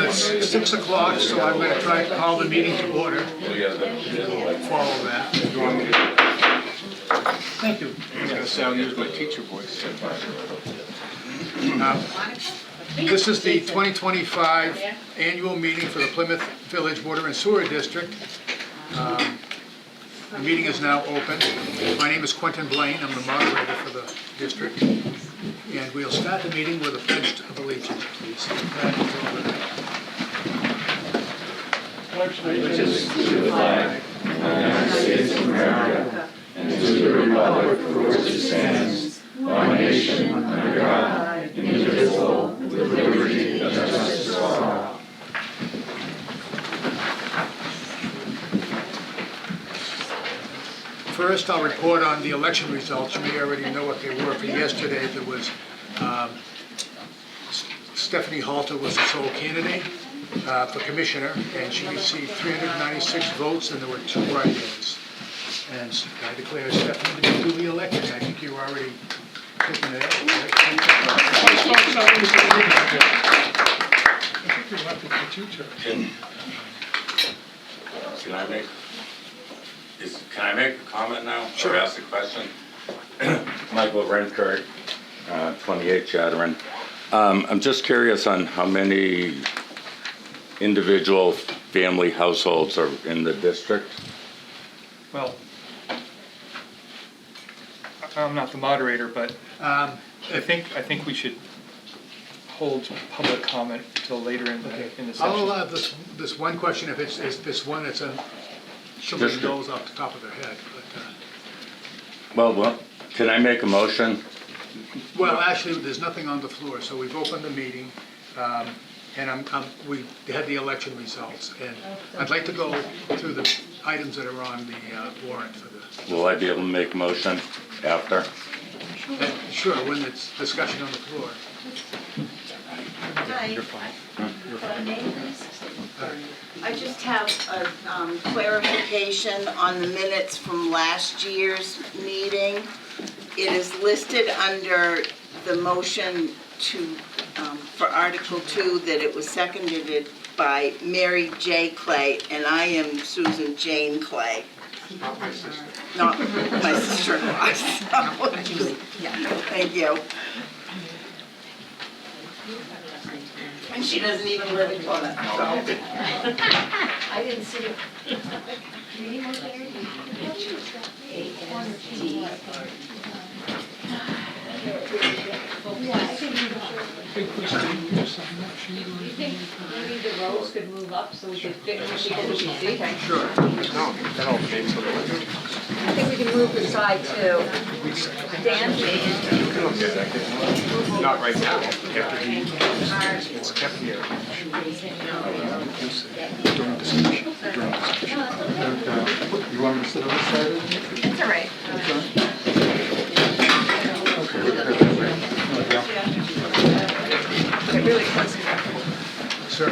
it's 6 o'clock, so I'm going to try to call the meeting to order. Follow that. Thank you. I was going to say I'll use my teacher voice. This is the 2025 annual meeting for the Plymouth Village Water and Sewer District. The meeting is now open. My name is Quentin Blaine. I'm the moderator for the district. And we'll start the meeting with a pledge of allegiance, please. Pledge allegiance to the flag of the United States of America and to the republic for which it stands, one nation, under God, indivisible, with liberty and justice for all. First, I'll report on the election results. You may already know what they were for yesterday. There was Stephanie Halter was the sole candidate for commissioner, and she received 396 votes, and there were 2 write-ins. And I declare Stephanie to be duly elected. I think you were already taking it out, right? I think we left it for future. Can I make a comment now? Sure. Or ask a question? Michael Renkert, 28 Chatteran. I'm just curious on how many individual family households are in the district? Well, I'm not the moderator, but I think we should hold public comment until later in the I'll session. allow this one question if it's this one that's somebody knows off the top of their head. But, Well, can I make a motion? well, actually, there's nothing on the floor, so we've opened the meeting, and we had the election results, and I'd like to go through the items that are on the warrant for the. Will I be able to make a motion after? Sure, when it's discussion on the floor. Hi. You're fine. Name, please? I just have a clarification on the minutes from last year's meeting. It is listed under the motion for Article 2 that it was seconded by Mary J. Clay, and I am Susan Jane Clay. Not my sister. Not my sister-in-law. Thank you. And she doesn't even live in Plymouth. I didn't see it. ASD. You think maybe the rows could move up so we could fit more people who can see? Sure. No, that all makes sense. I think we can move the side too. Dan? Not right now. It's kept here. You want me to sit on this side? It's all right. Get really close. Sir,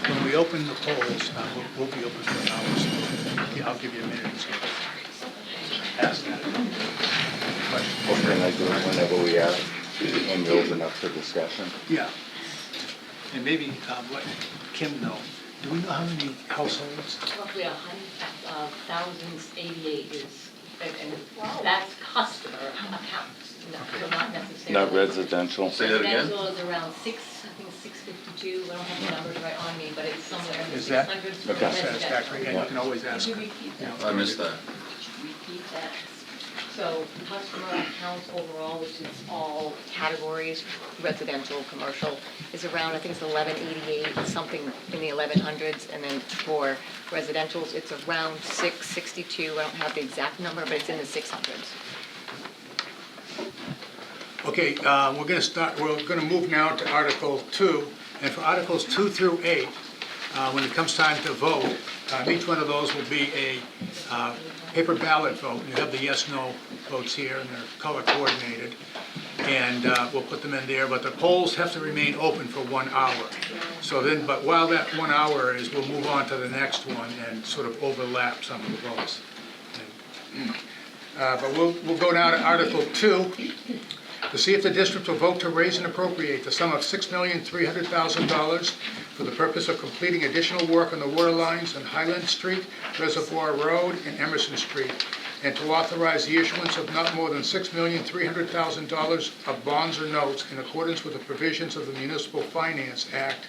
when we open the polls, we'll be open for an hour, so I'll give you a minute. So ask that. Or can I do it whenever we have, when we open up for discussion? Yeah. And maybe let Kim know. Do we know how many households? Roughly 1,088 is, and that's customer accounts, so not necessarily. Not residential? Say that again? Residential is around 652, I don't have the numbers right on me, but it's somewhere in the Is that 600s for okay. residential. Satisfactory, and you can always ask. Could you repeat that? I missed that. Repeat that. So customer accounts overall, which is all categories, residential, commercial, is around, I think it's 1188, something in the 1100s. And then for residentials, it's around 662. I don't have the exact number, but it's in the 600s. Okay, we're going to move now to Article 2. And for Articles 2 through 8, when it comes time to vote, each one of those will be a paper ballot vote. You have the yes/no votes here, and they're color coordinated. And we'll put them in there, but the polls have to remain open for 1 hour. So then, but while that 1 hour is, we'll move on to the next one and sort of overlap some of the votes. But we'll go now to Article 2. To see if the district will vote to raise and appropriate the sum of $6,300,000 for the purpose of completing additional work on the water lines on Highland Street, Reservoir Road, and Emerson Street, and to authorize the issuance of not more than $6,300,000 of bonds or notes in accordance with the provisions of the Municipal Finance Act,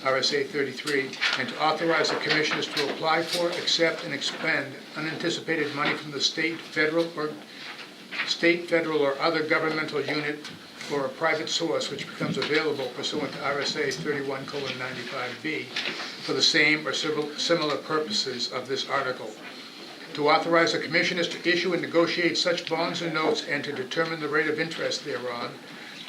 RSA 33, and to authorize the commissioners to apply for, accept, and expend unanticipated money from the state, federal, or other governmental unit or a private source which becomes available pursuant to RSA 31:95B for the same or similar purposes of this article. To authorize the commissioners to issue and negotiate such bonds or notes and to determine the rate of interest thereon.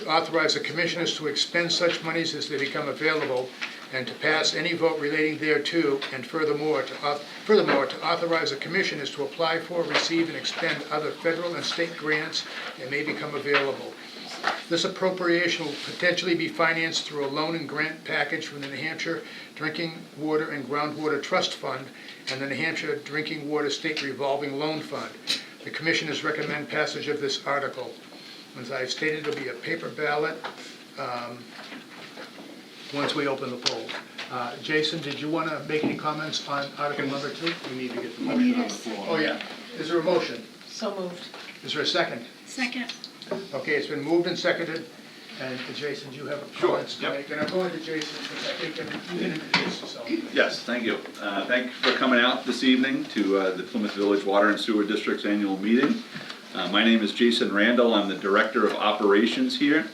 To authorize the commissioners to expend such monies as they become available and to pass any vote relating thereto, and furthermore, to authorize the commissioners to apply for, receive, and expend other federal and state grants that may become available. This appropriation will potentially be financed through a loan and grant package from the New Hampshire Drinking Water and Groundwater Trust Fund and the New Hampshire Drinking Water State Revolving Loan Fund. The commissioners recommend passage of this article. As I've stated, it'll be a paper ballot once we open the polls. Jason, did you want to make any comments on Article number 2? We need to get the motion on the floor. Oh, yeah. Is there a motion? So moved. Is there a second? Second. Okay, it's been moved and seconded. And Jason, do you have comments to Yep. make? And I'm going to Jason because I think you can introduce yourself. Yes, thank you. Thank you for coming out this evening to the Plymouth Village Water and Sewer District's annual meeting. My name is Jason Randall. I'm the Director of Operations here,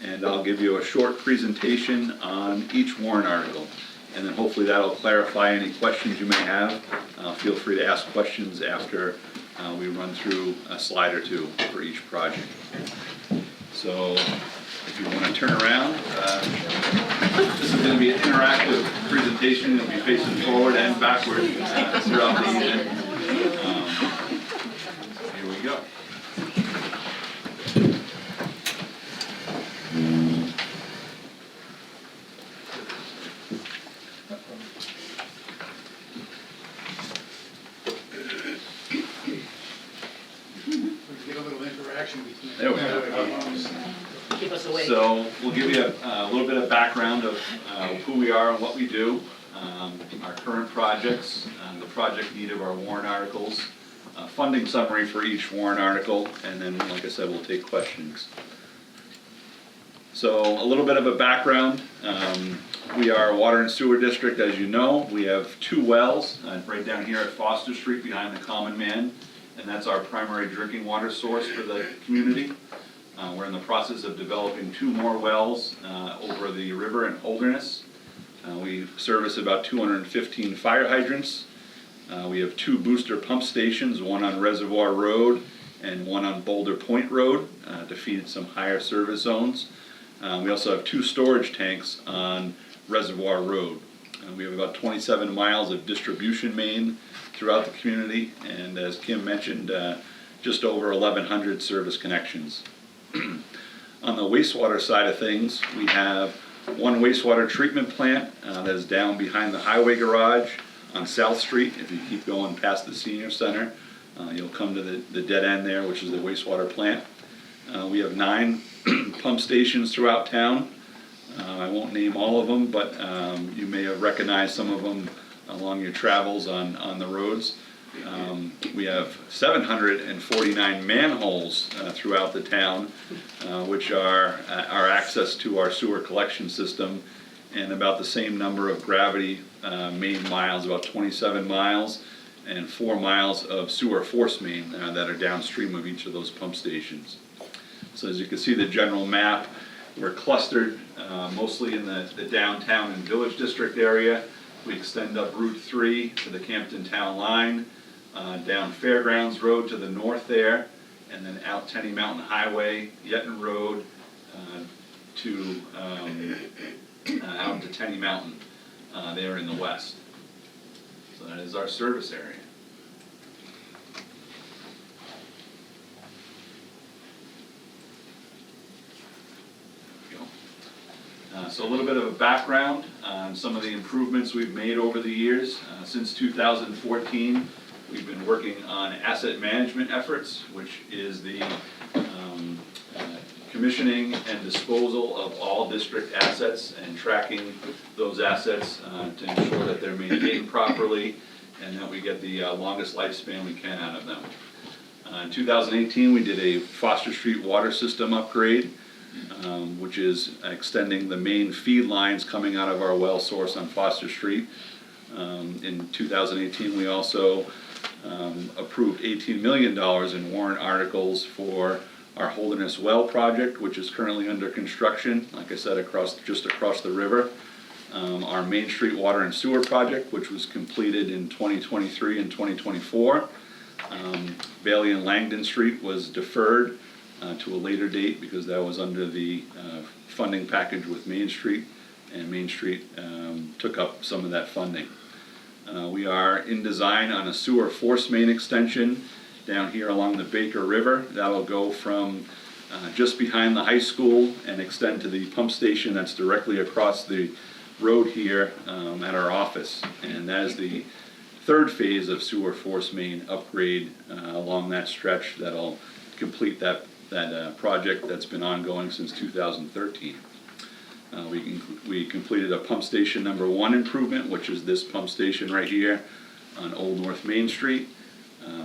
and I'll give you a short presentation on each warrant article. And then hopefully that'll clarify any questions you may have. Feel free to ask questions after we run through a slide or two for each project. So if you want to turn around, this is going to be an interactive presentation. It'll be facing forward and backward throughout the evening. Here we go. Get a little interaction between. There we go. Keep us awake. So we'll give you a little bit of background of who we are and what we do, our current projects, the project need of our warrant articles, funding summary for each warrant article, and then, like I said, we'll take questions. So a little bit of a background. We are a water and sewer district, as you know. We have 2 wells right down here at Foster Street behind the Common Man, and that's our primary drinking water source for the community. We're in the process of developing 2 more wells over the river in Holderness. We service about 215 fire hydrants. We have 2 booster pump stations, one on Reservoir Road and one on Boulder Point Road to feed some higher service zones. We also have 2 storage tanks on Reservoir Road. We have about 27 miles of distribution main throughout the community, and as Kim mentioned, just over 1,100 service connections. On the wastewater side of things, we have 1 wastewater treatment plant that is down behind the highway garage on South Street. If you keep going past the senior center, you'll come to the dead end there, which is the wastewater plant. We have 9 pump stations throughout town. I won't name all of them, but you may have recognized some of them along your travels on the roads. We have 749 manholes throughout the town, which are our access to our sewer collection system, and about the same number of gravity main miles, about 27 miles, and 4 miles of sewer force main that are downstream of each of those pump stations. So as you can see the general map, we're clustered mostly in the downtown and village district area. We extend up Route 3 to the Campton Town line, down Fairgrounds Road to the north there, and then out Tenny Mountain Highway, Yetton Road, out to Tenny Mountain there in the west. So that is our service area. So a little bit of a background on some of the improvements we've made over the years. Since 2014, we've been working on asset management efforts, which is the commissioning and disposal of all district assets and tracking those assets to ensure that they're maintained properly and that we get the longest lifespan we can out of them. In 2018, we did a Foster Street water system upgrade, which is extending the main feed lines coming out of our well source on Foster Street. In 2018, we also approved $18 million in warrant articles for our Holderness Well project, which is currently under construction, like I said, just across the river. Our Main Street Water and Sewer project, which was completed in 2023 and 2024. Bailey and Langdon Street was deferred to a later date because that was under the funding package with Main Street, and Main Street took up some of that funding. We are in design on a sewer force main extension down here along the Baker River. That'll go from just behind the high school and extend to the pump station that's directly across the road here at our office. And that is the third phase of sewer force main upgrade along that stretch that'll complete that project that's been ongoing since 2013. We completed a pump station number 1 improvement, which is this pump station right here on Old North Main Street.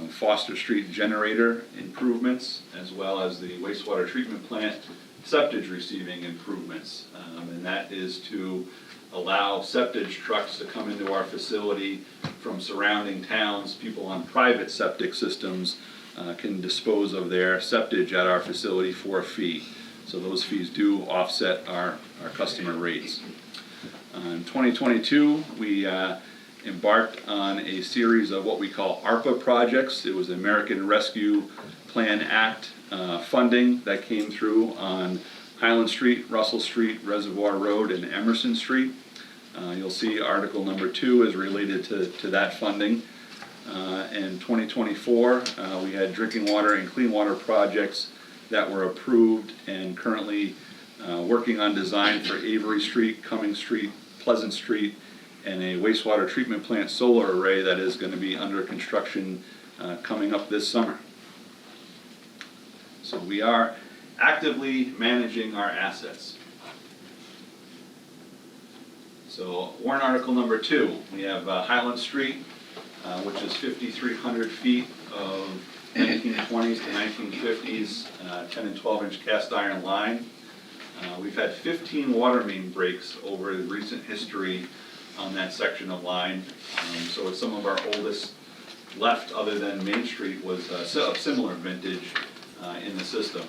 Foster Street generator improvements, as well as the wastewater treatment plant septage receiving improvements. And that is to allow septage trucks to come into our facility from surrounding towns. People on private septic systems can dispose of their septage at our facility for a fee. So those fees do offset our customer rates. In 2022, we embarked on a series of what we call ARPA projects. It was the American Rescue Plan Act funding that came through on Highland Street, Russell Street, Reservoir Road, and Emerson Street. You'll see article number 2 is related to that funding. In 2024, we had drinking water and clean water projects that were approved and currently working on design for Avery Street, Cumming Street, Pleasant Street, and a wastewater treatment plant solar array that is going to be under construction coming up this summer. So we are actively managing our assets. So warrant article number 2, we have Highland Street, which is 5,300 feet of 1920s to 1950s 10 and 12 inch cast iron line. We've had 15 water main breaks over the recent history on that section of line. So it's some of our oldest left, other than Main Street, was of similar vintage in the system.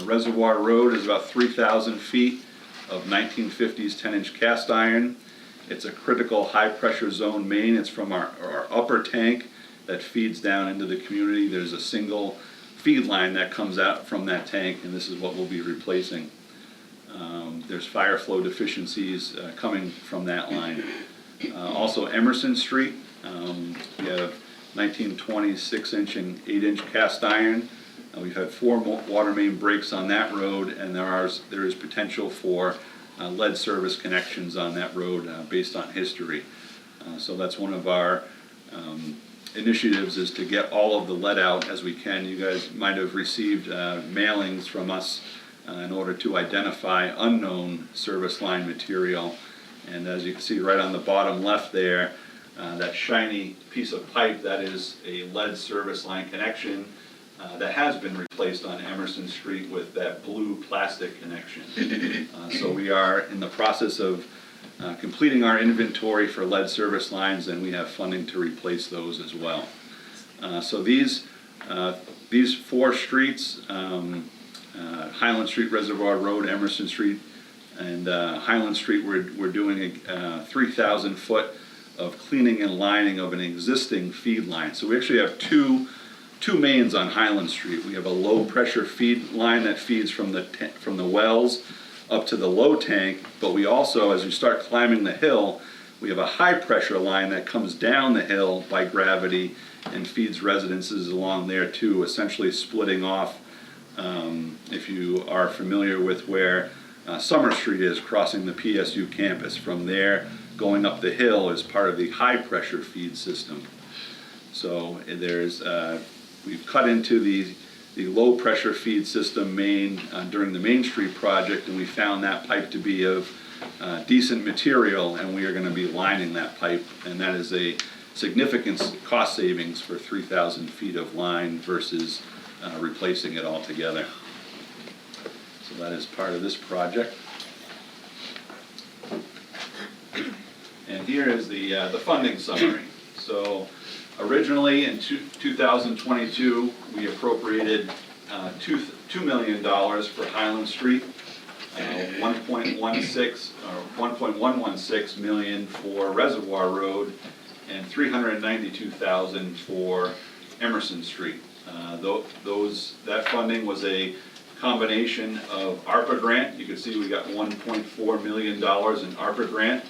Reservoir Road is about 3,000 feet of 1950s 10 inch cast iron. It's a critical high pressure zone main. It's from our upper tank that feeds down into the community. There's a single feed line that comes out from that tank, and this is what we'll be replacing. There's fire flow deficiencies coming from that line. Also Emerson Street, we have 1920 6-inch and 8-inch cast iron. We've had 4 water main breaks on that road, and there is potential for lead service connections on that road based on history. So that's one of our initiatives, is to get all of the lead out as we can. You guys might have received mailings from us in order to identify unknown service line material. And as you can see right on the bottom left there, that shiny piece of pipe, that is a lead service line connection that has been replaced on Emerson Street with that blue plastic connection. So we are in the process of completing our inventory for lead service lines, and we have funding to replace those as well. So these 4 streets, Highland Street, Reservoir Road, Emerson Street, and Highland Street, we're doing a 3,000 foot of cleaning and lining of an existing feed line. So we actually have two mains on Highland Street. We have a low pressure feed line that feeds from the wells up to the low tank, but we also, as you start climbing the hill, we have a high pressure line that comes down the hill by gravity and feeds residences along there too, essentially splitting off. If you are familiar with where Summer Street is, crossing the PSU campus, from there going up the hill is part of the high pressure feed system. So we've cut into the the low-pressure feed system main during the Main Street project, and we found that pipe to be of decent material, and we are going to be lining that pipe, and that is a significant cost savings for 3,000 feet of line versus replacing it altogether. So that is part of this project. And here is the funding summary. So originally in 2022, we appropriated $2 million for Highland Street, 1.116 million for Reservoir Road, and $392,000 for Emerson Street. That funding was a combination of ARPA grant. You can see we got $1.4 million in ARPA grant.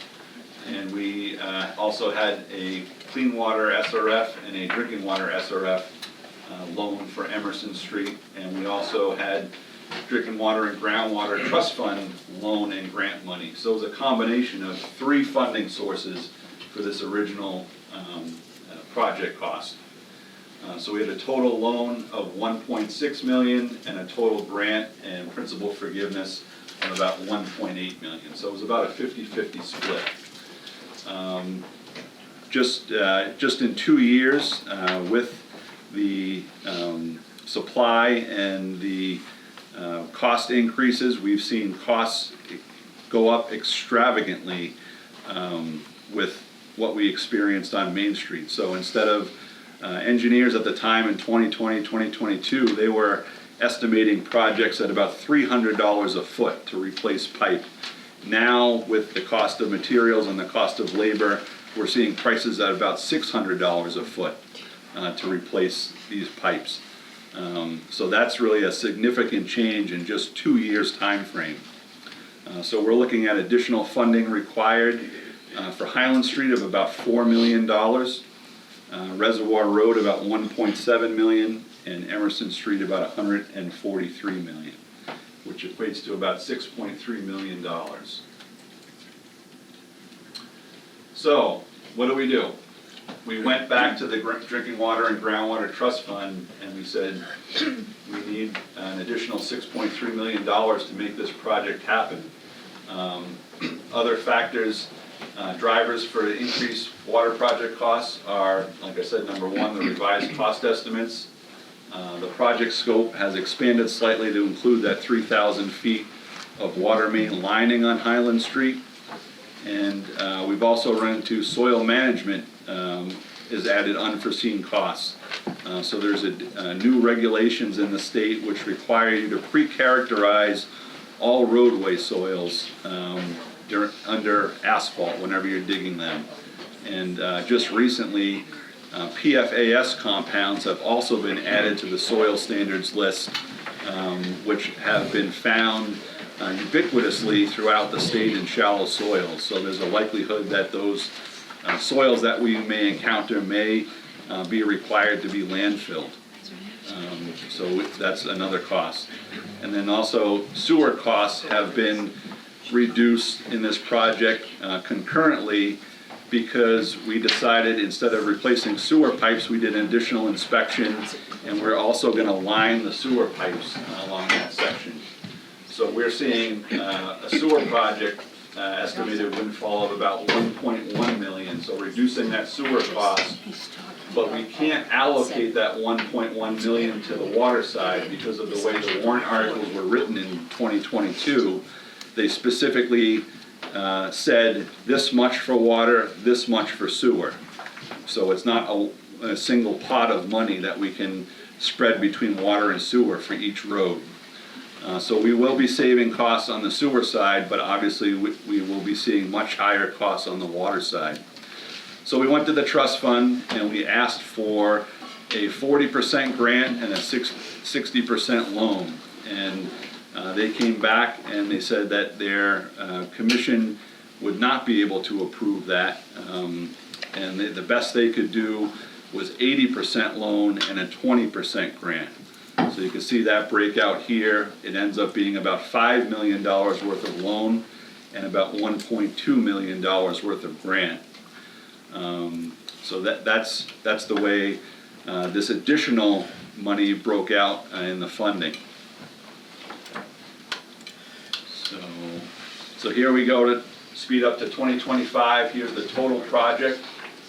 And we also had a clean water SRF and a drinking water SRF loan for Emerson Street. And we also had drinking water and groundwater trust fund loan and grant money. So it was a combination of 3 funding sources for this original project cost. So we had a total loan of $1.6 million and a total grant and principal forgiveness of about $1.8 million. So it was about a 50-50 split. Just in 2 years, with the supply and the cost increases, we've seen costs go up extravagantly with what we experienced on Main Street. So instead of engineers at the time in 2020, 2022, they were estimating projects at about $300 a foot to replace pipe. Now, with the cost of materials and the cost of labor, we're seeing prices at about $600 a foot to replace these pipes. So that's really a significant change in just 2 years' time frame. So we're looking at additional funding required for Highland Street of about $4 million, Reservoir Road about $1.7 million, and Emerson Street about $143 million, which equates to about $6.3 million. So, what do? We went back to the Drinking Water and Groundwater Trust Fund and we said we need an additional $6.3 million to make this project happen. Other factors, drivers for increased water project costs are, like I said, number one, the revised cost estimates. The project scope has expanded slightly to include that 3,000 feet of water main lining on Highland Street. And we've also run into soil management is added unforeseen costs. So there's new regulations in the state which require you to pre-characterize all roadway soils under asphalt whenever you're digging them. And just recently, PFAS compounds have also been added to the soil standards list, which have been found ubiquitously throughout the state in shallow soils. So there's a likelihood that those soils that we may encounter may be required to be landfilled. So that's another cost. And then also sewer costs have been reduced in this project concurrently because we decided instead of replacing sewer pipes, we did an additional inspection, and we're also going to line the sewer pipes along that section. So we're seeing a sewer project estimated windfall of about 1.1 million, so reducing that sewer cost. But we can't allocate that 1.1 million to the water side because of the way the warrant articles were written in 2022. They specifically said this much for water, this much for sewer. So it's not a single pot of money that we can spread between water and sewer for each road. So we will be saving costs on the sewer side, but obviously we will be seeing much higher costs on the water side. So we went to the trust fund and we asked for a 40% grant and a 60% loan. And they came back and they said that their commission would not be able to approve that. And the best they could do was 80% loan and a 20% grant. So you can see that breakout here. It ends up being about $5 million worth of loan and about $1.2 million worth of grant. So that's the way this additional money broke out in the funding. So here we go to speed up to 2025. Here's the total project.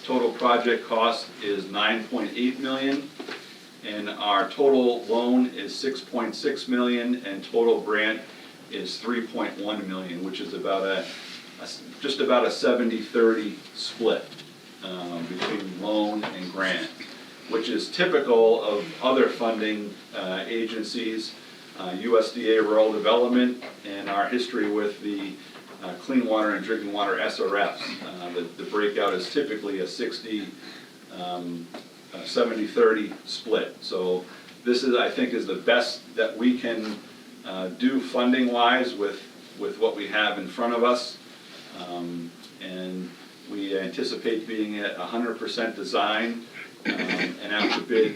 Total project cost is 9.8 million, and our total loan is 6.6 million, and total grant is 3.1 million, which is about just about a 70-30 split between loan and grant, which is typical of other funding agencies, USDA Rural Development, and our history with the Clean Water and Drinking Water SRFs. The breakout is typically a 70-30 split. So this is, I think, is the best that we can do funding-wise with what we have in front of us. And we anticipate being at 100% design and out to bid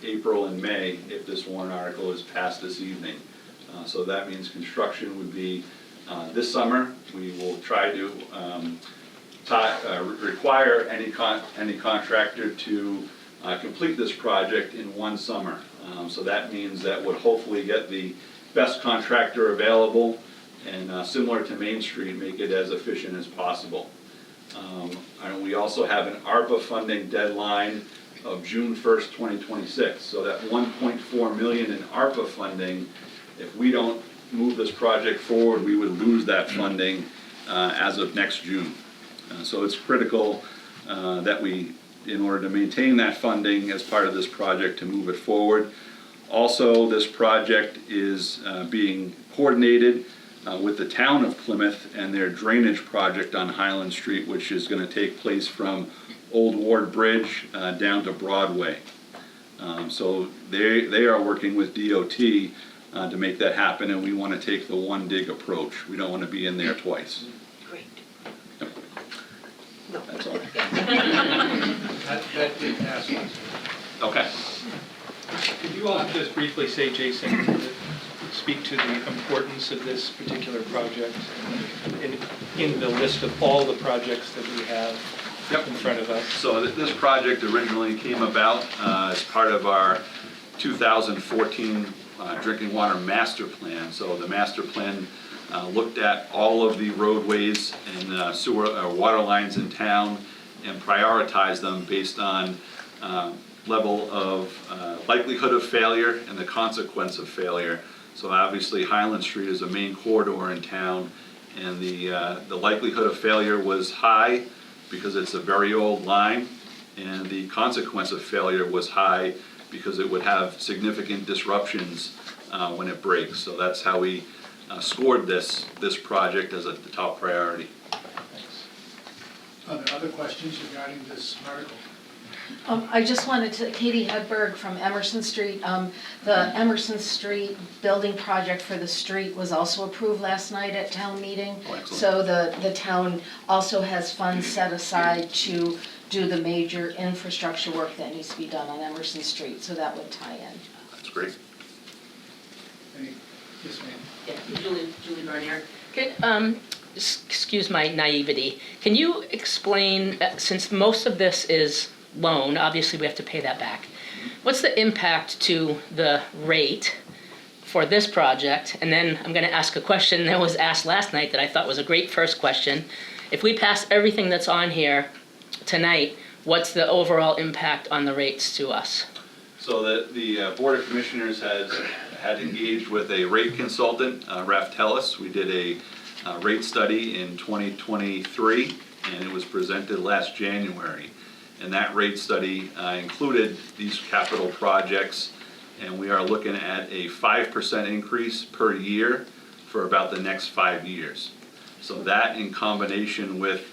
April and May if this warrant article is passed this evening. So that means construction would be this summer. We will try to require any contractor to complete this project in one summer. So that means that would hopefully get the best contractor available and similar to Main Street, make it as efficient as possible. And we also have an ARPA funding deadline of June 1st, 2026. So that 1.4 million in ARPA funding, if we don't move this project forward, we would lose that funding as of next June. So it's critical that we, in order to maintain that funding as part of this project, to move it forward. Also, this project is being coordinated with the town of Plymouth and their drainage project on Highland Street, which is going to take place from Old Ward Bridge down to Broadway. So they are working with DOT to make that happen, and we want to take the one dig approach. We don't want to be in there twice. Great. Yep. That's all. That did pass once. Okay. Could you all just briefly say, Jason, speak to the importance of this particular project in the list of all the projects that we have in front of us? So this project originally came about as part of our 2014 Drinking Water Master Plan. So the master plan looked at all of the roadways and sewer water lines in town and prioritized them based on level of likelihood of failure and the consequence of failure. So obviously Highland Street is a main corridor in town, and the likelihood of failure was high because it's a very old line, and the consequence of failure was high because it would have significant disruptions when it breaks. So that's how we scored this project as the top priority. Are there other questions regarding this article? I just wanted to, Katie Hedberg from Emerson Street. The Emerson Street building project for the street was also approved last night at town meeting. Oh, excellent. So the town also has funds set aside to do the major infrastructure work that needs to be done on Emerson Street, so that would tie in. That's great. Yes, ma'am. Yeah, Julie Bernier. Excuse my naivety. Can you explain, since most of this is loan, obviously we have to pay that back, what's the impact to the rate for this project? And then I'm going to ask a question that was asked last night that I thought was a great first question. If we pass everything that's on here tonight, what's the overall impact on the rates to us? So the Board of Commissioners had engaged with a rate consultant, Raftellus. We did a rate study in 2023, and it was presented last January. And that rate study included these capital projects, and we are looking at a 5% increase per year for about the next 5 years. So that, in combination with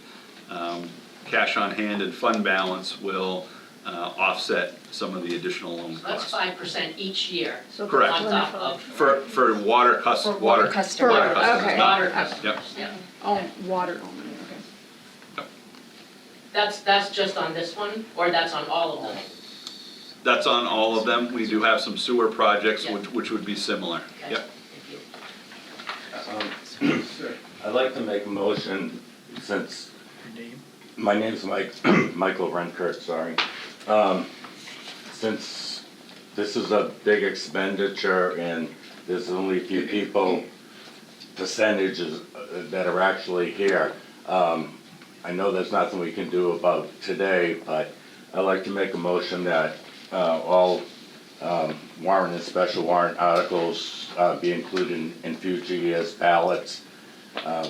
cash on hand and fund balance, will offset some of the additional loan That's costs. 5% each year. Correct. On top of. For water customers. Water customers. customers, Okay. not- Water customers, Yep. yeah. Oh, water only, okay. That's just on this one, or that's on all of them? That's on all of them. We do have some sewer projects Yeah. which would be similar. Okay. Yep. Thank you. Sir. I'd like to make a motion, since Your name? my name's Michael Renkert, sorry. Since this is a big expenditure and there's only a few people, percentages that are actually here. I know there's nothing we can do about today, but I'd like to make a motion that all warrant and special warrant articles be included in future years' ballots,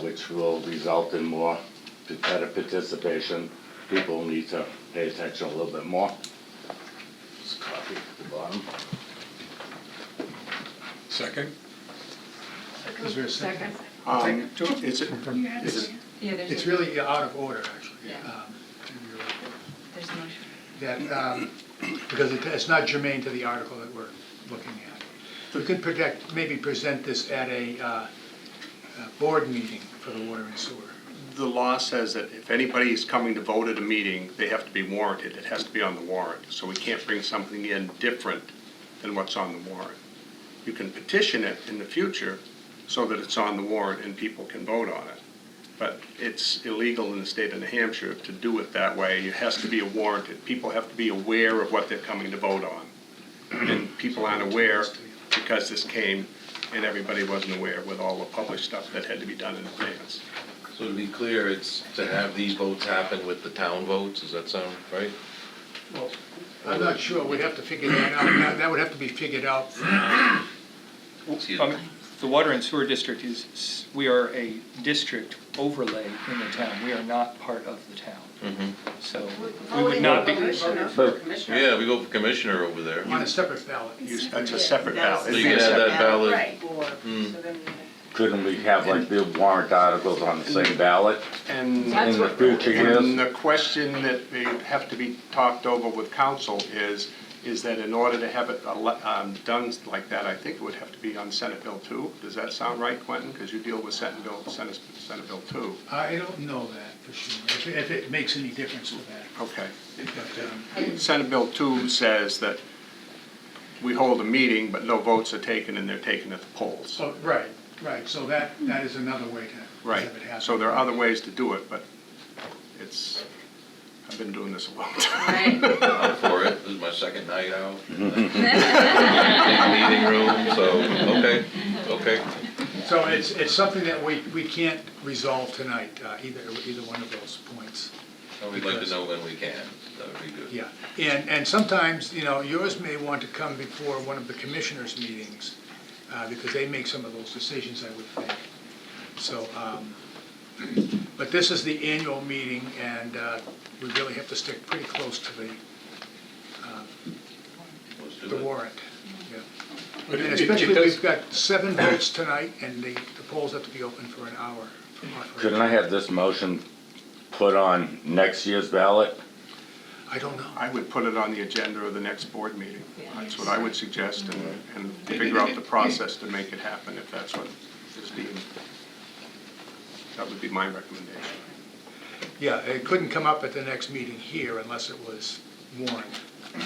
which will result in more, better participation. People need to pay attention a little bit more. Just copy at the bottom. Second? Is there a second? Is it, It's really out of order, actually. there's a motion. That, because it's not germane to the article that we're looking at. We could maybe present this at a board meeting for the water and sewer. The law says that if anybody is coming to vote at a meeting, they have to be warranted. It has to be on the warrant. So we can't bring something in different than what's on the warrant. You can petition it in the future so that it's on the warrant and people can vote on it. But it's illegal in the state of New Hampshire to do it that way. It has to be warranted. People have to be aware of what they're coming to vote on. And people aren't aware because this came and everybody wasn't aware with all the published stuff that had to be done in advance. So to be clear, it's to have these votes happen with the town votes, does that sound right? Well, I'm not sure, we'd have to figure that out. That would have to be figured out. Excuse Um, me. The water and sewer district is, we are a district overlay in the town. We are not part of the town. So we would not be. Yeah, we go for commissioner over there. On a separate ballot. That's a separate ballot. So you can add that ballot. Couldn't we have like the warrant articles on the same ballot And in the future And years? the question that they have to be talked over with council is that in order to have it done like that, I think it would have to be on Senate Bill 2. Does that sound right, Quentin? Because you deal with Senate Bill 2. I don't know that for sure, if it makes any difference to that. Okay. But, Senate Bill 2 says that we hold a meeting, but no votes are taken, and they're taken at the polls. oh, right, so that is another way to Right. have it happen. So there are other ways to do it, but I've been doing this a long time. I'm for it, this is my second night out. Meeting room, so, okay. So it's something that we can't resolve tonight, either one of those points. Well, we'd like to know when we can, that would be good. Yeah, and sometimes, yours may want to come before one of the commissioners' meetings, because they make some of those decisions, I would think. So, but this is the annual meeting, and we really have to stick pretty close to Let's do the it. warrant. Yeah. And especially, we've got 7 votes tonight, and the polls have to be open for an hour. Couldn't I have this motion put on next year's ballot? I don't know. I would put it on the agenda of the next board meeting. That's what I would suggest, and figure out the process to make it happen, if that's what is being, that would be my recommendation. Yeah, it couldn't come up at the next meeting here unless it was warned, on a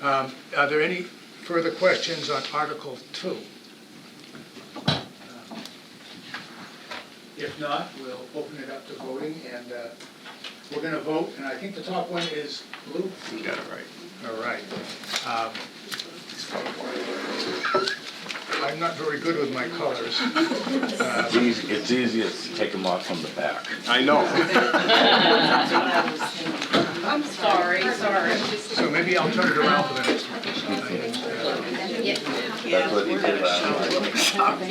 warrant. Are there any further questions on Article 2? If not, we'll open it up to voting, and we're going to vote, and I think the top one is blue. You got it right. All right. I'm not very good with my colors. It's easiest to take them off from the back. I know. I'm sorry. So maybe I'll turn it around for the next one. That's what he did last night.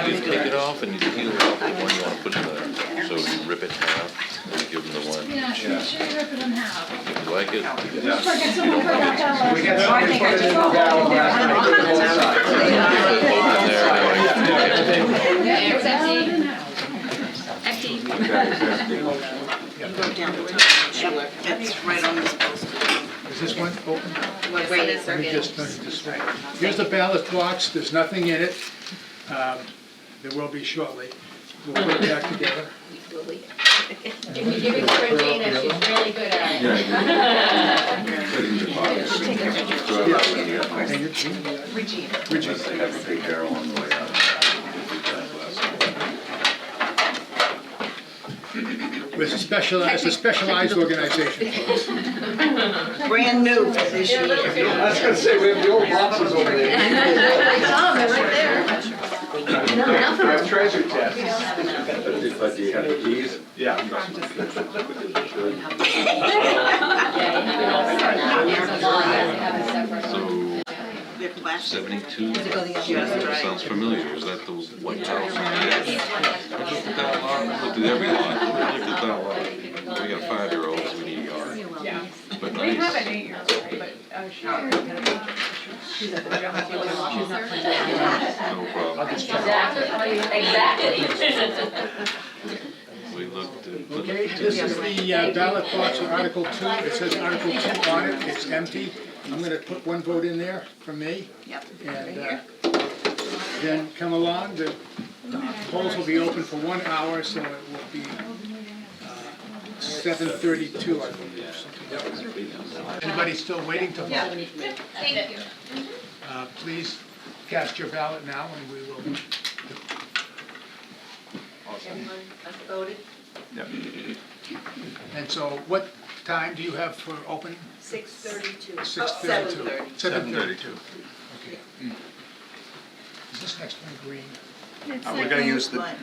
You take it off and you peel it off the one you want to put in there. So you rip it in half and you give them the one. Yeah, make sure you rip it in half. If you like it, you can have Forget someone forgot that We last. had somebody put it in the ballot last That's right on this post. Is this one open? Wait, Let me just turn it this way. Here's the ballot box, there's nothing in it. There will be shortly. We'll put it back together. Can you give it to Regina? She's really good at it. Regina. They have to take Carol on the way out. It's a specialized organization. Brand new for this year. I was gonna say, we have the old boxes over there. Grab treasure chest. But do you have the keys? Yeah. They're plastic. 72, Just right. sounds familiar, is that the White House? I looked at that lot, I looked at every lot, I looked at that lot. We got 5-year-olds, we need yards. Yeah, But we have nice. an 8-year-old, but she's No problem. We looked at. Okay, this is the ballot box for Article 2. It says Article 2 on it. It's empty. I'm going to put one vote in there from me. Yep. And then come along. The polls will be open for 1 hour, so it will be 7:32, I believe. Anybody still waiting to vote? Thank you. Please cast your ballot now, and we will. Everyone voted? And so what time do you have for opening? 6:32. 6:32. 7:30. 7:32. Okay. Is this next one green? We're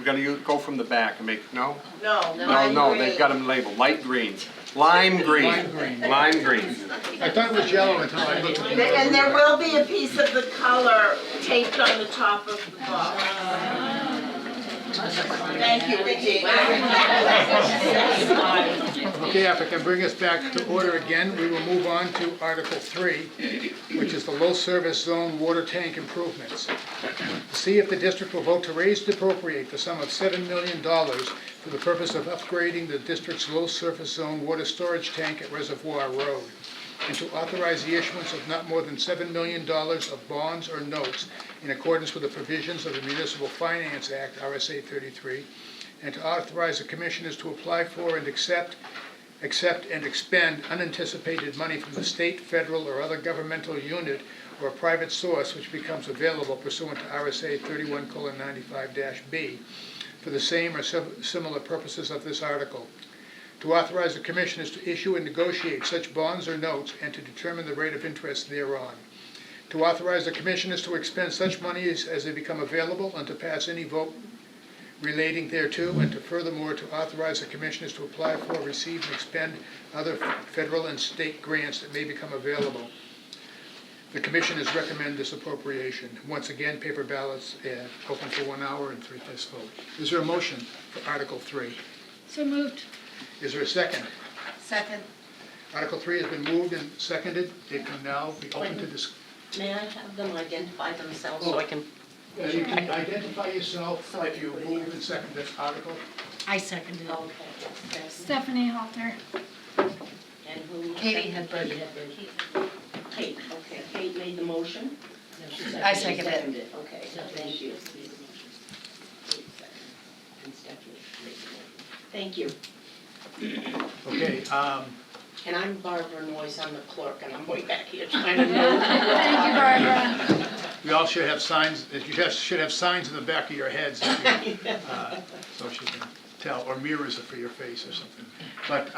gonna go from the back and make, no? No, No, they've got them labeled, light green. Lime green. Lime green. Lime green. I thought it was yellow until I looked at the. And there will be a piece of the color taped on the top of the box. Thank you, Ricky. Okay, if I can bring us back to order again, we will move on to Article 3, which is the low service zone water tank improvements. To see if the district will vote to raise and appropriate the sum of $7 million for the purpose of upgrading the district's low surface zone water storage tank at Reservoir Road, and to authorize the issuance of not more than $7 million of bonds or notes in accordance with the provisions of the Municipal Finance Act, RSA 33, and to authorize the commissioners to apply for and accept and expend unanticipated money from the state, federal, or other governmental unit or a private source which becomes available pursuant to RSA 31:95-B for the same or similar purposes of this article. To authorize the commissioners to issue and negotiate such bonds or notes and to determine the rate of interest thereon. To authorize the commissioners to expend such monies as they become available and to pass any vote relating thereto, and to furthermore to authorize the commissioners to apply for, receive, and expend other federal and state grants that may become available. The commissioners recommend this appropriation. Once again, paper ballots open for 1 hour and 3-fifths vote. Is there a motion for Article 3? So moved. Is there a second? Second. Article 3 has been moved and seconded. It can now be open to discussion. May I have them identify themselves so I can? You can identify yourself if you move and second this article. I seconded. Okay. Stephanie Halter. And who? Katie Hedberg. Kate, okay. Kate made the motion? I seconded it. Okay, thank you. Thank you. Okay, And I'm Barbara Noyes, I'm the clerk, and I'm way back here trying to know. Thank you, Barbara. we all should have signs, should have signs in the back of your heads so she can tell, or mirrors for your face or something. But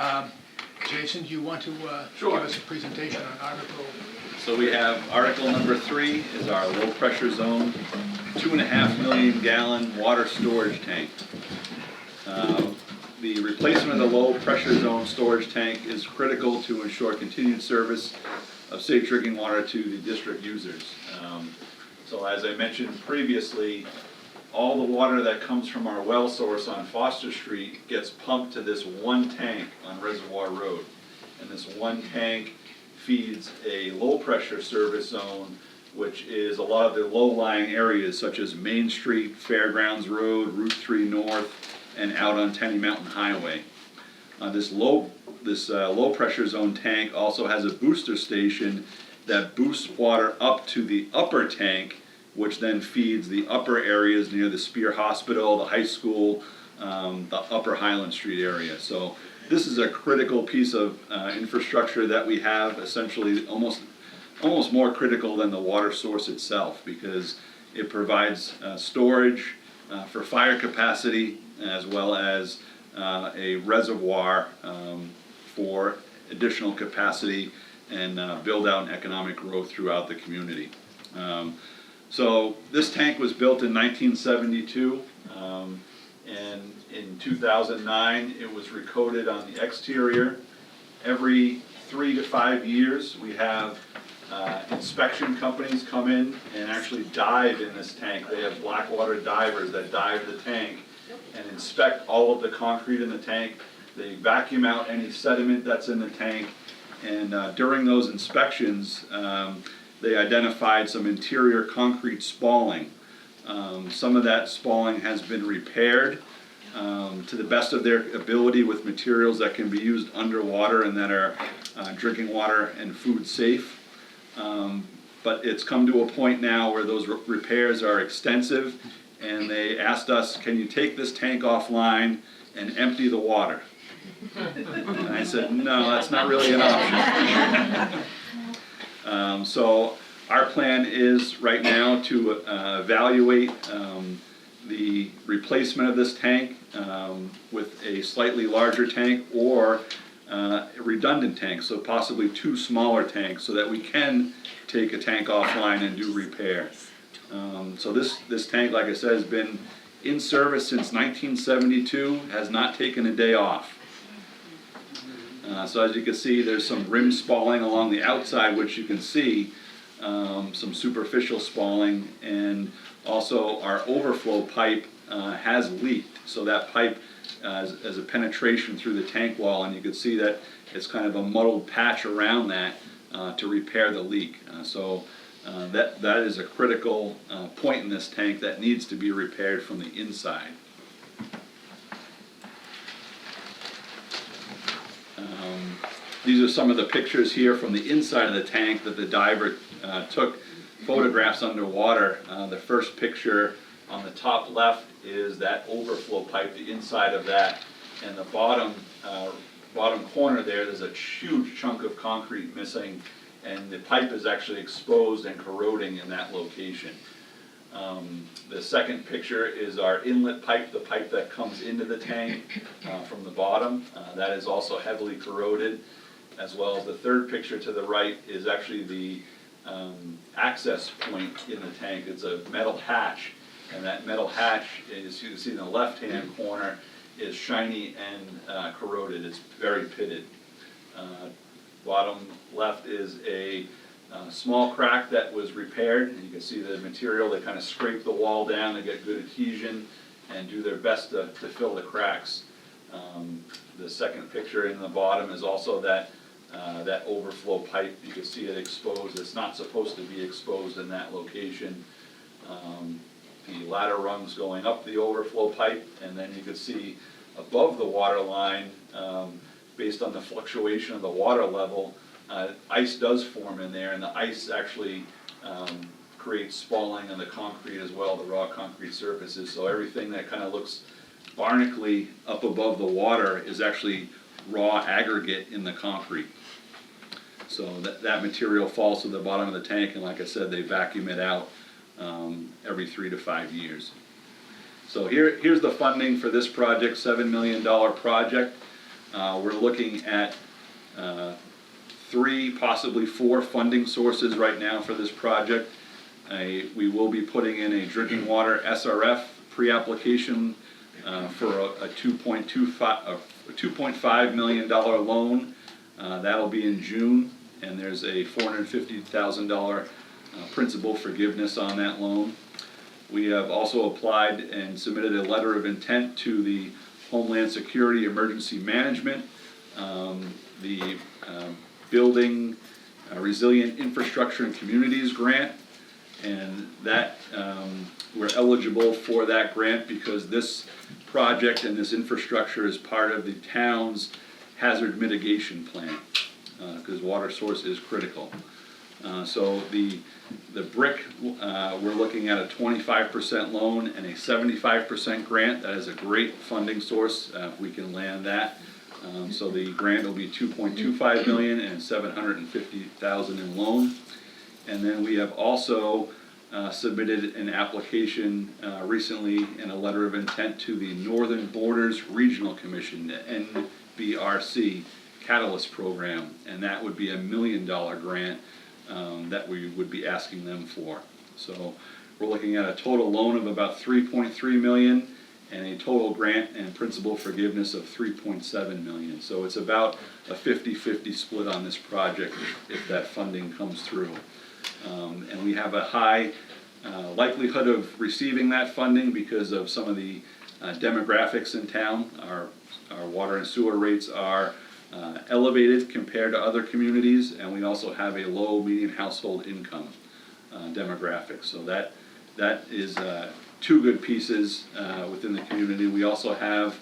Jason, do you want to Sure. give us a presentation on Article? So we have Article number 3 is our low pressure zone, 2.5 million gallon water storage tank. The replacement of the low pressure zone storage tank is critical to ensure continued service of safe drinking water to the district users. So as I mentioned previously, all the water that comes from our well source on Foster Street gets pumped to this one tank on Reservoir Road. And this one tank feeds a low pressure service zone, which is a lot of the low-lying areas such as Main Street, Fairgrounds Road, Route 3 North, and out on Tenny Mountain Highway. This low pressure zone tank also has a booster station that boosts water up to the upper tank, which then feeds the upper areas near the Spear Hospital, the high school, the upper Highland Street area. So this is a critical piece of infrastructure that we have, essentially almost more critical than the water source itself, because it provides storage for fire capacity, as well as a reservoir for additional capacity and build out economic growth throughout the community. So this tank was built in 1972, and in 2009 it was recoated on the exterior. Every 3 to 5 years we have inspection companies come in and actually dive in this tank. They have black water divers that dive the tank and inspect all of the concrete in the tank. They vacuum out any sediment that's in the tank, and during those inspections they identified some interior concrete spalling. Some of that spalling has been repaired to the best of their ability with materials that can be used underwater and that are drinking water and food safe. But it's come to a point now where those repairs are extensive, and they asked us, can you take this tank offline and empty the water? And I said, no, that's not really an option. So our plan is right now to evaluate the replacement of this tank with a slightly larger tank or a redundant tank, so possibly 2 smaller tanks, so that we can take a tank offline and do repair. So this tank, like I said, has been in service since 1972, has not taken a day off. So as you can see, there's some rim spalling along the outside, which you can see, some superficial spalling, and also our overflow pipe has leaked. So that pipe has a penetration through the tank wall, and you can see that it's kind of a muddled patch around that to repair the leak. So that is a critical point in this tank that needs to be repaired from the inside. These are some of the pictures here from the inside of the tank that the diver took photographs underwater. The first picture on the top left is that overflow pipe, the inside of that, and the bottom corner there's a huge chunk of concrete missing, and the pipe is actually exposed and corroding in that location. The second picture is our inlet pipe, the pipe that comes into the tank from the bottom. That is also heavily corroded, as well as the third picture to the right is actually the access point in the tank. It's a metal hatch, and that metal hatch, as you can see in the left-hand corner, is shiny and corroded. It's very pitted. Bottom left is a small crack that was repaired, and you can see the material. They kind of scrape the wall down to get good adhesion and do their best to fill the cracks. The second picture in the bottom is also that overflow pipe. You can see it exposed. It's not supposed to be exposed in that location. The ladder rungs going up the overflow pipe, and then you can see above the water line, based on the fluctuation of the water level, ice does form in there, and the ice actually creates spalling on the concrete as well, the raw concrete surfaces. So everything that kind of looks barnacly up above the water is actually raw aggregate in the concrete. So that material falls to the bottom of the tank, and like I said, they vacuum it out every 3 to 5 years. So here's the funding for this project, $7 million project. We're looking at 3, possibly 4 funding sources right now for this project. We will be putting in a drinking water SRF pre-application for a $2.5 million loan. That'll be in June, and there's a $450,000 principal forgiveness on that loan. We have also applied and submitted a letter of intent to the Homeland Security Emergency Management, the Building Resilient Infrastructure and Communities Grant, and that we're eligible for that grant because this project and this infrastructure is part of the town's hazard mitigation plan, because water source is critical. So the brick, we're looking at a 25% loan and a 75% grant. That is a great funding source if we can land that. So the grant will be $2.25 million and $750,000 in loan. And then we have also submitted an application recently and a letter of intent to the Northern Borders Regional Commission, the NBRC Catalyst Program, and that would be $1 million grant that we would be asking them for. So we're looking at a total loan of about $3.3 million and a total grant and principal forgiveness of $3.7 million. So it's about a 50-50 split on this project if that funding comes through. And we have a high likelihood of receiving that funding because of some of the demographics in town. Our water and sewer rates are elevated compared to other communities, and we also have a low median household income demographic. So that is two good pieces within the community. We also have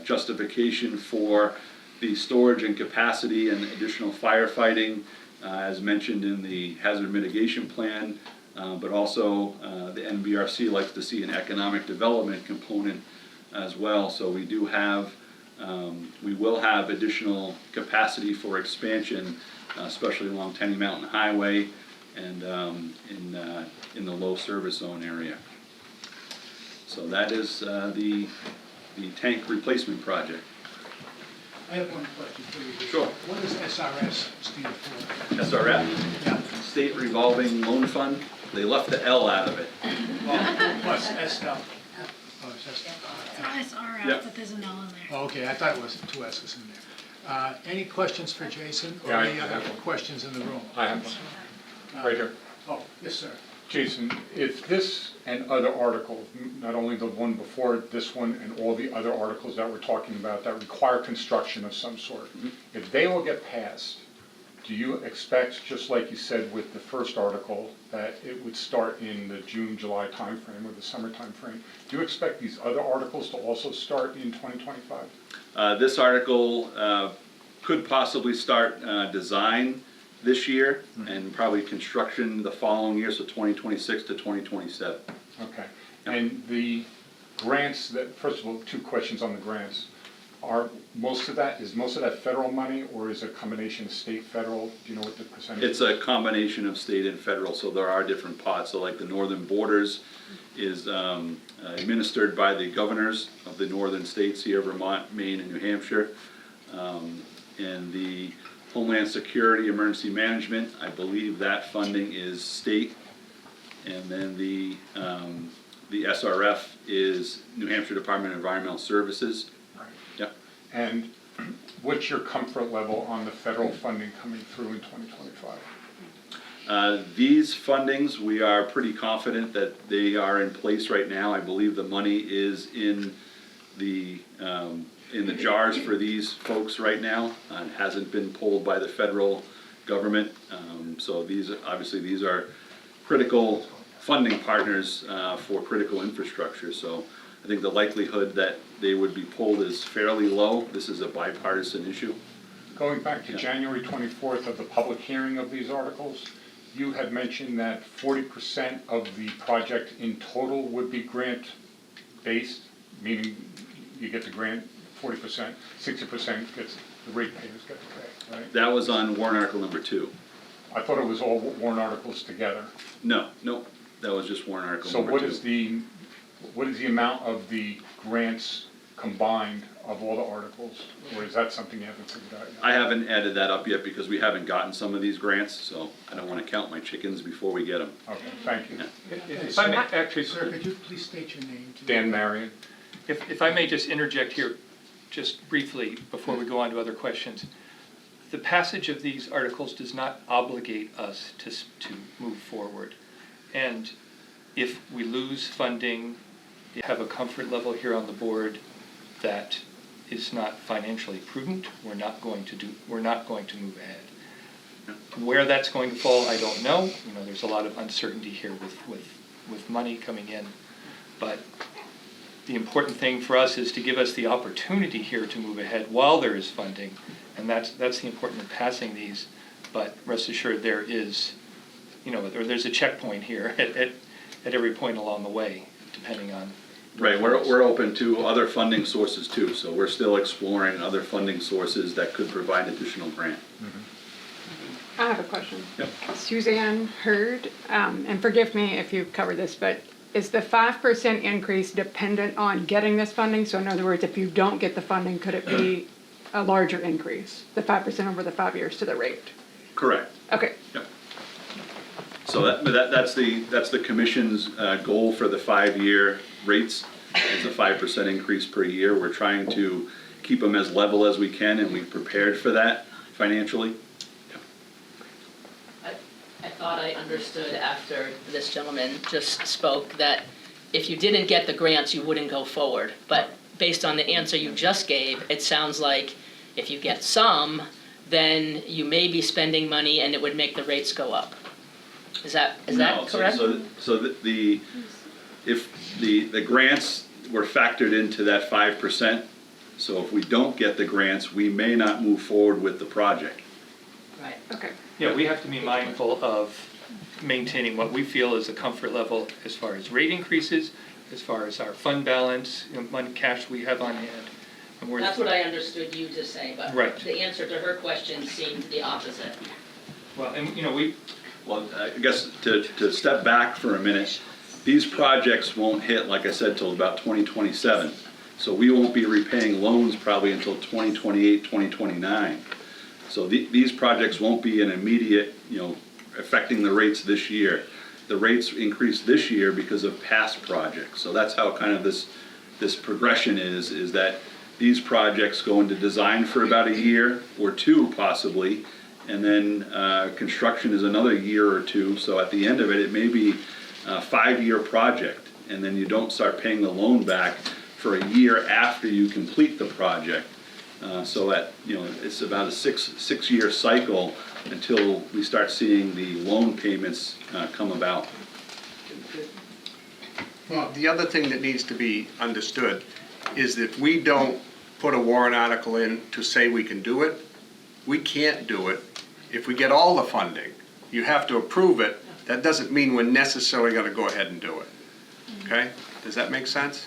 justification for the storage and capacity and additional firefighting, as mentioned in the hazard mitigation plan, but also the NBRC likes to see an economic development component as well. So we do have, we will have additional capacity for expansion, especially along Tenny Mountain Highway and in the low service zone area. So that is the tank replacement project. I have one question for you. Sure. What does SRS stand for? SRF, Yeah. State Revolving Loan Fund. They left the L out of it. Well, what's SL? Oh, it's SRF, Yep. but there's an L in there. Oh, okay, I thought it was two S's in there. Any questions for Jason or Yeah, I any other have one. questions in the room? I have one. Right here. Oh, yes, sir. Jason, if this and other articles, not only the one before this one and all the other articles that we're talking about that require construction of some sort, if they all get passed, do you expect, just like you said with the first article, that it would start in the June, July timeframe or the summer timeframe? Do you expect these other articles to also start in 2025? This article could possibly start design this year and probably construction the following year, so 2026 to 2027. Okay. And the grants that, first of all, two questions on the grants. Is most of that federal money, or is it a combination of state, federal? Do you know what the percentage It's a combination of state and federal, so there are different pots. So like the Northern Borders is administered by the governors of the northern states here, Vermont, Maine, and New Hampshire. And the Homeland Security Emergency Management, I believe that funding is state. And then the SRF is New Hampshire Department of Environmental Services. Yep. And what's your comfort level on the federal funding coming through in 2025? These fundings, we are pretty confident that they are in place right now. I believe the money is in the jars for these folks right now. It hasn't been pulled by the federal government. So these are critical funding partners for critical infrastructure. So I think the likelihood that they would be pulled is fairly low. This is a bipartisan issue. Going back to January 24th of the public hearing of these articles, you had mentioned that 40% of the project in total would be grant-based, meaning you get the grant 40%, 60% gets, the ratepayers get to pay, right? That was on warrant article number 2. I thought it was all warrant articles together. No, that was just warrant article So number 2. what is the amount of the grants combined of all the articles? Or is that something you haven't figured out yet? I haven't added that up yet because we haven't gotten some of these grants, so I don't want to count my chickens before we get them. Okay, thank you. If I may, actually, Sir, could you please state your name? Dan Marion. if I may just interject here, just briefly, before we go on to other questions. The passage of these articles does not obligate us to move forward. And if we lose funding, you have a comfort level here on the board that is not financially prudent, we're not going to move ahead. Where that's going to fall, I don't know. You know, there's a lot of uncertainty here with money coming in. But the important thing for us is to give us the opportunity here to move ahead while there is funding. And that's the important in passing these. But rest assured there is, there's a checkpoint here at every point along the way, depending on. Right, we're open to other funding sources too, so we're still exploring other funding sources that could provide additional grant. I have a question. Yep. Suzanne Hurd, and forgive me if you've covered this, but is the 5% increase dependent on getting this funding? So in other words, if you don't get the funding, could it be a larger increase, the 5% over the 5 years to the rate? Correct. Okay, Yep. So that's the commission's goal for the 5-year rates, is a 5% increase per year. We're trying to keep them as level as we can, and we've prepared for that financially. I thought I understood after this gentleman just spoke that if you didn't get the grants, you wouldn't go forward. But based on the answer you just gave, it sounds like if you get some, then you may be spending money and it would make the rates go up. Is that No, correct? So if the grants were factored into that 5%, so if we don't get the grants, we may not move forward with the project. Right. okay. Yeah, we have to be mindful of maintaining what we feel is a comfort level as far as rate increases, as far as our fund balance, money, cash we have on hand. And we're, That's what I understood you to say, but Right. the answer to her question seemed the opposite. well, and Well, I guess to step back for a minute, these projects won't hit, like I said, till about 2027. So we won't be repaying loans probably until 2028, 2029. So these projects won't be an immediate, affecting the rates this year. The rates increase this year because of past projects. So that's how kind of this progression is that these projects go into design for about a year or two possibly, and then construction is another year or two. So at the end of it, it may be a 5-year project, and then you don't start paying the loan back for a year after you complete the project. So that, it's about a six-year cycle until we start seeing the loan payments come about. Well, the other thing that needs to be understood is that if we don't put a warrant article in to say we can do it, we can't do it if we get all the funding. You have to approve it. That doesn't mean we're necessarily going to go ahead and do it. Okay? Does that make sense?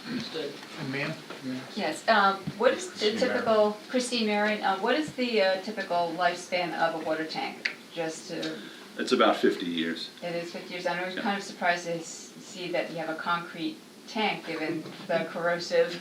Understood. Ma'am? Yes, what is the typical, Christine Marion, what is the typical lifespan of a water tank? Just to, It's about 50 years. it is 50 years, I was kind of surprised to see that you have a concrete tank, given the corrosive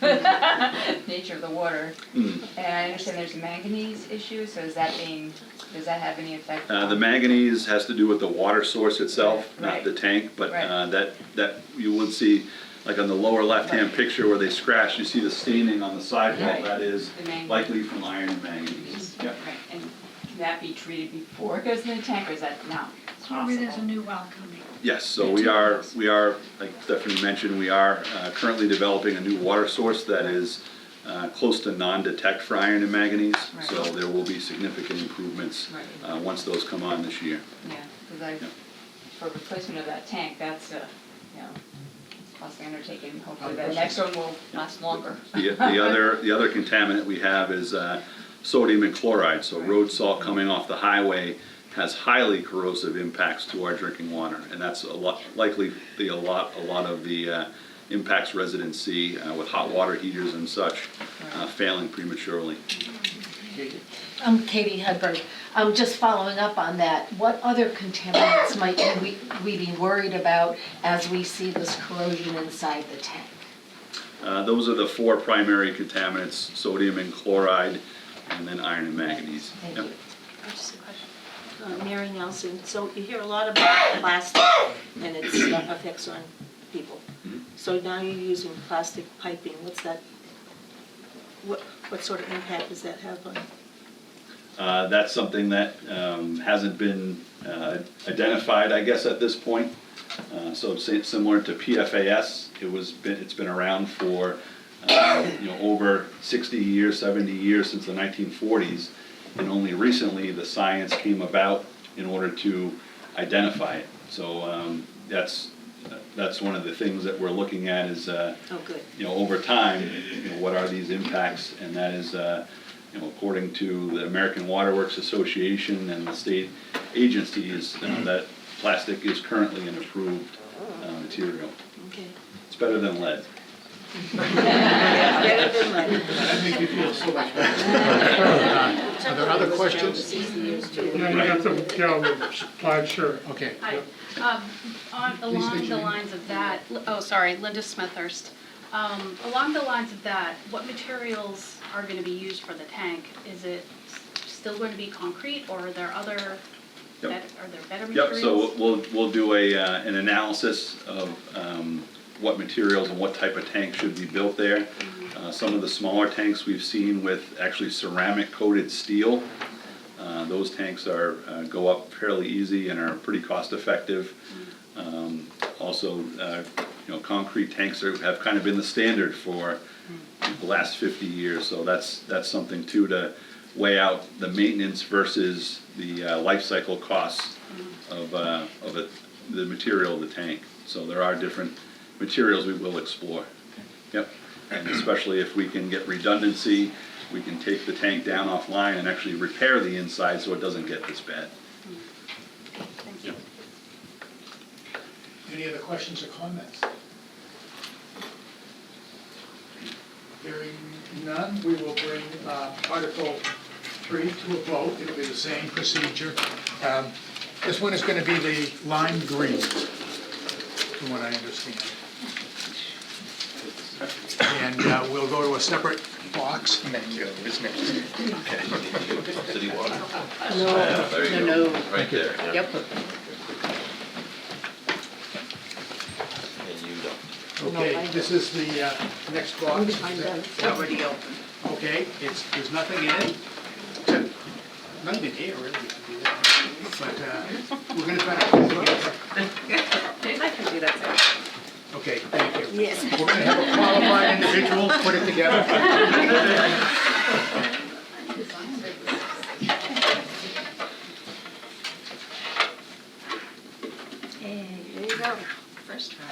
nature of the water. And I understand there's a manganese issue, so does that have any effect? The manganese has to do with the water source itself, not Right. the tank, but Right. that you would see, like on the lower left-hand picture where they scratched, you see the staining on the sidewall. Right. That is The manganese. likely from iron and manganese. Yep. Right, and can that be treated before it goes in the tank, or is that not So maybe there's a possible? new well coming. Yes, so we are, like Stephanie mentioned, we are currently developing a new water source that is close to non-detect for iron and manganese. Right. So there will be significant improvements Right. once those come on this year. Yeah, because for replacement of that tank, that's a, costly undertaking, hopefully the next one will last longer. The other contaminant we have is sodium and chloride. So road salt coming off the highway has highly corrosive impacts to our drinking water, and that's likely a lot of the impacts residents see with hot water heaters and such failing prematurely. I'm Katie Hedberg. Just following up on that, what other contaminants might we be worried about as we see this corrosion inside the tank? Those are the 4 primary contaminants: sodium and chloride, and then iron and manganese. Thank Yep. you. Just a question. Mary Nelson, so you hear a lot about plastic and its effects on people. So now you're using plastic piping, what's that, what sort of impact does that have on? That's something that hasn't been identified, I guess, at this point. So similar to PFAS, it's been around for over 60 years, 70 years, since the 1940s, and only recently the science came about in order to identify it. So that's one of the things that we're looking at is over time, what are these impacts, and that is according to the American Water Works Association and the state agencies, that plastic is currently an approved material. Okay. It's better than lead. Better than lead. That makes me feel so much better. Are there other questions? Yeah, you got the gentleman supplied, sure. Okay. Hi. Along the lines of that, Linda Smithhurst. Along the lines of that, what materials are going to be used for the tank? Is it still going to be concrete, or are there other, Yep. are there better Yep, materials? so we'll do an analysis of what materials and what type of tank should be built there. Some of the smaller tanks we've seen with actually ceramic coated steel. Those tanks go up fairly easy and are pretty cost effective. Also, concrete tanks have kind of been the standard for the last 50 years. So that's something too to weigh out the maintenance versus the life cycle costs of the material of the tank. So there are different materials we will explore. Yep, and especially if we can get redundancy, we can take the tank down offline and actually repair the inside so it doesn't get this bad. Thank you. Any other questions or comments? Hearing none, we will bring Article 3 to a vote. It'll be the same procedure. This one is going to be the lime green, from what I understand. And we'll go to a separate box. City water. No, There you no, go. no. Right there. Yep. And you don't. Okay, this is the next box. It's already open. Okay, there's nothing in it, except, nothing in here really to do that. But we're going to try to put it together. I can do that. Okay, thank you. Yes. We're going to have a qualified individual put it together. Hey, there you go. First try.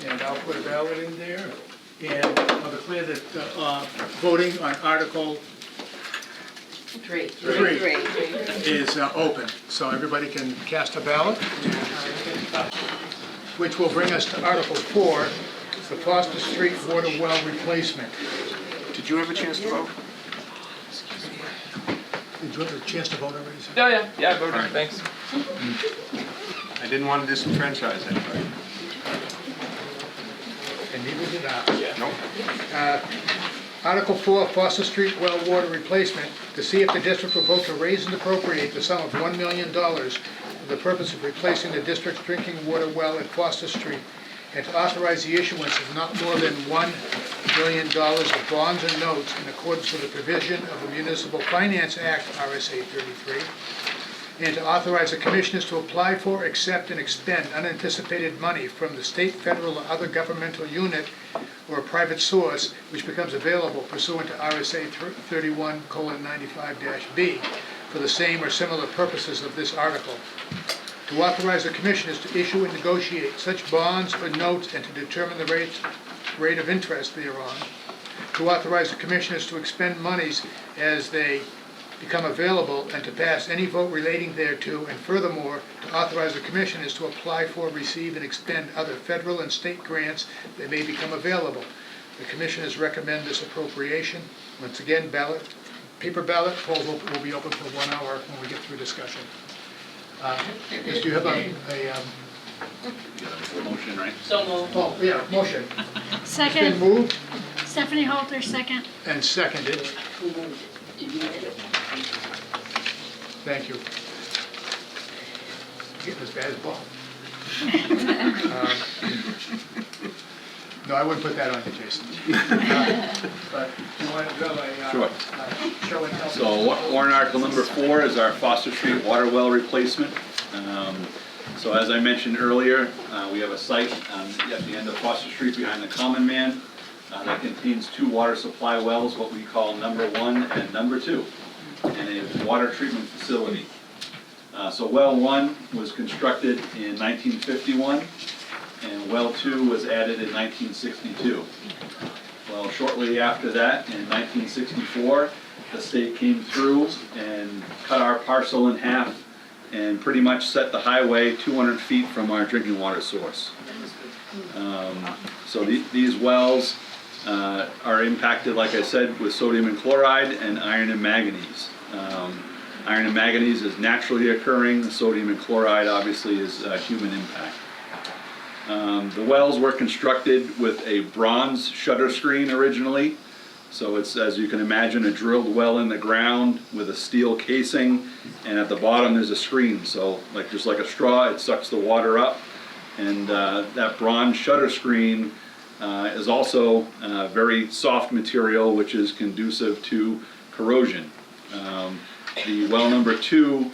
And I'll put a ballot in there. And I'll declare that voting on Article 3. 3 is open. So everybody can cast a ballot, which will bring us to Article 4, the Foster Street water well replacement. Did you have a chance to vote? Did you have a chance to vote already? sir? Oh, yeah, I voted, thanks. I didn't want to disenfranchise anybody. And neither did I. Nope. Article 4, Foster Street well water replacement, to see if the district will vote to raise and appropriate the sum of $1 million for the purpose of replacing the district's drinking water well at Foster Street, and to authorize the issuance of not more than $1 million of bonds or notes in accordance with the provision of the Municipal Finance Act, RSA 33, and to authorize the commissioners to apply for, accept, and expend unanticipated money from the state, federal, or other governmental unit or a private source which becomes available pursuant to RSA 31:95-B for the same or similar purposes of this article. To authorize the commissioners to issue and negotiate such bonds or notes and to determine the rate of interest thereon. To authorize the commissioners to expend monies as they become available and to pass any vote relating thereto, and furthermore, to authorize the commissioners to apply for, receive, and expend other federal and state grants that may become available. The commissioners recommend this appropriation. Once again, paper ballot polls will be open for 1 hour when we get through discussion. Do you have a Motion, right? So moved. oh, yeah, motion? It's been Second, moved Stephanie Halter, second. and seconded. Thank you. Getting as bad as Bob. No, I wouldn't put that on you, Jason. But you want to go Sure. show and tell? So warrant article number 4 is our Foster Street water well replacement. So as I mentioned earlier, we have a site at the end of Foster Street behind the Common Man that contains 2 water supply wells, what we call number 1 and number 2, and a water treatment facility. So well 1 was constructed in 1951, and well 2 was added in 1962. Well, shortly after that, in 1964, the state came through and cut our parcel in half and pretty much set the highway 200 feet from our drinking water source. So these wells are impacted, like I said, with sodium and chloride and iron and manganese. Iron and manganese is naturally occurring, sodium and chloride obviously is human impact. The wells were constructed with a bronze shutter screen originally. So it's, as you can imagine, a drilled well in the ground with a steel casing, and at the bottom there's a screen. So just like a straw, it sucks the water up. And that bronze shutter screen is also very soft material, which is conducive to corrosion. The well number 2,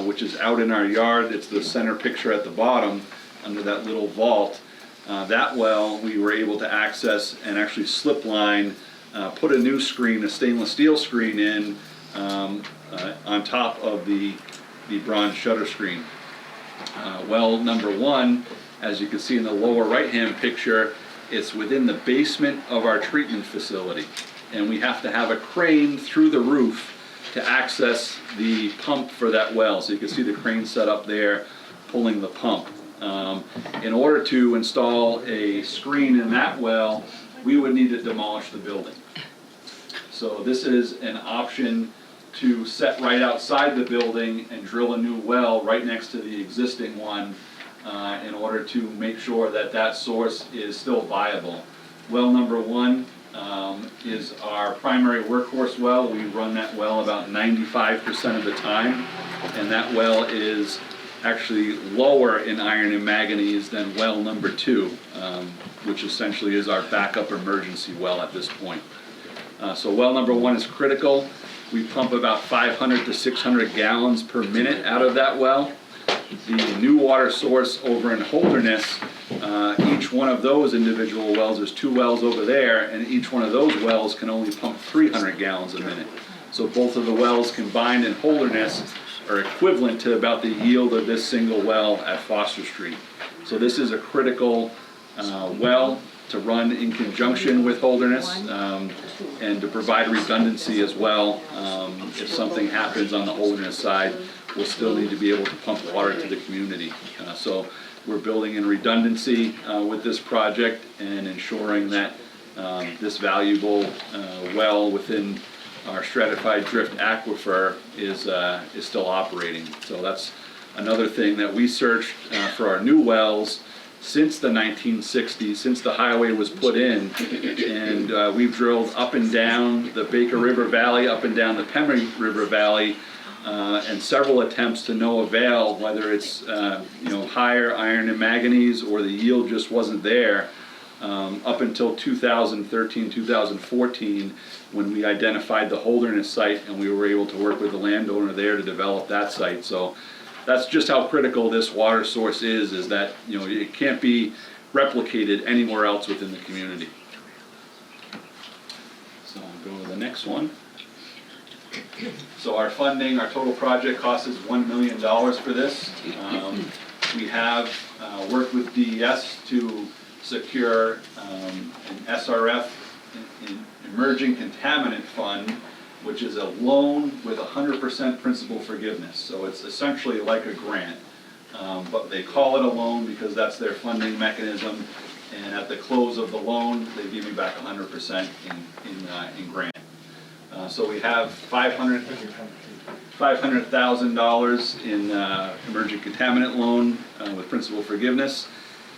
which is out in our yard, it's the center picture at the bottom under that little vault. That well we were able to access and actually slip line, put a new screen, a stainless steel screen in on top of the bronze shutter screen. Well number 1, as you can see in the lower right hand picture, it's within the basement of our treatment facility, and we have to have a crane through the roof to access the pump for that well. So you can see the crane set up there pulling the pump. In order to install a screen in that well, we would need to demolish the building. So this is an option to set right outside the building and drill a new well right next to the existing one in order to make sure that that source is still viable. Well number 1 is our primary workhorse well. We run that well about 95% of the time, and that well is actually lower in iron and manganese than well number 2, which essentially is our backup emergency well at this point. So well number 1 is critical. We pump about 500 to 600 gallons per minute out of that well. The new water source over in Holderness, each one of those individual wells, there's 2 wells over there, and each one of those wells can only pump 300 gallons a minute. So both of the wells combined in Holderness are equivalent to about the yield of this single well at Foster Street. So this is a critical well to run in conjunction with Holderness and to provide redundancy as well. If something happens on the Holderness side, we'll still need to be able to pump water to the community. So we're building in redundancy with this project and ensuring that this valuable well within our stratified drift aquifer is still operating. So that's another thing that we searched for our new wells since the 1960s, since the highway was put in, and we've drilled up and down the Baker River Valley, up and down the Pemmy River Valley, and several attempts to no avail, whether it's higher iron and manganese or the yield just wasn't there, up until 2013, 2014, when we identified the Holderness site and we were able to work with the landowner there to develop that site. So that's just how critical this water source is that it can't be replicated anywhere else within the community. So I'll go to the next one. So our funding, our total project cost is $1 million for this. We have worked with DES to secure an SRF, an Emerging Contaminant Fund, which is a loan with 100% principal forgiveness. So it's essentially like a grant, but they call it a loan because that's their funding mechanism. And at the close of the loan, they give you back 100% in grant. So we have $500,000 in emerging contaminant loan with principal forgiveness,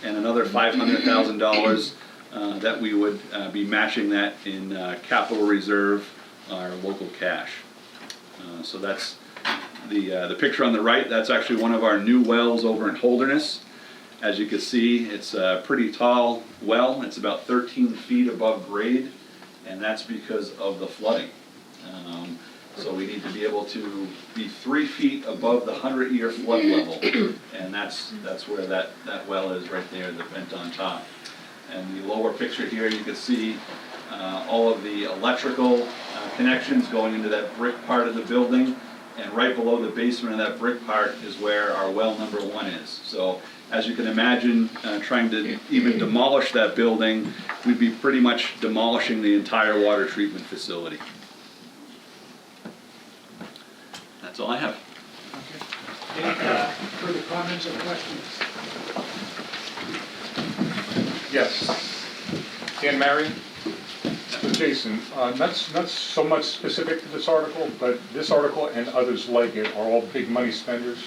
and another $500,000 that we would be matching that in capital reserve, our local cash. So that's the picture on the right. That's actually one of our new wells over in Holderness. As you can see, it's a pretty tall well. It's about 13 feet above grade, and that's because of the flooding. So we need to be able to be 3 feet above the 100-year flood level, and that's where that well is right there, the vent on top. And the lower picture here, you can see all of the electrical connections going into that brick part of the building, and right below the basement of that brick part is where our well number 1 is. So as you can imagine, trying to even demolish that building, we'd be pretty much demolishing the entire water treatment facility. That's all I have. Okay. Any further comments or questions? Yes. Dan Marion? Jason, not so much specific to this article, but this article and others like it are all big money spenders.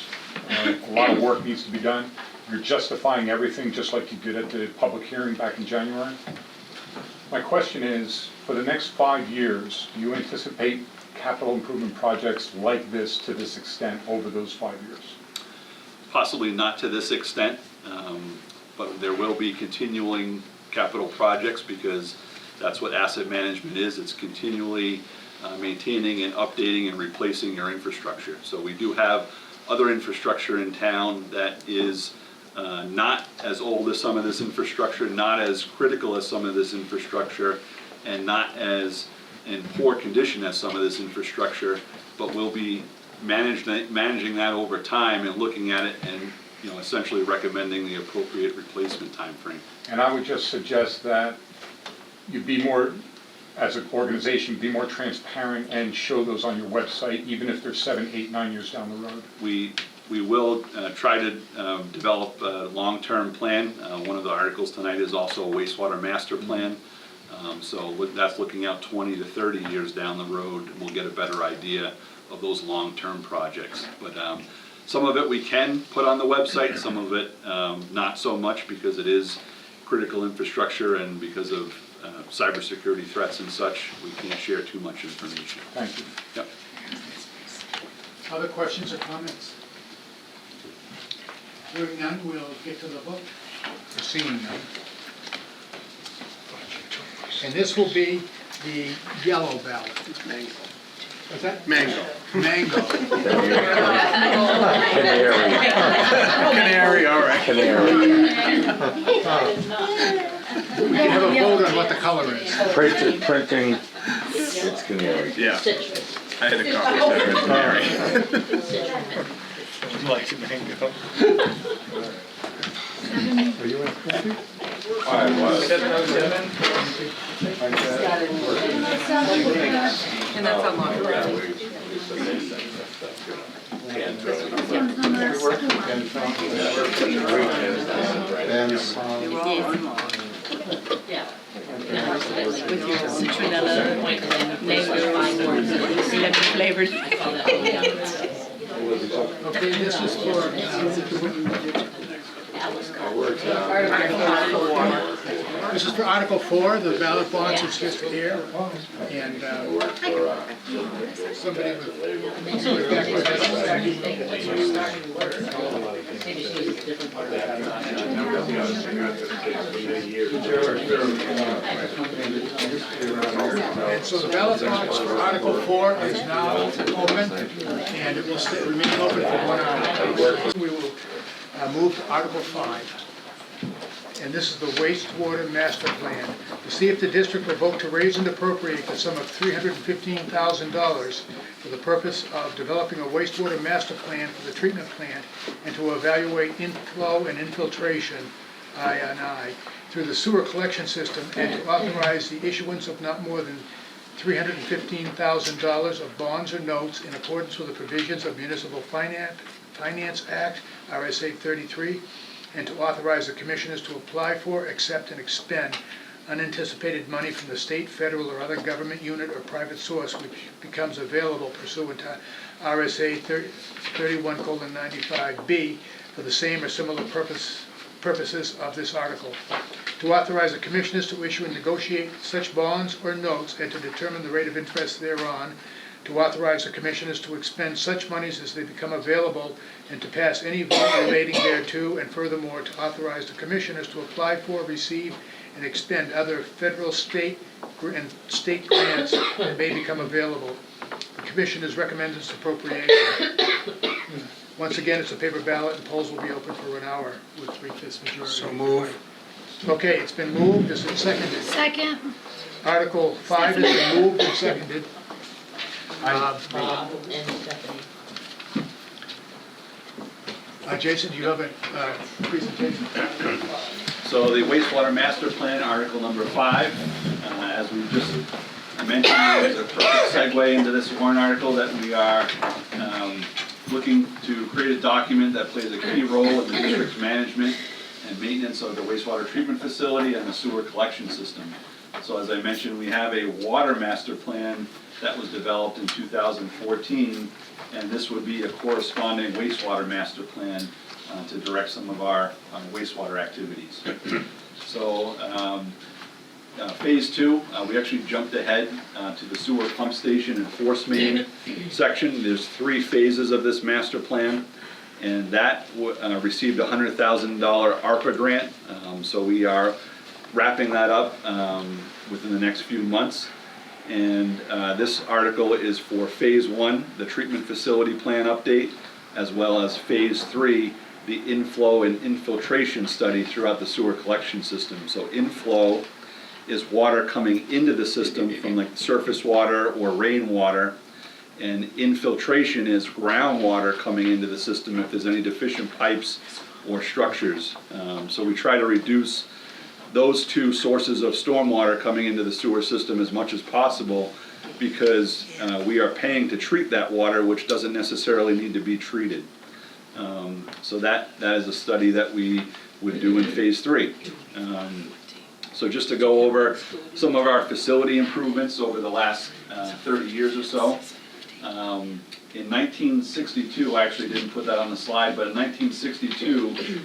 A lot of work needs to be done. You're justifying everything just like you did at the public hearing back in January. My question is, for the next 5 years, do you anticipate capital improvement projects like this to this extent over those 5 years? Possibly not to this extent, but there will be continuing capital projects because that's what asset management is. It's continually maintaining and updating and replacing your infrastructure. So we do have other infrastructure in town that is not as old as some of this infrastructure, not as critical as some of this infrastructure, and not as in poor condition as some of this infrastructure, but we'll be managing that over time and looking at it and essentially recommending the appropriate replacement time frame. And I would just suggest that you be more, as an organization, be more transparent and show those on your website, even if they're 7, 8, 9 years down the road. We will try to develop a long-term plan. One of the articles tonight is also a wastewater master plan. So that's looking out 20 to 30 years down the road, and we'll get a better idea of those long-term projects. But some of it we can put on the website, some of it not so much because it is critical infrastructure and because of cybersecurity threats and such, we can't share too much information. Thank you. Yep. Other questions or comments? Hearing none, we'll get to the vote. Seeing none. And this will be the yellow ballot. It's mango. What's that? Mango. Mango. Canary, all right. We can have a vote on what the color is. Printing, it's canary. Yeah. I had a copy of that. Canary. Like mango. Are you in printing? I was. 707. And that's unlocked. With your citronella, mango, lemon flavored. Okay, this is for, this is for Article 4, the ballot box is just here, and somebody And so the ballot box for Article 4 is now open, and it will remain open for 1 hour. We will move to Article 5. And this is the wastewater master plan. To see if the district will vote to raise and appropriate the sum of $315,000 for the purpose of developing a wastewater master plan for the treatment plant and to evaluate inflow and infiltration, I&I, through the sewer collection system, and to authorize the issuance of not more than $315,000 of bonds or notes in accordance with the provisions of Municipal Finance Act, RSA 33, and to authorize the commissioners to apply for, accept, and expend unanticipated money from the state, federal, or other government unit or private source which becomes available pursuant to RSA 31:95B for the same or similar purposes of this article. To authorize the commissioners to issue and negotiate such bonds or notes and to determine the rate of interest thereon. To authorize the commissioners to expend such monies as they become available and to pass any vote relating thereto, and furthermore to authorize the commissioners to apply for, receive, and expend other federal, state grants that may become available. The commissioners recommend this appropriation. Once again, it's a paper ballot, and polls will be open for an hour with 3/5 majority. So move. Okay, it's been moved, is it seconded? Second. Article 5 has been moved and seconded. Bob and Stephanie. Jason, do you have a presentation? So the wastewater master plan, article number 5, as we just mentioned, is a perfect segue into this warrant article that we are looking to create a document that plays a key role in the district's management and maintenance of the wastewater treatment facility and the sewer collection system. So as I mentioned, we have a water master plan that was developed in 2014, and this would be a corresponding wastewater master plan to direct some of our wastewater activities. So phase 2, we actually jumped ahead to the sewer pump station and force main section. There's 3 phases of this master plan, and that received a $100,000 ARPA grant. So we are wrapping that up within the next few months. And this article is for phase 1, the treatment facility plan update, as well as phase 3, the inflow and infiltration study throughout the sewer collection system. So inflow is water coming into the system from like surface water or rainwater, and infiltration is groundwater coming into the system if there's any deficient pipes or structures. So we try to reduce those 2 sources of stormwater coming into the sewer system as much as possible, because we are paying to treat that water, which doesn't necessarily need to be treated. So that is a study that we would do in phase 3. So just to go over some of our facility improvements over the last 30 years or so. In 1962, I actually didn't put that on the slide, but in 1962,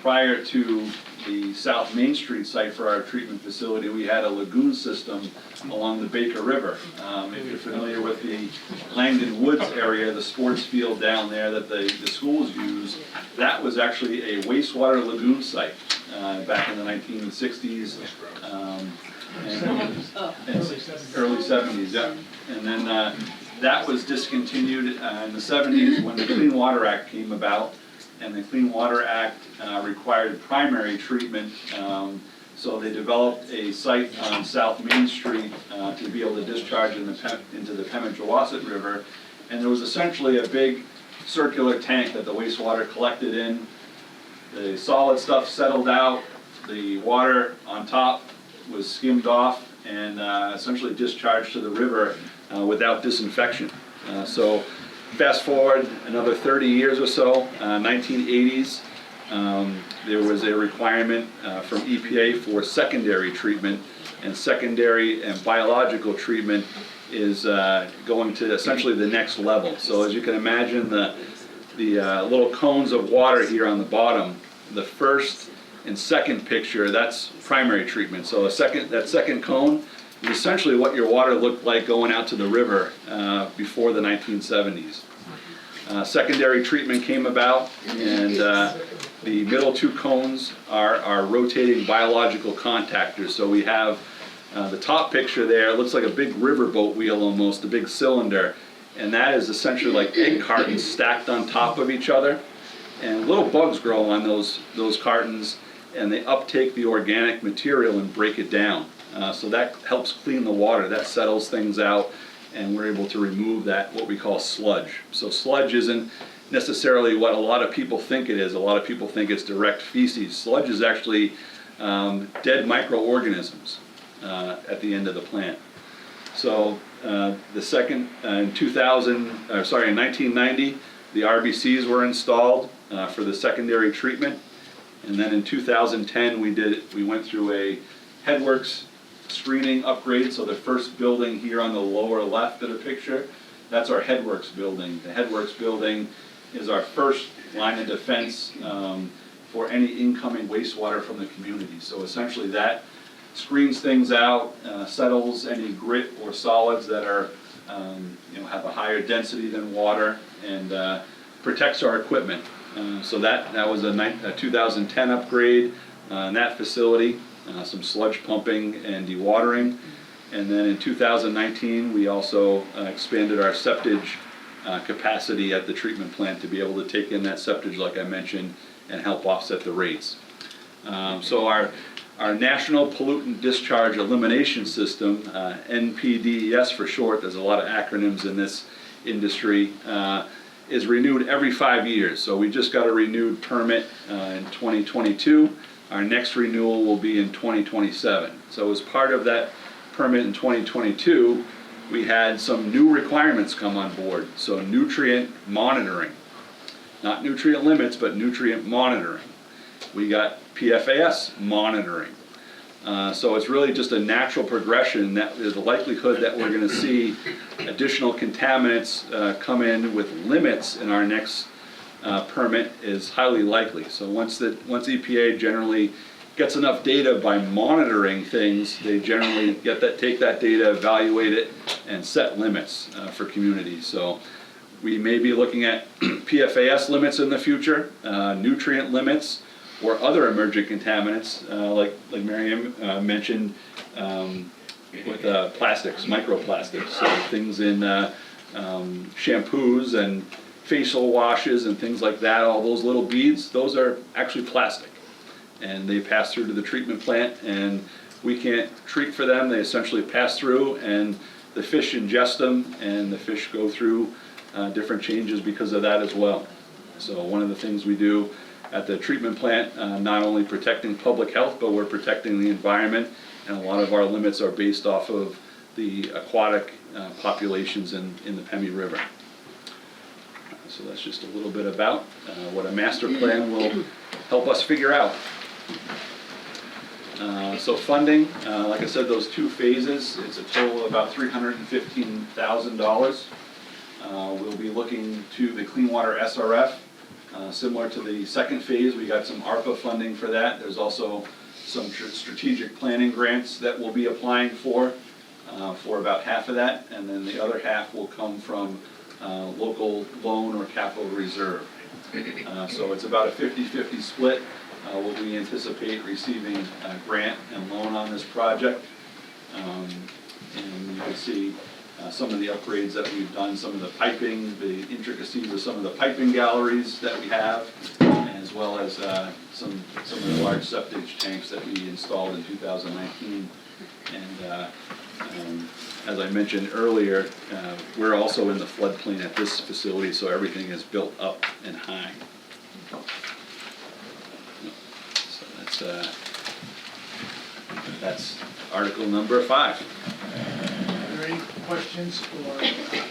prior to the South Main Street site for our treatment facility, we had a lagoon system along the Baker River. If you're familiar with the Langdon Woods area, the sports field down there that the schools use, that was actually a wastewater lagoon site back in the 1960s and early 70s, yeah. And then that was discontinued in the 70s when the Clean Water Act came about. And the Clean Water Act required primary treatment, so they developed a site on South Main Street to be able to discharge into the Pemigewasset River. And there was essentially a big circular tank that the wastewater collected in. The solid stuff settled out, the water on top was skimmed off and essentially discharged to the river without disinfection. So fast forward another 30 years or so, 1980s, there was a requirement from EPA for secondary treatment, and secondary and biological treatment is going to essentially the next level. So as you can imagine, the little cones of water here on the bottom, the first and second picture, that's primary treatment. So that second cone is essentially what your water looked like going out to the river before the 1970s. Secondary treatment came about, and the middle 2 cones are rotating biological contactors. So we have the top picture there, it looks like a big riverboat wheel almost, a big cylinder, and that is essentially like egg cartons stacked on top of each other. And little bugs grow on those cartons, and they uptake the organic material and break it down. So that helps clean the water, that settles things out, and we're able to remove that, what we call sludge. So sludge isn't necessarily what a lot of people think it is. A lot of people think it's direct feces. Sludge is actually dead microorganisms at the end of the plant. So the second, in 1990, the RBCs were installed for the secondary treatment. And then in 2010, we went through a headworks screening upgrade. So the first building here on the lower left of the picture, that's our headworks building. The headworks building is our first line of defense for any incoming wastewater from the community. So essentially that screens things out, settles any grit or solids that are have a higher density than water, and protects our equipment. So that was a 2010 upgrade in that facility. Some sludge pumping and dewatering. And then in 2019, we also expanded our septage capacity at the treatment plant to be able to take in that septage, like I mentioned, and help offset the rates. So our National Pollutant Discharge Elimination System, NPDES for short, there's a lot of acronyms in this industry, is renewed every 5 years. So we just got a renewed permit in 2022. Our next renewal will be in 2027. So as part of that permit in 2022, we had some new requirements come on board. So nutrient monitoring, not nutrient limits, but nutrient monitoring. We got PFAS monitoring. So it's really just a natural progression that there's a likelihood that we're gonna see additional contaminants come in with limits in our next permit is highly likely. So once EPA generally gets enough data by monitoring things, they generally take that data, evaluate it, and set limits for communities. So we may be looking at PFAS limits in the future, nutrient limits, or other emerging contaminants, like Miriam mentioned, with plastics, microplastics, so things in shampoos and facial washes and things like that. All those little beads, those are actually plastic, and they pass through to the treatment plant, and we can't treat for them. They essentially pass through, and the fish ingest them, and the fish go through different changes because of that as well. So one of the things we do at the treatment plant, not only protecting public health, but we're protecting the environment, and a lot of our limits are based off of the aquatic populations in the Pemmy River. So that's just a little bit about what a master plan will help us figure out. So funding, like I said, those 2 phases, it's a total of about $315,000. We'll be looking to the Clean Water SRF. Similar to the second phase, we got some ARPA funding for that. There's also some strategic planning grants that we'll be applying for about half of that, and then the other half will come from local loan or capital reserve. So it's about a 50-50 split. What we anticipate receiving grant and loan on this project. And you can see some of the upgrades that we've done, some of the piping, the intricacies of some of the piping galleries that we have, as well as some of the large septic tanks that we installed in 2019. And as I mentioned earlier, we're also in the floodplain at this facility, so everything is built up and high. So that's article number 5. Are there any questions or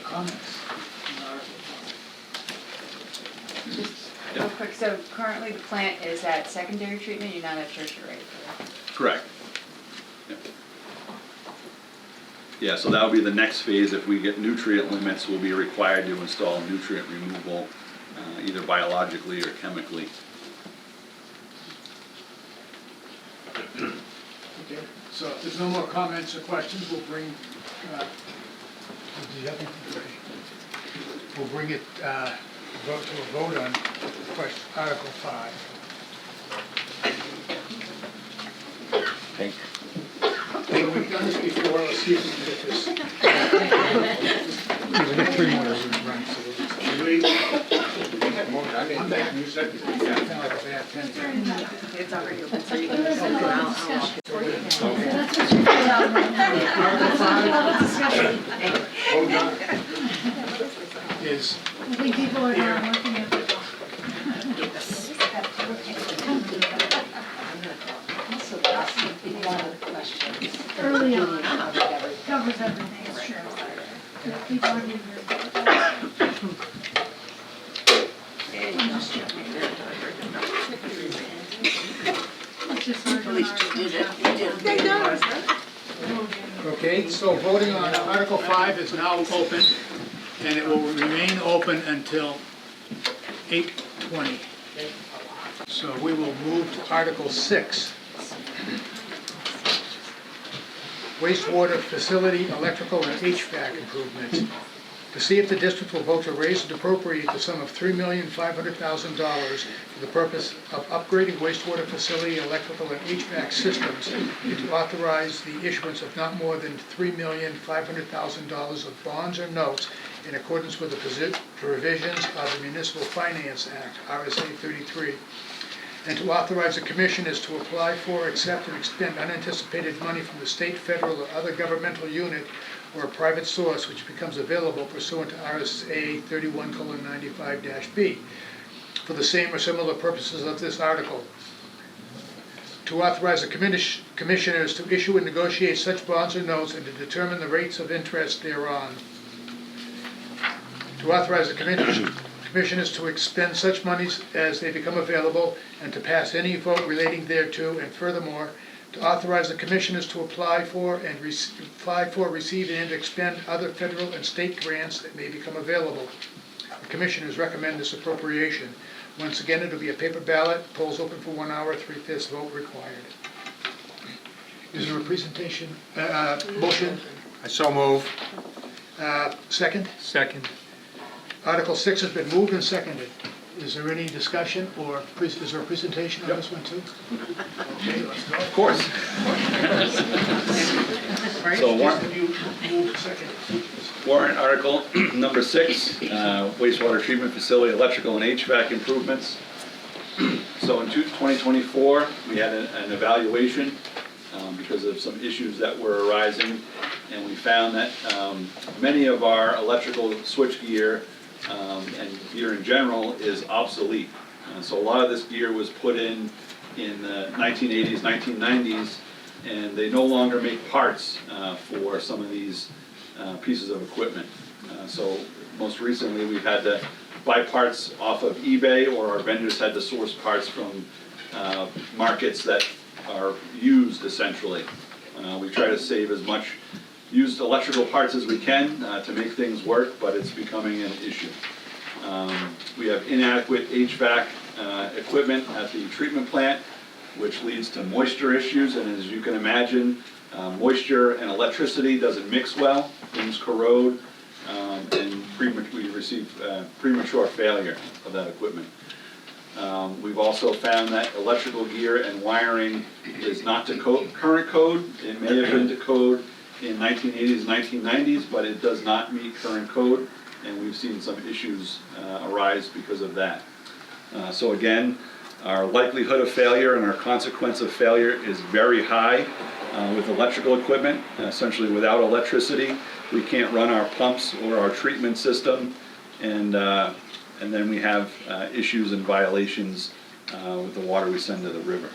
comments on Article 5? Just real quick, so currently the plant is at secondary treatment, you're not at tertiary? Correct. Yeah, so that'll be the next phase. If we get nutrient limits, we'll be required to install nutrient removal, either biologically or chemically. Okay, so if there's no more comments or questions, we'll bring, we'll bring it vote to a vote on Article 5. Thank So we've done this before, let's see if we can get this. We've got 3 more to run, so we'll just... I'm back, you said, kind of like a bad pen. It's already open, so you can just go out. Is, I think people are now looking at it. Early on, covers everything, it's true. Yeah, people aren't even At least you did it. You did. okay, so voting on Article 5 is now open, and it will remain open until 8:20. So we will move to Article 6. Wastewater facility, electrical, and HVAC improvements. To see if the district will vote to raise and appropriate the sum of $3,500,000 for the purpose of upgrading wastewater facility, electrical, and HVAC systems, and to authorize the issuance of not more than $3,500,000 of bonds or notes in accordance with the provisions of the Municipal Finance Act, RSA 33. And to authorize the commissioners to apply for, accept, and expend unanticipated money from the state, federal, or other governmental unit or a private source which becomes available pursuant to RSA 31:95-B for the same or similar purposes of this article. To authorize the commissioners to issue and negotiate such bonds or notes and to determine the rates of interest thereon. To authorize the commissioners to expend such monies as they become available and to pass any vote relating thereto, and furthermore, to authorize the commissioners to apply for, receive, and expend other federal and state grants that may become available. The commissioners recommend this appropriation. Once again, it'll be a paper ballot, polls open for 1 hour, 3/5 vote required. Is there a presentation, motion? I so move. Second? Second. Article 6 has been moved and seconded. Is there any discussion or is there a presentation on this one too? Okay, let's go. Of course. Frank, So what- have you moved and seconded? Warrant article number 6, wastewater treatment facility electrical and HVAC improvements. So in 2024, we had an evaluation because of some issues that were arising, and we found that many of our electrical switchgear and gear in general is obsolete. So a lot of this gear was put in the 1980s, 1990s, and they no longer make parts for some of these pieces of equipment. So most recently, we've had to buy parts off of eBay, or our vendors had to source parts from markets that are used essentially. We try to save as much used electrical parts as we can to make things work, but it's becoming an issue. We have inadequate HVAC equipment at the treatment plant, which leads to moisture issues, and as you can imagine, moisture and electricity doesn't mix well, things corrode, and we receive premature failure of that equipment. We've also found that electrical gear and wiring is not to current code. It may have been to code in 1980s, 1990s, but it does not meet current code, and we've seen some issues arise because of that. So again, our likelihood of failure and our consequence of failure is very high with electrical equipment. Essentially, without electricity, we can't run our pumps or our treatment system, and then we have issues and violations with the water we send to the river.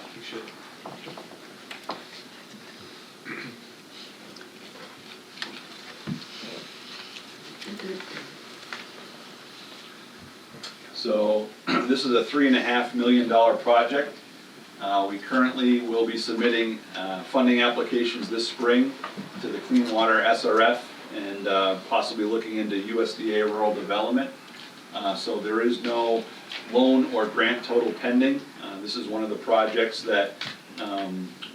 So this is a $3.5 million project. We currently will be submitting funding applications this spring to the Clean Water SRF and possibly looking into USDA rural development. So there is no loan or grant total pending. This is one of the projects that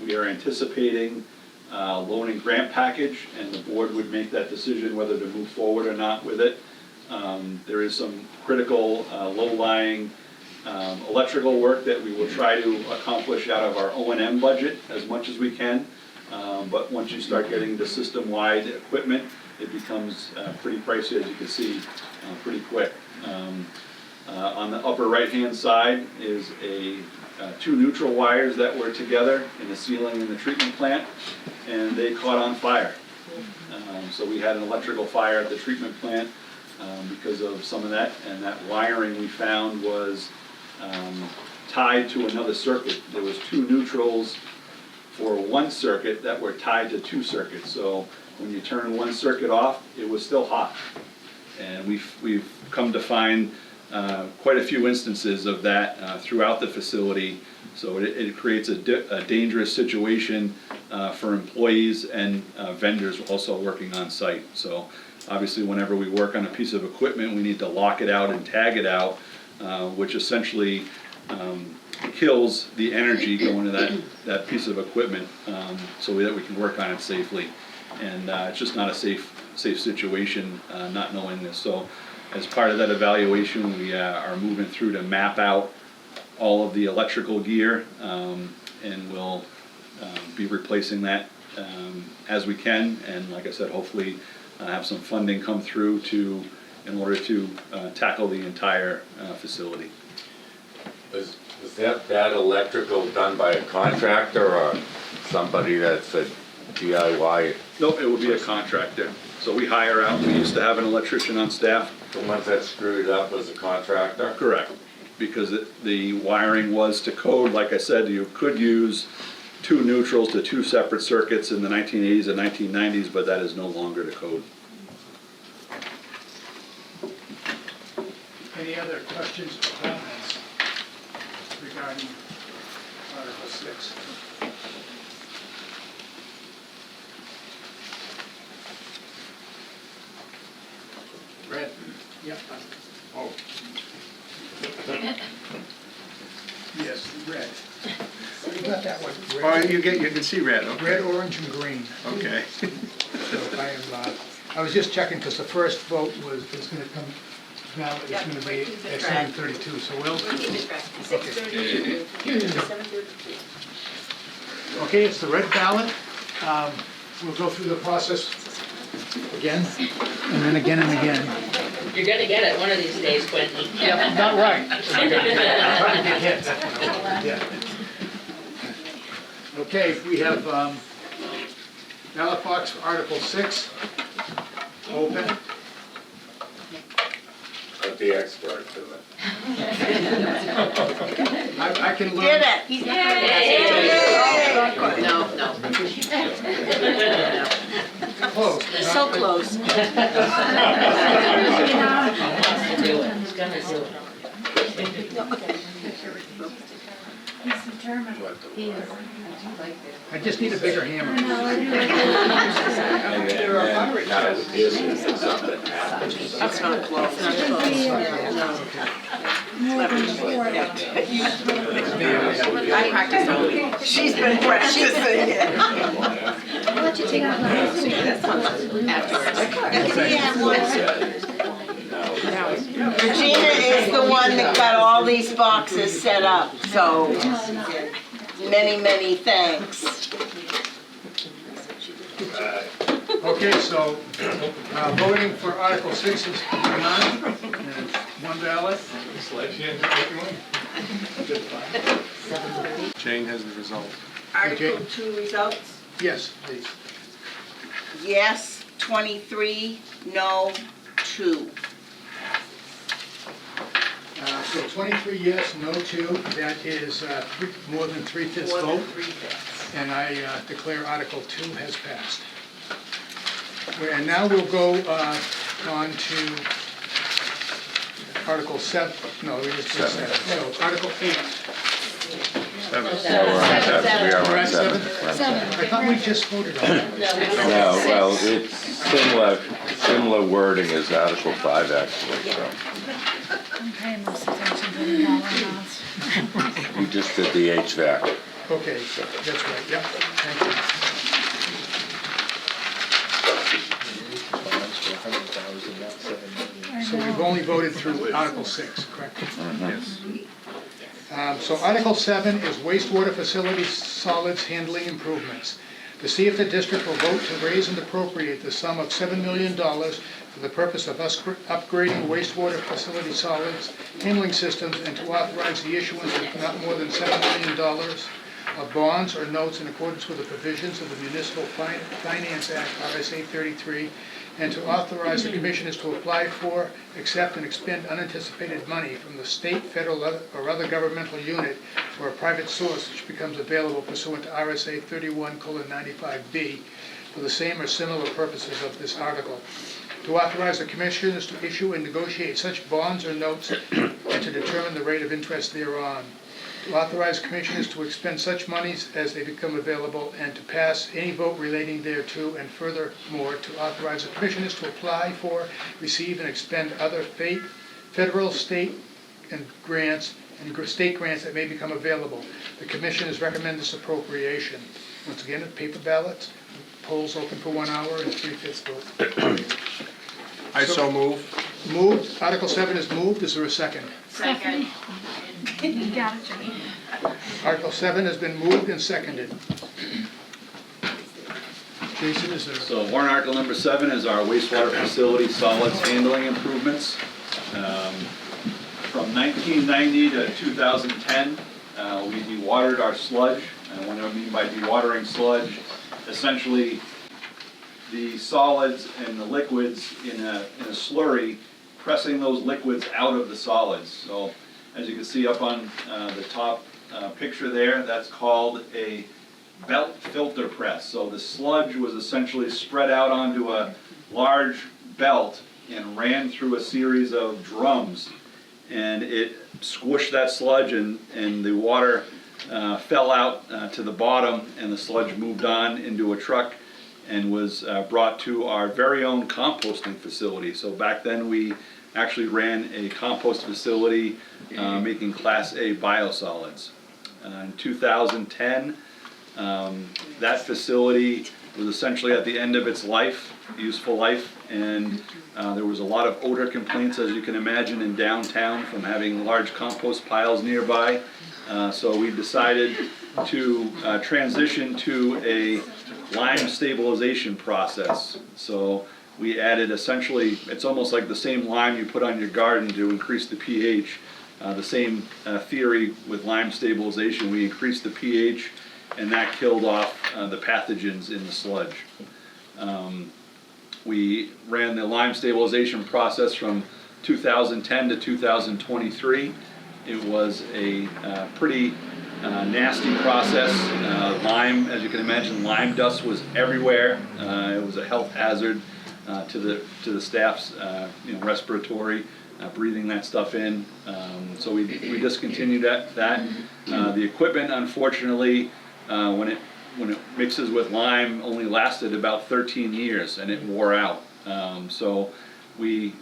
we are anticipating loan and grant package, and the board would make that decision whether to move forward or not with it. There is some critical low-lying electrical work that we will try to accomplish out of our O&M budget as much as we can. But once you start getting the system-wide equipment, it becomes pretty pricey, as you can see, pretty quick. On the upper right-hand side is two neutral wires that were together in the ceiling in the treatment plant, and they caught on fire. So we had an electrical fire at the treatment plant because of some of that, and that wiring we found was tied to another circuit. There was two neutrals for one circuit that were tied to two circuits. So when you turn one circuit off, it was still hot. And we've come to find quite a few instances of that throughout the facility. So it creates a dangerous situation for employees and vendors also working on site. So obviously, whenever we work on a piece of equipment, we need to lock it out and tag it out, which essentially kills the energy going to that piece of equipment so that we can work on it safely. And it's just not a safe situation not knowing this. So as part of that evaluation, we are moving through to map out all of the electrical gear, and we'll be replacing that as we can. And like I said, hopefully have some funding come through in order to tackle the entire facility. Is that electrical done by a contractor or somebody that's a DIY? Nope, it would be a contractor. So we hire out. We used to have an electrician on staff. The ones that screwed up was a contractor? Correct. Because the wiring was to code, like I said, you could use two neutrals to two separate circuits in the 1980s and 1990s, but that is no longer to code. Any other questions or comments regarding Article 6? Yep. Oh. Yes, red. You got that one. Oh, Red, you can see red, okay. red, orange, and green. Okay. So I was just checking, because the first vote is gonna come, now it's Yeah, gonna we're be keeping at track. 7:32, so we'll. We're keeping track. 6:32, 7:32. Okay, it's the red ballot. We'll go through the process again, and then again and again. You're gonna get it one of these days, Quentin. Not right. I'm trying to get hit. Yeah. Okay, we have ballot box for Article 6, open. Let the expert do it. I can learn. Did it. He's No, no. Close. so close. Do it, he's gonna do it. I just need a bigger hammer. And now this is something happens. That's not close. Not close. Yeah, no. I practiced all week. She's been practicing it. I'll let you take one Regina is the one that got all these boxes set up, so many, many thanks. Okay, so voting for Article 6 is none, and one ballot. Jane has the result. Article 2 results? Yes, please. Yes, 23, no, 2. So 23 yes, no 2, that is more than 3/5 More than vote, 3/5. and I declare Article 2 has passed. And now we'll go on to Article 7, no, we just did 7. So Article 8. No, we're on 7. We are We're on at 7. 7? I thought we just voted on that. No, well, it's similar wording as Article 5, actually, so. I'm paying most attention to the dollar amounts. You just did the HVAC. Okay, that's right, yep, thank you. So we've only voted through Article 6, correct? Yes. So Article 7 is wastewater facilities solids handling improvements. To see if the district will vote to raise and appropriate the sum of $7 million for the purpose of upgrading wastewater facility solids handling systems and to authorize the issuance of not more than $7 million of bonds or notes in accordance with the provisions of the Municipal Finance Act, RSA 33, and to authorize the commissioners to apply for, accept, and expend unanticipated money from the state, federal, or other governmental unit or a private source which becomes available pursuant to RSA 31:95B for the same or similar purposes of this article. To authorize the commissioners to issue and negotiate such bonds or notes and to determine the rate of interest thereon. To authorize commissioners to expend such monies as they become available and to pass any vote relating thereto, and furthermore, to authorize the commissioners to apply for, receive, and expend other federal, state, and grants, and state grants that may become available. The commissioners recommend this appropriation. Once again, at paper ballots, polls open for 1 hour and 3/5 vote. I so move. Moved, Article 7 is moved, is there a second? Second. You got it, Jenny. Article 7 has been moved and seconded. Jason, is there? So warrant article number 7 is our wastewater facility solids handling improvements. From 1990 to 2010, we dewatered our sludge. And what I mean by dewatering sludge, essentially the solids and the liquids in a slurry, pressing those liquids out of the solids. So as you can see up on the top picture there, that's called a belt filter press. So the sludge was essentially spread out onto a large belt and ran through a series of drums. And it squished that sludge and the water fell out to the bottom, and the sludge moved on into a truck and was brought to our very own composting facility. So back then we actually ran a compost facility making Class A biosolids. In 2010, that facility was essentially at the end of its life, useful life, and there was a lot of odor complaints, as you can imagine, in downtown from having large compost piles nearby. So we decided to transition to a lime stabilization process. So we added essentially, it's almost like the same lime you put on your garden to increase the pH. The same theory with lime stabilization. We increased the pH and that killed off the pathogens in the sludge. We ran the lime stabilization process from 2010 to 2023. It was a pretty nasty process. Lime, as you can imagine, lime dust was everywhere. It was a health hazard to the staff's respiratory, breathing that stuff in. So we discontinued that. The equipment, unfortunately, when it mixes with lime, only lasted about 13 years and it wore out. So we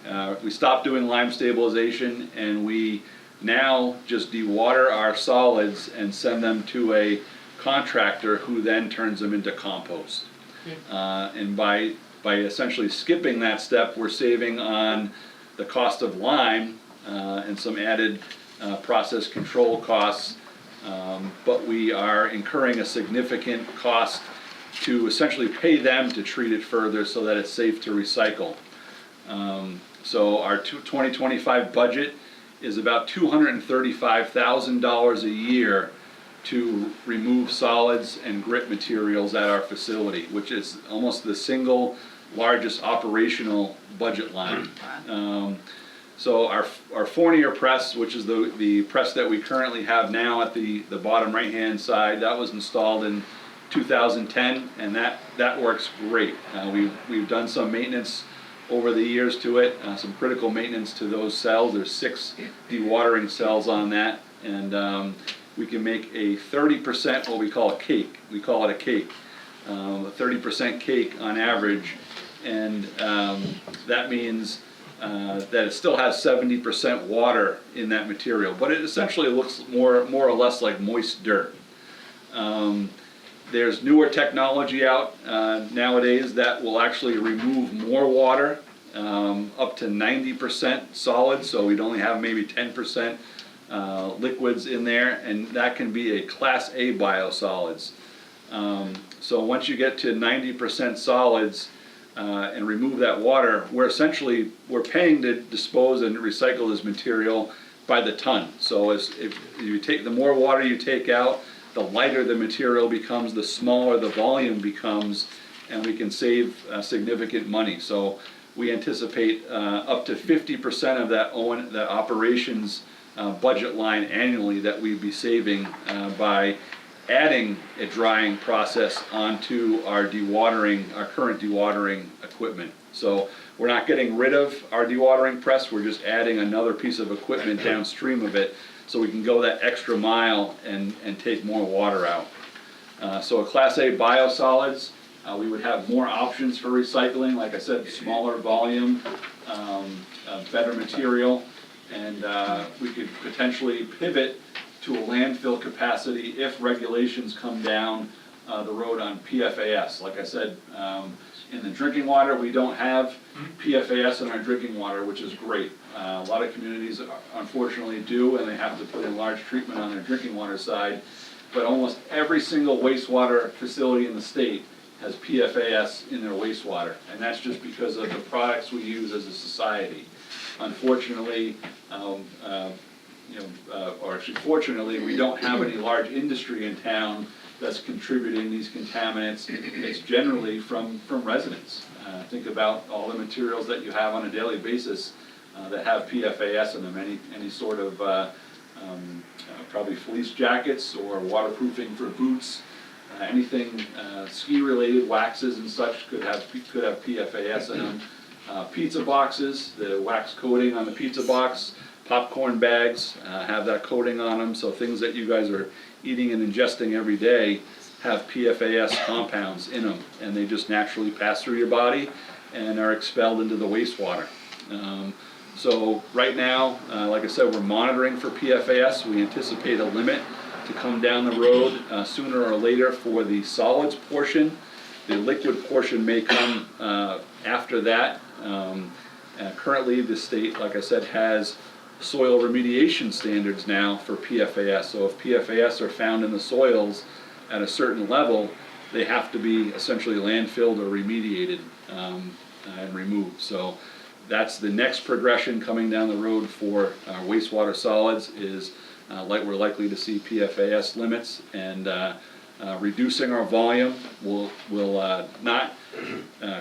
stopped doing lime stabilization, and we now just dewater our solids and send them to a contractor who then turns them into compost. And by essentially skipping that step, we're saving on the cost of lime and some added process control costs, but we are incurring a significant cost to essentially pay them to treat it further so that it's safe to recycle. So our 2025 budget is about $235,000 a year to remove solids and grit materials at our facility, which is almost the single largest operational budget line. So our Fournier press, which is the press that we currently have now at the bottom right-hand side, that was installed in 2010, and that works great. We've done some maintenance over the years to it, some critical maintenance to those cells. There's 6 dewatering cells on that, and we can make a 30%, what we call a cake. We call it a cake, a 30% cake on average, and that means that it still has 70% water in that material, but it essentially looks more or less like moist dirt. There's newer technology out nowadays that will actually remove more water, up to 90% solid, so we'd only have maybe 10% liquids in there, and that can be a Class A biosolids. So once you get to 90% solids and remove that water, we're paying to dispose and recycle this material by the ton. So if you take, the more water you take out, the lighter the material becomes, the smaller the volume becomes, and we can save significant money. So we anticipate up to 50% of that operations budget line annually that we'd be saving by adding a drying process onto our current dewatering equipment. So we're not getting rid of our dewatering press, we're just adding another piece of equipment downstream of it so we can go that extra mile and take more water out. So a Class A biosolids, we would have more options for recycling, like I said, smaller volume, better material, and we could potentially pivot to a landfill capacity if regulations come down the road on PFAS. Like I said, in the drinking water, we don't have PFAS in our drinking water, which is great. A lot of communities unfortunately do, and they have to put in large treatment on their drinking water side. But almost every single wastewater facility in the state has PFAS in their wastewater, and that's just because of the products we use as a society. Unfortunately, or actually fortunately, we don't have any large industry in town that's contributing these contaminants. It's generally from residents. Think about all the materials that you have on a daily basis that have PFAS in them, any sort of probably fleece jackets or waterproofing for boots, anything ski-related, waxes and such could have PFAS in them. Pizza boxes, the wax coating on the pizza box, popcorn bags have that coating on them, so things that you guys are eating and ingesting every day have PFAS compounds in them, and they just naturally pass through your body and are expelled into the wastewater. So right now, like I said, we're monitoring for PFAS. We anticipate a limit to come down the road sooner or later for the solids portion. The liquid portion may come after that. Currently, the state, like I said, has soil remediation standards now for PFAS. So if PFAS are found in the soils at a certain level, they have to be essentially landfilled or remediated and removed. So that's the next progression coming down the road for wastewater solids is we're likely to see PFAS limits, and reducing our volume will not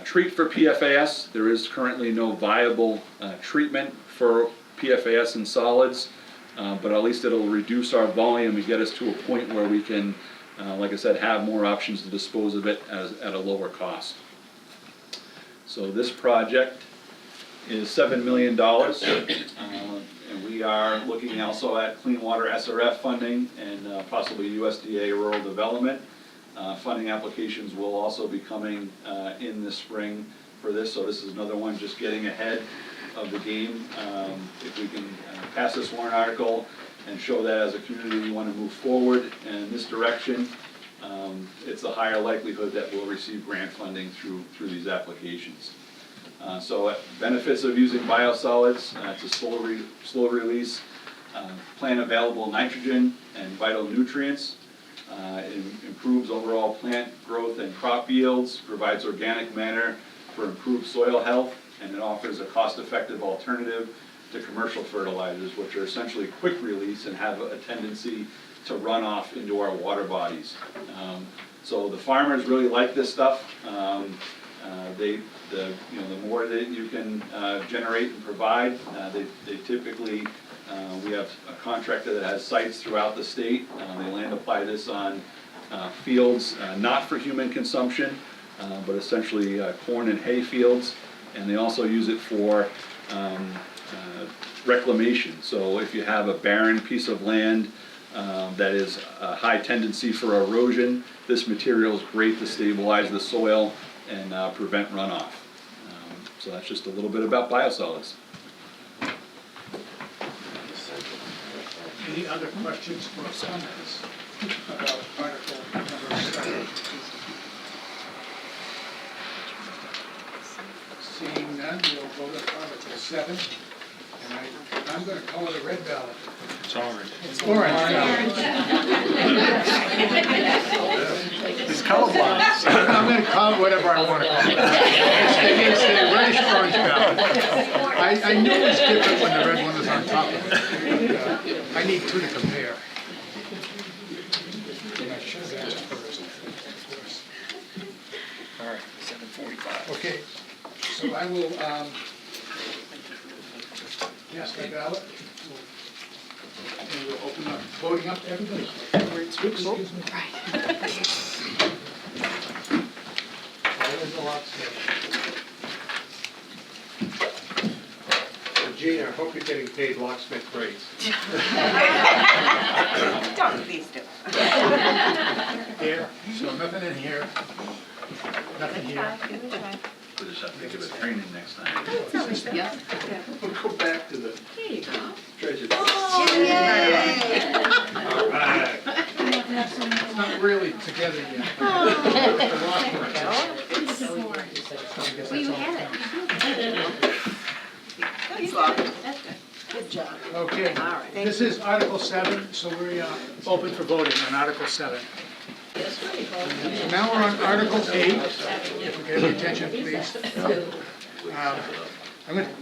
treat for PFAS. There is currently no viable treatment for PFAS in solids, but at least it'll reduce our volume and get us to a point where we can, like I said, have more options to dispose of it at a lower cost. So this project is $7 million, and we are looking also at clean water SRF funding and possibly USDA rural development. Funding applications will also be coming in the spring for this, so this is another one just getting ahead of the game. If we can pass this warrant article and show that as a community we want to move forward in this direction, it's a higher likelihood that we'll receive grant funding through these applications. So benefits of using biosolids, it's a slow release, plant available nitrogen and vital nutrients. It improves overall plant growth and crop yields, provides organic matter for improved soil health, and it offers a cost-effective alternative to commercial fertilizers, which are essentially quick release and have a tendency to run off into our water bodies. So the farmers really like this stuff. The more that you can generate and provide, they typically, we have a contractor that has sites throughout the state. They land apply this on fields not for human consumption, but essentially corn and hay fields, and they also use it for reclamation. So if you have a barren piece of land that is a high tendency for erosion, this material is great to stabilize the soil and prevent runoff. So that's just a little bit about biosolids. Any other questions or comments about Article number 7? Seeing none, we'll vote on Article 7. And I'm going to call it a red ballot. It's orange. It's orange. He's colorblind. I'm going to call it whatever I want to call it. It's a reddish orange ballot. I knew it was different when the red one was on top of it. I need two to compare. And I should have asked first. All right, 7:45. Okay, so I will cast my ballot. And we'll open up, voting up to everybody. Excuse me. There's a lot Gene, I hope you're getting paid locksmith rates. Don't, please do. here, so nothing in here. Nothing here. We'll just have to give it training next time. Yeah. We'll go back to the Here you go. treasure. All right. It's not really together yet. Well, you had it. Thanks, Bob. That's good. Good job. Okay, All right. this is Article 7, so we're open for voting on Article 7. So now we're on Article 8, if we get your attention, please.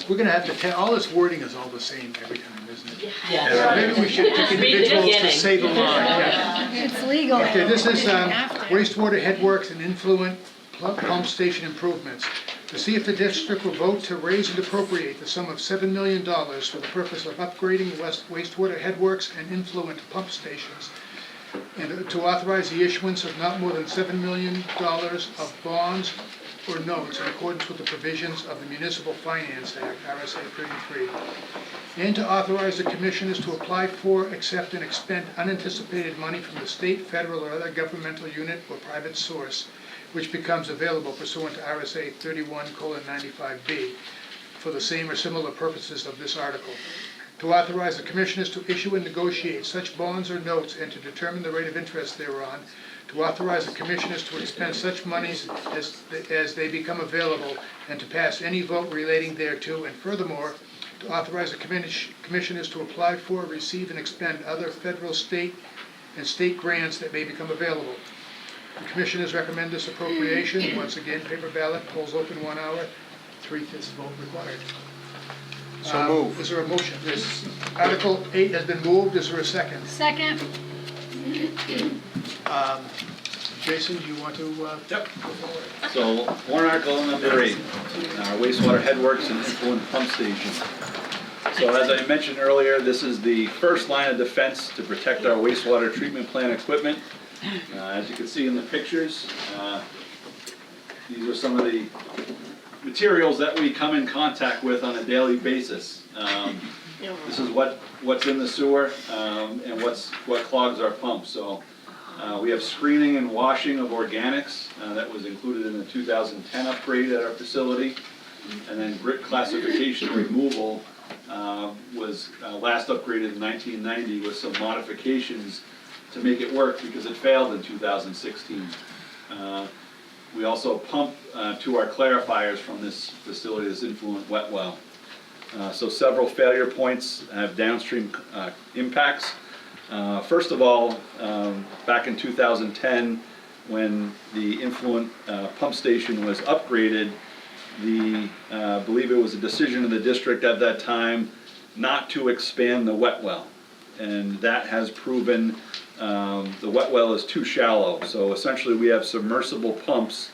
We're going to have to tell, all this wording is all the same every time, isn't it? Yeah. Maybe we should pick individuals to say the line. Yeah. It's legal. Okay, this is wastewater headworks and influent pump station improvements. To see if the district will vote to raise and appropriate the sum of $7 million for the purpose of upgrading wastewater headworks and influent pump stations, and to authorize the issuance of not more than $7 million of bonds or notes in accordance with the provisions of the Municipal Finance Act, RSA 33, and to authorize the commissioners to apply for, accept, and expend unanticipated money from the state, federal, or other governmental unit or private source, which becomes available pursuant to RSA 31:95B, for the same or similar purposes of this article. To authorize the commissioners to issue and negotiate such bonds or notes and to determine the rate of interest thereon. To authorize the commissioners to expend such monies as they become available and to pass any vote relating thereto. And furthermore, to authorize the commissioners to apply for, receive, and expend other federal, state, and state grants that may become available. The commissioners recommend this appropriation. Once again, paper ballot, polls open 1 hour, 3/5 vote required. So move. Is there a motion? This Article 8 has been moved. Is there a second? Second. Jason, do you want to? Yep. So warrant article number 8, our wastewater headworks and influent pump station. So as I mentioned earlier, this is the first line of defense to protect our wastewater treatment plant equipment. As you can see in the pictures, these are some of the materials that we come in contact with on a daily basis. This is what's in the sewer and what clogs our pumps. So we have screening and washing of organics that was included in the 2010 upgrade at our facility. And then grit classification removal was last upgraded in 1990 with some modifications to make it work because it failed in 2016. We also pump to our clarifiers from this facility, this influent wet well. So several failure points have downstream impacts. First of all, back in 2010, when the influent pump station was upgraded, I believe it was a decision of the district at that time not to expand the wet well. And that has proven the wet well is too shallow. So essentially we have submersible pumps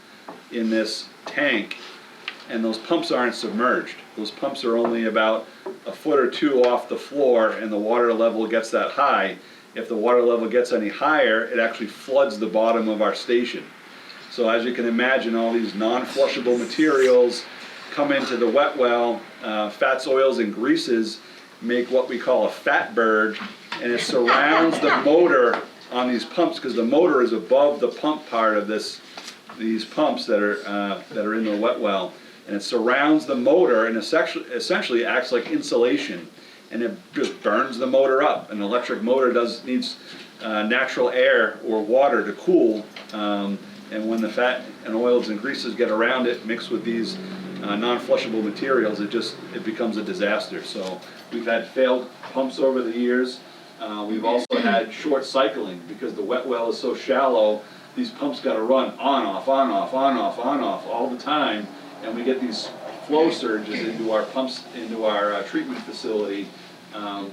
in this tank, and those pumps aren't submerged. Those pumps are only about a foot or two off the floor, and the water level gets that high. If the water level gets any higher, it actually floods the bottom of our station. So as you can imagine, all these non-flushable materials come into the wet well. Fats, oils, and greases make what we call a fat berg, and it surrounds the motor on these pumps because the motor is above the pump part of these pumps that are in the wet well, and it surrounds the motor and essentially acts like insulation, and it just burns the motor up. An electric motor needs natural air or water to cool, and when the fat and oils and greases get around it mixed with these non-flushable materials, it becomes a disaster. So we've had failed pumps over the years. We've also had short cycling because the wet well is so shallow. These pumps got to run on, off, on, off, on, off, on, off all the time, and we get these flow surges into our pumps, into our treatment facility,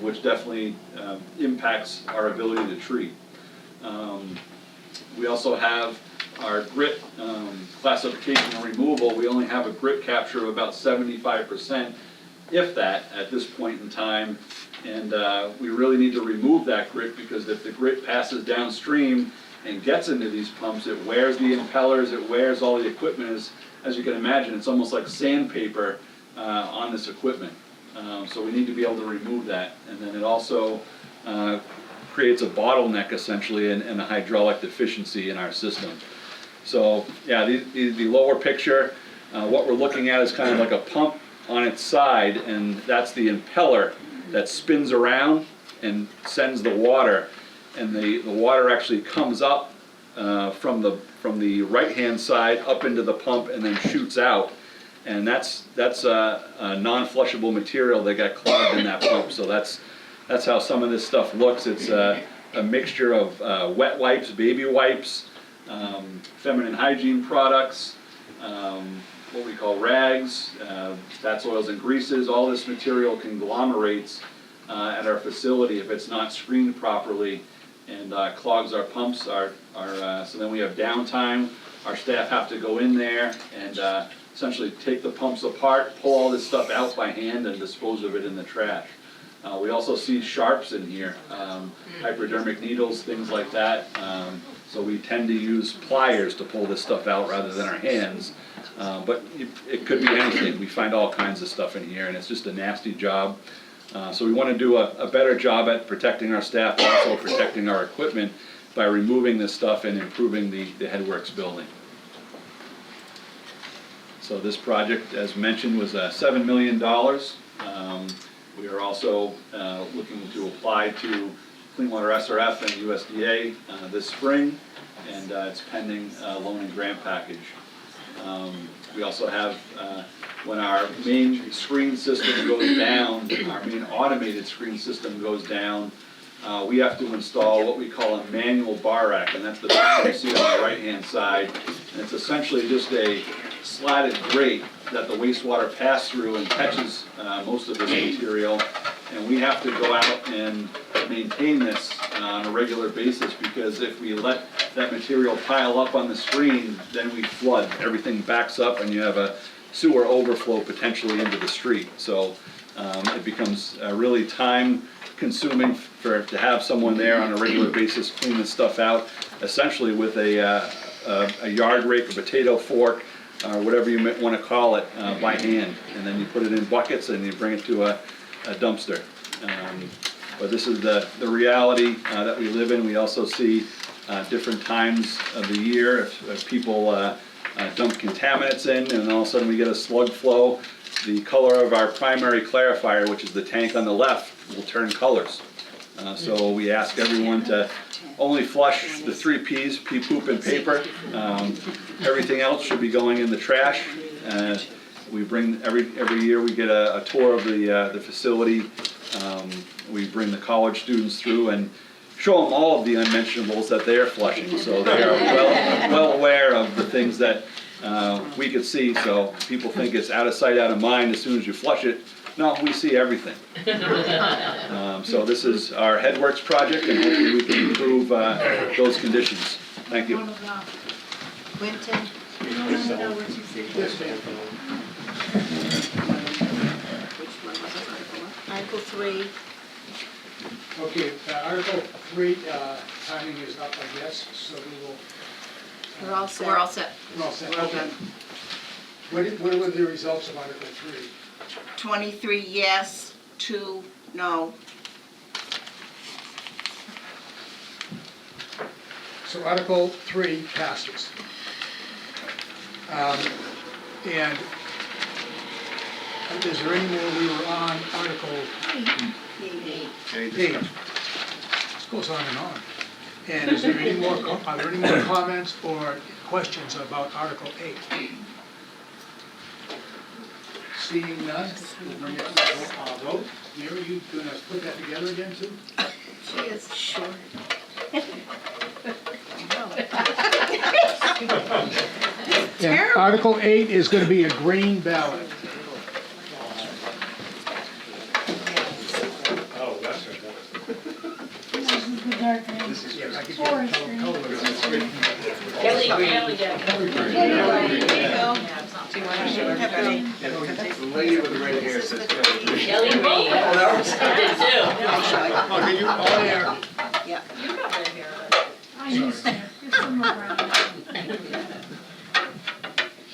which definitely impacts our ability to treat. We also have our grit classification and removal. We only have a grit capture of about 75%, if that, at this point in time. And we really need to remove that grit because if the grit passes downstream and gets into these pumps, it wears the impellers, it wears all the equipment. As you can imagine, it's almost like sandpaper on this equipment. So we need to be able to remove that. And then it also creates a bottleneck essentially and a hydraulic deficiency in our system. So yeah, the lower picture, what we're looking at is kind of like a pump on its side, and that's the impeller that spins around and sends the water. And the water actually comes up from the right-hand side up into the pump and then shoots out. And that's a non-flushable material that got clogged in that pump. So that's how some of this stuff looks. It's a mixture of wet wipes, baby wipes, feminine hygiene products, what we call rags, fats, oils, and greases. All this material conglomerates at our facility if it's not screened properly, and clogs our pumps. So then we have downtime. Our staff have to go in there and essentially take the pumps apart, pull all this stuff out by hand, and dispose of it in the trash. We also see sharps in here, hypodermic needles, things like that. So we tend to use pliers to pull this stuff out rather than our hands. But it could be anything. We find all kinds of stuff in here, and it's just a nasty job. So we want to do a better job at protecting our staff, but also protecting our equipment by removing this stuff and improving the headworks building. So this project, as mentioned, was $7 million. We are also looking to apply to Clean Water SRF and USDA this spring, and it's pending loan and grant package. We also have, when our main screen system goes down, our main automated screen system goes down, we have to install what we call a manual bar rack, and that's the picture you see on the right-hand side. And it's essentially just a slatted grate that the wastewater passes through and catches most of this material. And we have to go out and maintain this on a regular basis, because if we let that material pile up on the screen, then we flood. Everything backs up and you have a sewer overflow potentially into the street. So it becomes really time consuming to have someone there on a regular basis clean this stuff out, essentially with a yard rake, a potato fork, or whatever you might want to call it, by hand. And then you put it in buckets and you bring it to a dumpster. But this is the reality that we live in. We also see different times of the year if people dump contaminants in, and all of a sudden we get a slug flow. The color of our primary clarifier, which is the tank on the left, will turn colors. So we ask everyone to only flush the 3 Ps, pee, poop, and paper. Everything else should be going in the trash. We bring, every year we get a tour of the facility. We bring the college students through and show them all of the unmentionables that they are flushing. So they are well aware of the things that we could see. So people think it's out of sight, out of mind as soon as you flush it. No, we see everything. So this is our Headworks project, and hopefully we can improve those conditions. Thank you. Quinton? Article 3. Okay, Article 3, timing is up, I guess, so we will. We're all set. We're all set. We're all set, okay. What were the results of Article 3? 23 yes, 2 no. So Article 3 passes. And is there any more? We were on Article 8. This goes on and on. And is there any more, are there any more comments or questions about Article 8? Seeing none, we'll bring it to a vote. Mary, you gonna put that together again too? She is short. And Article 8 is going to be a green ballot. Oh, that's important. Yeah, I could get color. Kelly Green. The lady with the red hair says Kelly Green. I did too. Oh, did you? Oh, yeah. Yeah. I used to. It's somewhere around there.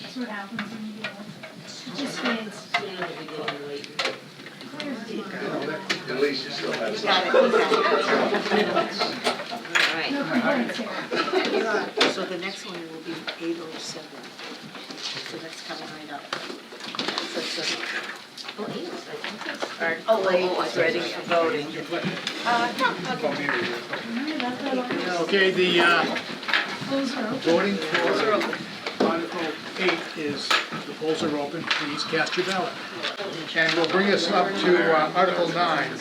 That's what happens when you get old. It just fades. At least you still have You got it, you got it. No complaints here. So the next one will be 807. So that's coming right up. So it's Oh, it's ready for voting. Okay, the Those are open. voting for Article 8 is, the polls are open, please cast your ballot. And we'll bring us up to Article 9,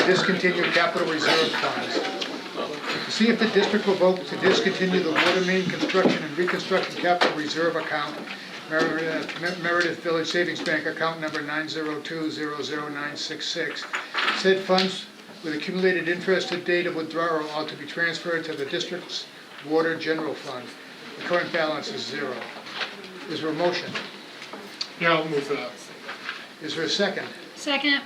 discontinue capital reserve funds. To see if the district will vote to discontinue the water main construction and reconstruction capital reserve account, Meredith Village Savings Bank account number 902-00966. Said funds with accumulated interest to date of withdrawal are to be transferred to the district's water general fund. The current balance is 0. Is there a motion? Yeah, I'll move that. Is there a second? Second.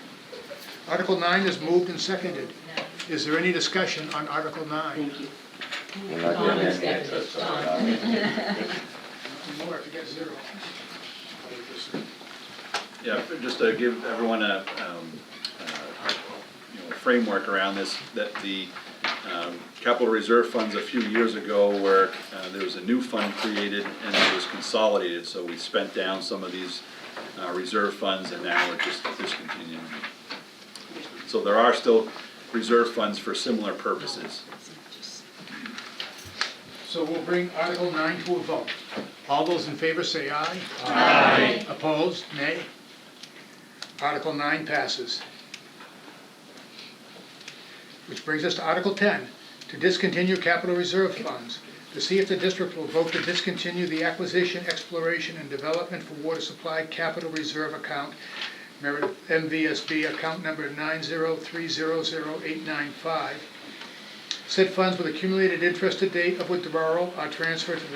Article 9 is moved and seconded. Is there any discussion on Article 9? We're not getting any interest on that. More if you get 0. Yeah, just to give everyone a framework around this, that the capital reserve funds a few years ago where there was a new fund created and it was consolidated, so we spent down some of these reserve funds and now we're just discontinuing. So there are still reserve funds for similar purposes. So we'll bring Article 9 to a vote. All those in favor say aye. Aye. Opposed, nay. Article 9 passes. Which brings us to Article 10, to discontinue capital reserve funds. To see if the district will vote to discontinue the acquisition, exploration, and development for water supply capital reserve account, MVSB account number 903000895. Said funds with accumulated interest to date of withdrawal are transferred to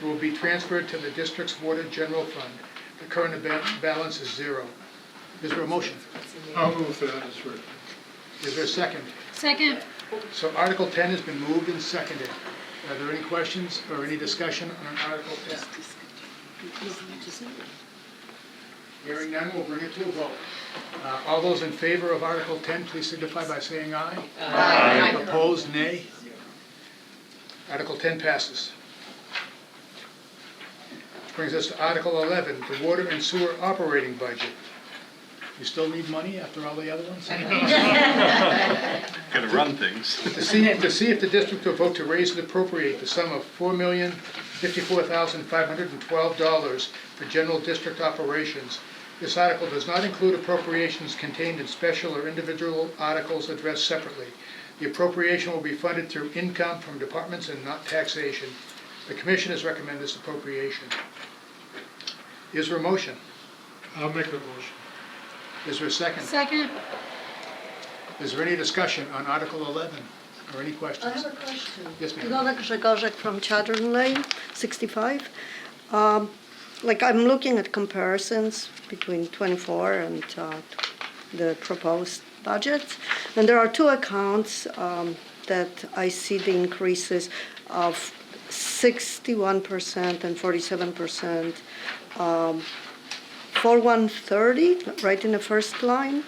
will be transferred to the district's water general fund. The current balance is zero. Is there a motion? I'll move that as written. Is there a second? Second. So Article 10 has been moved and seconded. Are there any questions or any discussion on Article 10? Hearing none, we'll bring it to a vote. All those in favor of Article 10, please signify by saying aye. Aye. Opposed, nay. Article 10 passes. Brings us to Article 11, the water and sewer operating budget. You still need money after all the other ones? Gotta run things. To see if the district will vote to raise and appropriate the sum of $4,054,512 for general district operations. This article does not include appropriations contained in special or individual articles addressed separately. The appropriation will be funded through income from departments and not taxation. The commission has recommended this appropriation. Is there a motion? I'll make the motion. Is there a second? Second. Is there any discussion on Article 11 or any questions? I have a question. Yes, ma'am. Ilona Grzegorzek from Chadron Lane, 65. Like I'm looking at comparisons between 24 and the proposed budget, and there are two accounts that I see the increases of 61% and 47%. 4130, right in the first line,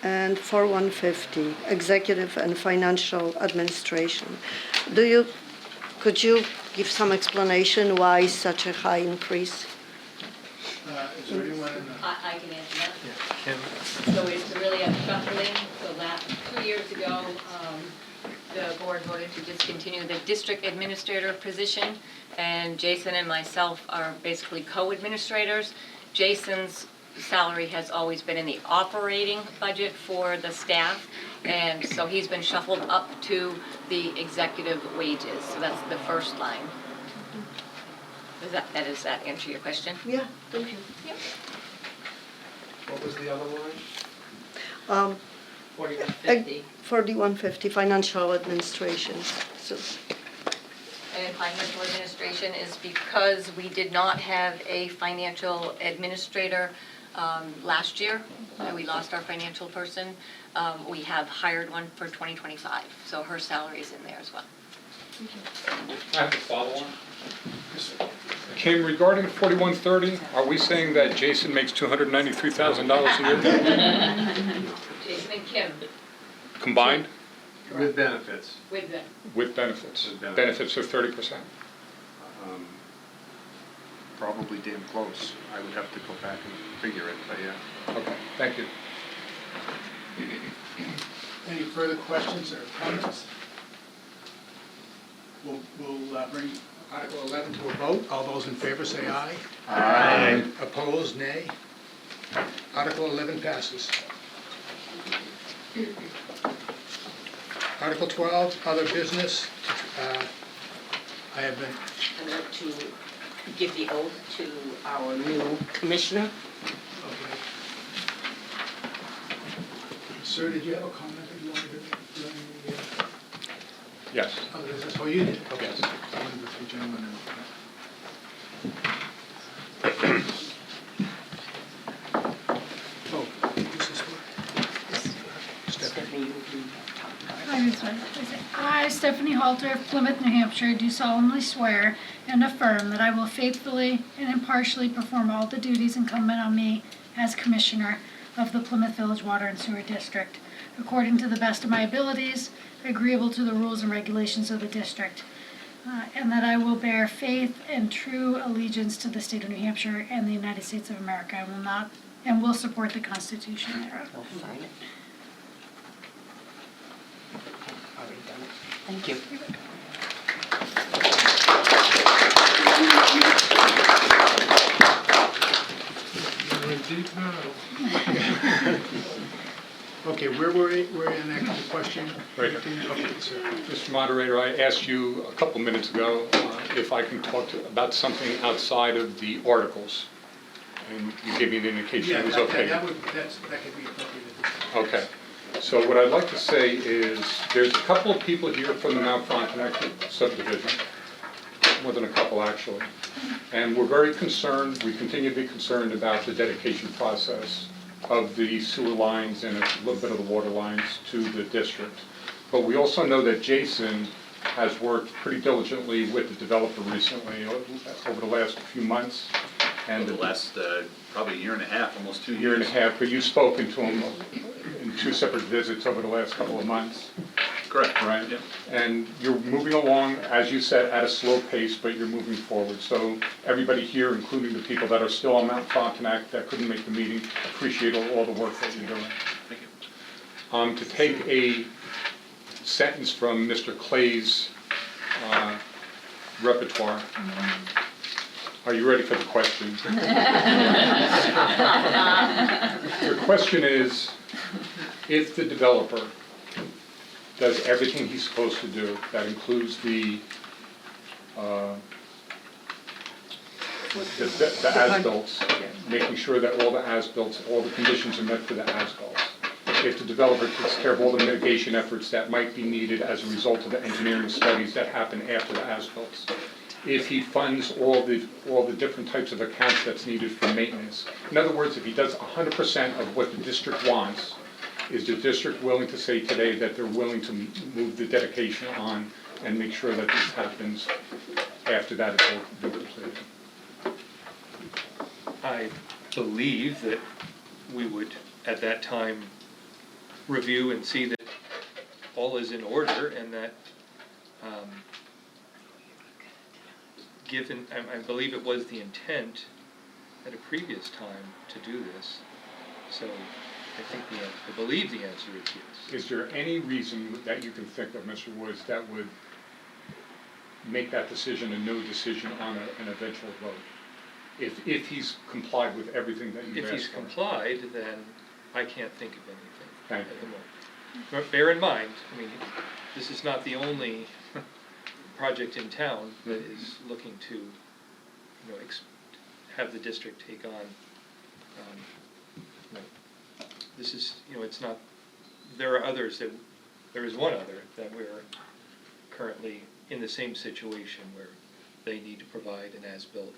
and 4150, executive and financial administration. Could you give some explanation why such a high increase? Is there anyone in the... I can answer that. So it's really a shuffling. So 2 years ago, the board voted to discontinue the district administrator position, and Jason and myself are basically co-administrators. Jason's salary has always been in the operating budget for the staff, and so he's been shuffled up to the executive wages. So that's the first line. Does that answer your question? Yeah, thank you. Yep. What was the other line? 4150. 4150, financial administration. So. And financial administration is because we did not have a financial administrator last year. We lost our financial person. We have hired one for 2025, so her salary is in there as well. I have a follow-on. Kim, regarding 4130, are we saying that Jason makes $293,000 a year Jason and Kim, combined With benefits. with them. with benefits? With benefits. Benefits of 30%. Probably damn close. I would have to go back and figure it, but yeah. Okay, thank you. Any further questions or comments? We'll bring Article 11 to a vote. All those in favor say aye. Aye. Opposed, nay. Article 11 passes. Article 12, other business. I have been... I'd like to give the oath to our new commissioner. Okay. Sir, did you have a comment that you wanted to do? Yes. Oh, business? Oh, you did? Okay. Yes. One of the three gentlemen. Oh, who's this for? Stephanie. Hi, Ms. White. I, Stephanie Halter of Plymouth, New Hampshire, do solemnly swear and affirm that I will faithfully and impartially perform all the duties incumbent on me as Commissioner of the Plymouth Village Water and Sewer District, according to the best of my abilities, agreeable to the rules and regulations of the district, and that I will bear faith and true allegiance to the state of New Hampshire and the United States of America. I will not and will support the Constitution thereof. Thank you. We're in deep now. Okay, where were we? We're in the question. Right here. Okay, sir. Mr. Moderator, I asked you a couple minutes ago if I can talk about something outside of the articles. And you gave me an indication it was okay. That could be appropriate at this time. Okay. So what I'd like to say is, there's a couple of people here from the Mount Frontenac subdivision, more than a couple actually, and we're very concerned, we continue to be concerned about the dedication process of the sewer lines and a little bit of the water lines to the district. But we also know that Jason has worked pretty diligently with the developer recently, over the last few months. And The last, probably a year and a half, almost 2 years. year and a half, but you've spoken to him in 2 separate visits over the last couple of months. Correct. Right? Yep. And you're moving along, as you said, at a slow pace, but you're moving forward. So everybody here, including the people that are still on Mount Frontenac that couldn't make the meeting, appreciate all the work that you're doing. Thank you. To take a sentence from Mr. Clay's repertoire. Are you ready for the question? The question is, if the developer does everything he's supposed to do, that includes the as-bills, making sure that all the as-bills, all the conditions are met for the as-bills. If the developer takes care of all the mitigation efforts that might be needed as a result of the engineering studies that happen after the as-bills. If he funds all the different types of accounts that's needed for maintenance. In other words, if he does 100% of what the district wants, is the district willing to say today that they're willing to move the dedication on and make sure that this happens after that it's all completed? I believe that we would, at that time, review and see that all is in order and that, given, I believe it was the intent at a previous time to do this, so I believe the answer is yes. Is there any reason that you can think of, Mr. Woods, that would make that decision a no decision on an eventual vote? If he's complied with everything that you've asked for? If he's complied, then I can't think of anything Thank at you. the moment. But bear in mind, I mean, this is not the only project in town that is looking to, have the district take on, this is, it's not, there are others there is one other that we're currently in the same situation where they need to provide an as-built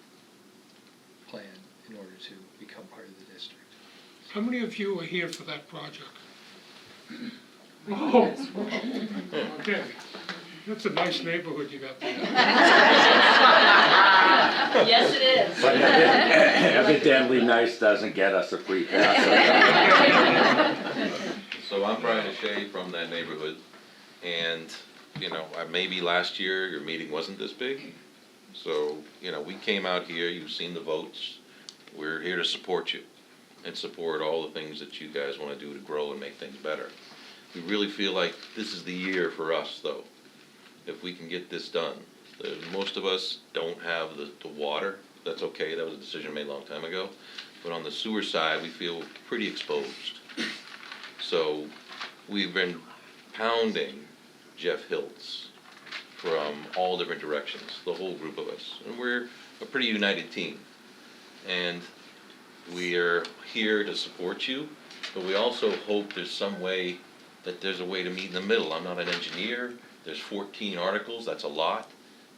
plan in order to become part of the district. How many of you were here for that project? Oh, okay. That's a nice neighborhood you got there. Yes, it is. But evidently nice doesn't get us a free pass. So I'm Brian O'Shea from that neighborhood, and, maybe last year your meeting wasn't this big. So, we came out here, you've seen the votes, we're here to support you and support all the things that you guys want to do to grow and make things better. We really feel like this is the year for us, though, if we can get this done. Most of us don't have the water. That's okay, that was a decision made a long time ago. But on the sewer side, we feel pretty exposed. So we've been pounding Jeff Hiltz from all different directions, the whole group of us. And we're a pretty united team. And we are here to support you, but we also hope there's some way that there's a way to meet in the middle. I'm not an engineer. There's 14 articles, that's a lot.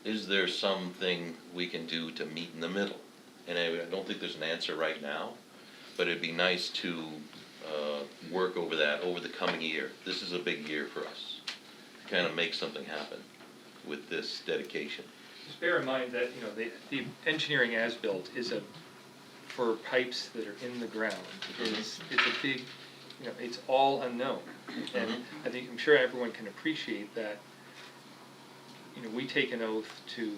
Is there something we can do to meet in the middle? And I don't think there's an answer right now, but it'd be nice to work over that over the coming year. This is a big year for us, to kind of make something happen with this dedication. Just bear in mind that, the engineering as-built is a for pipes that are in the ground is, it's a big, you know, it's all unknown. And I think, I'm sure everyone can appreciate that, you know, we take an oath to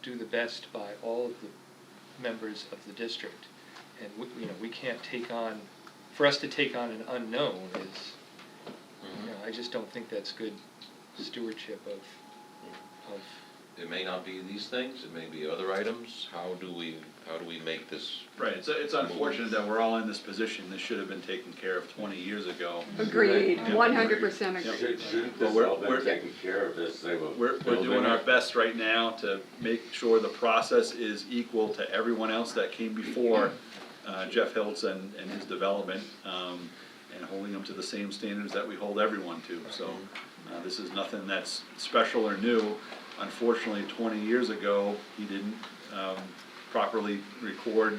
do the best by all of the members of the district. And, you know, we can't take on, for us to take on an unknown is, you know, I just don't think that's good stewardship of. It may not be these things, it may be other items. How do we make this? Right, it's unfortunate that we're all in this position. This should have been taken care of 20 years ago. Agreed, Yeah. 100% Yeah. agreed. Shouldn't But this we're- all been we're- taken care of as they were We're building doing our it? best right now to make sure the process is equal to everyone else that came before Jeff Hiltz and his development, and holding them to the same standards that we hold everyone to. So this is nothing that's special or new. Unfortunately, 20 years ago, he didn't properly record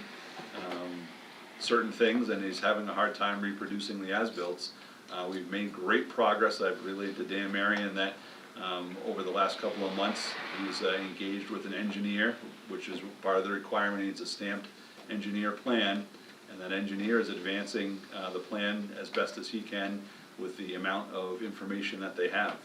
certain things, and he's having a hard time reproducing the as-bills. We've made great progress. I've relayed to Dan Marion that over the last couple of months, he's engaged with an engineer, which is part of the requirement. He needs a stamped engineer plan, and that engineer is advancing the plan as best as he can with the amount of information that they have.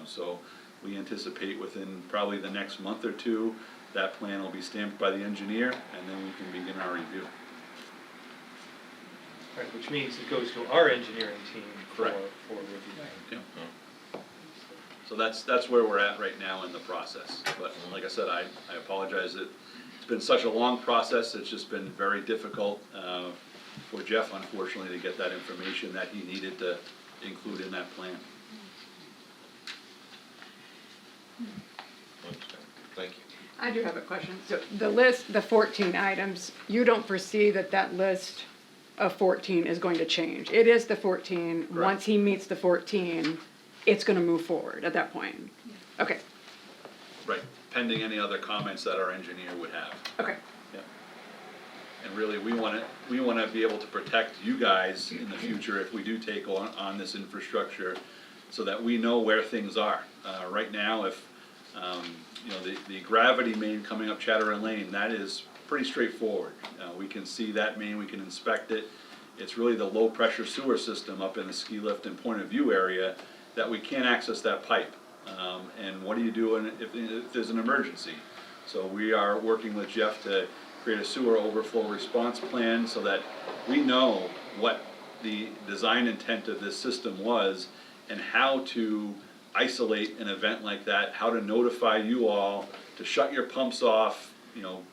So we anticipate within probably the next month or two, that plan will be stamped by the engineer, and then we can begin our review. Right, which means it goes to our engineering team for Correct. review. Yeah. So that's where we're at right now in the process. But like I said, I apologize that it's been such a long process. It's just been very difficult for Jeff, unfortunately, to get that information that he needed to include in that plan. Thank you. I do have a question. So the list, the 14 items, you don't foresee that list of 14 is going to change? It is the 14. Once he meets the 14, it's going to move forward at that point? Okay, Right, pending any other comments that our engineer would have. okay. Yeah. And really, we want to be able to protect you guys in the future if we do take on this infrastructure, so that we know where things are. Right now, if you know, the gravity main coming up Chatteron Lane, that is pretty straightforward. We can see that main, we can inspect it. It's really the low pressure sewer system up in the ski lift and point of view area that we can't access that pipe. And what do you do if there's an emergency? So we are working with Jeff to create a sewer overflow response plan so that we know what the design intent of this system was and how to isolate an event like that, how to notify you all to shut your pumps off, you know,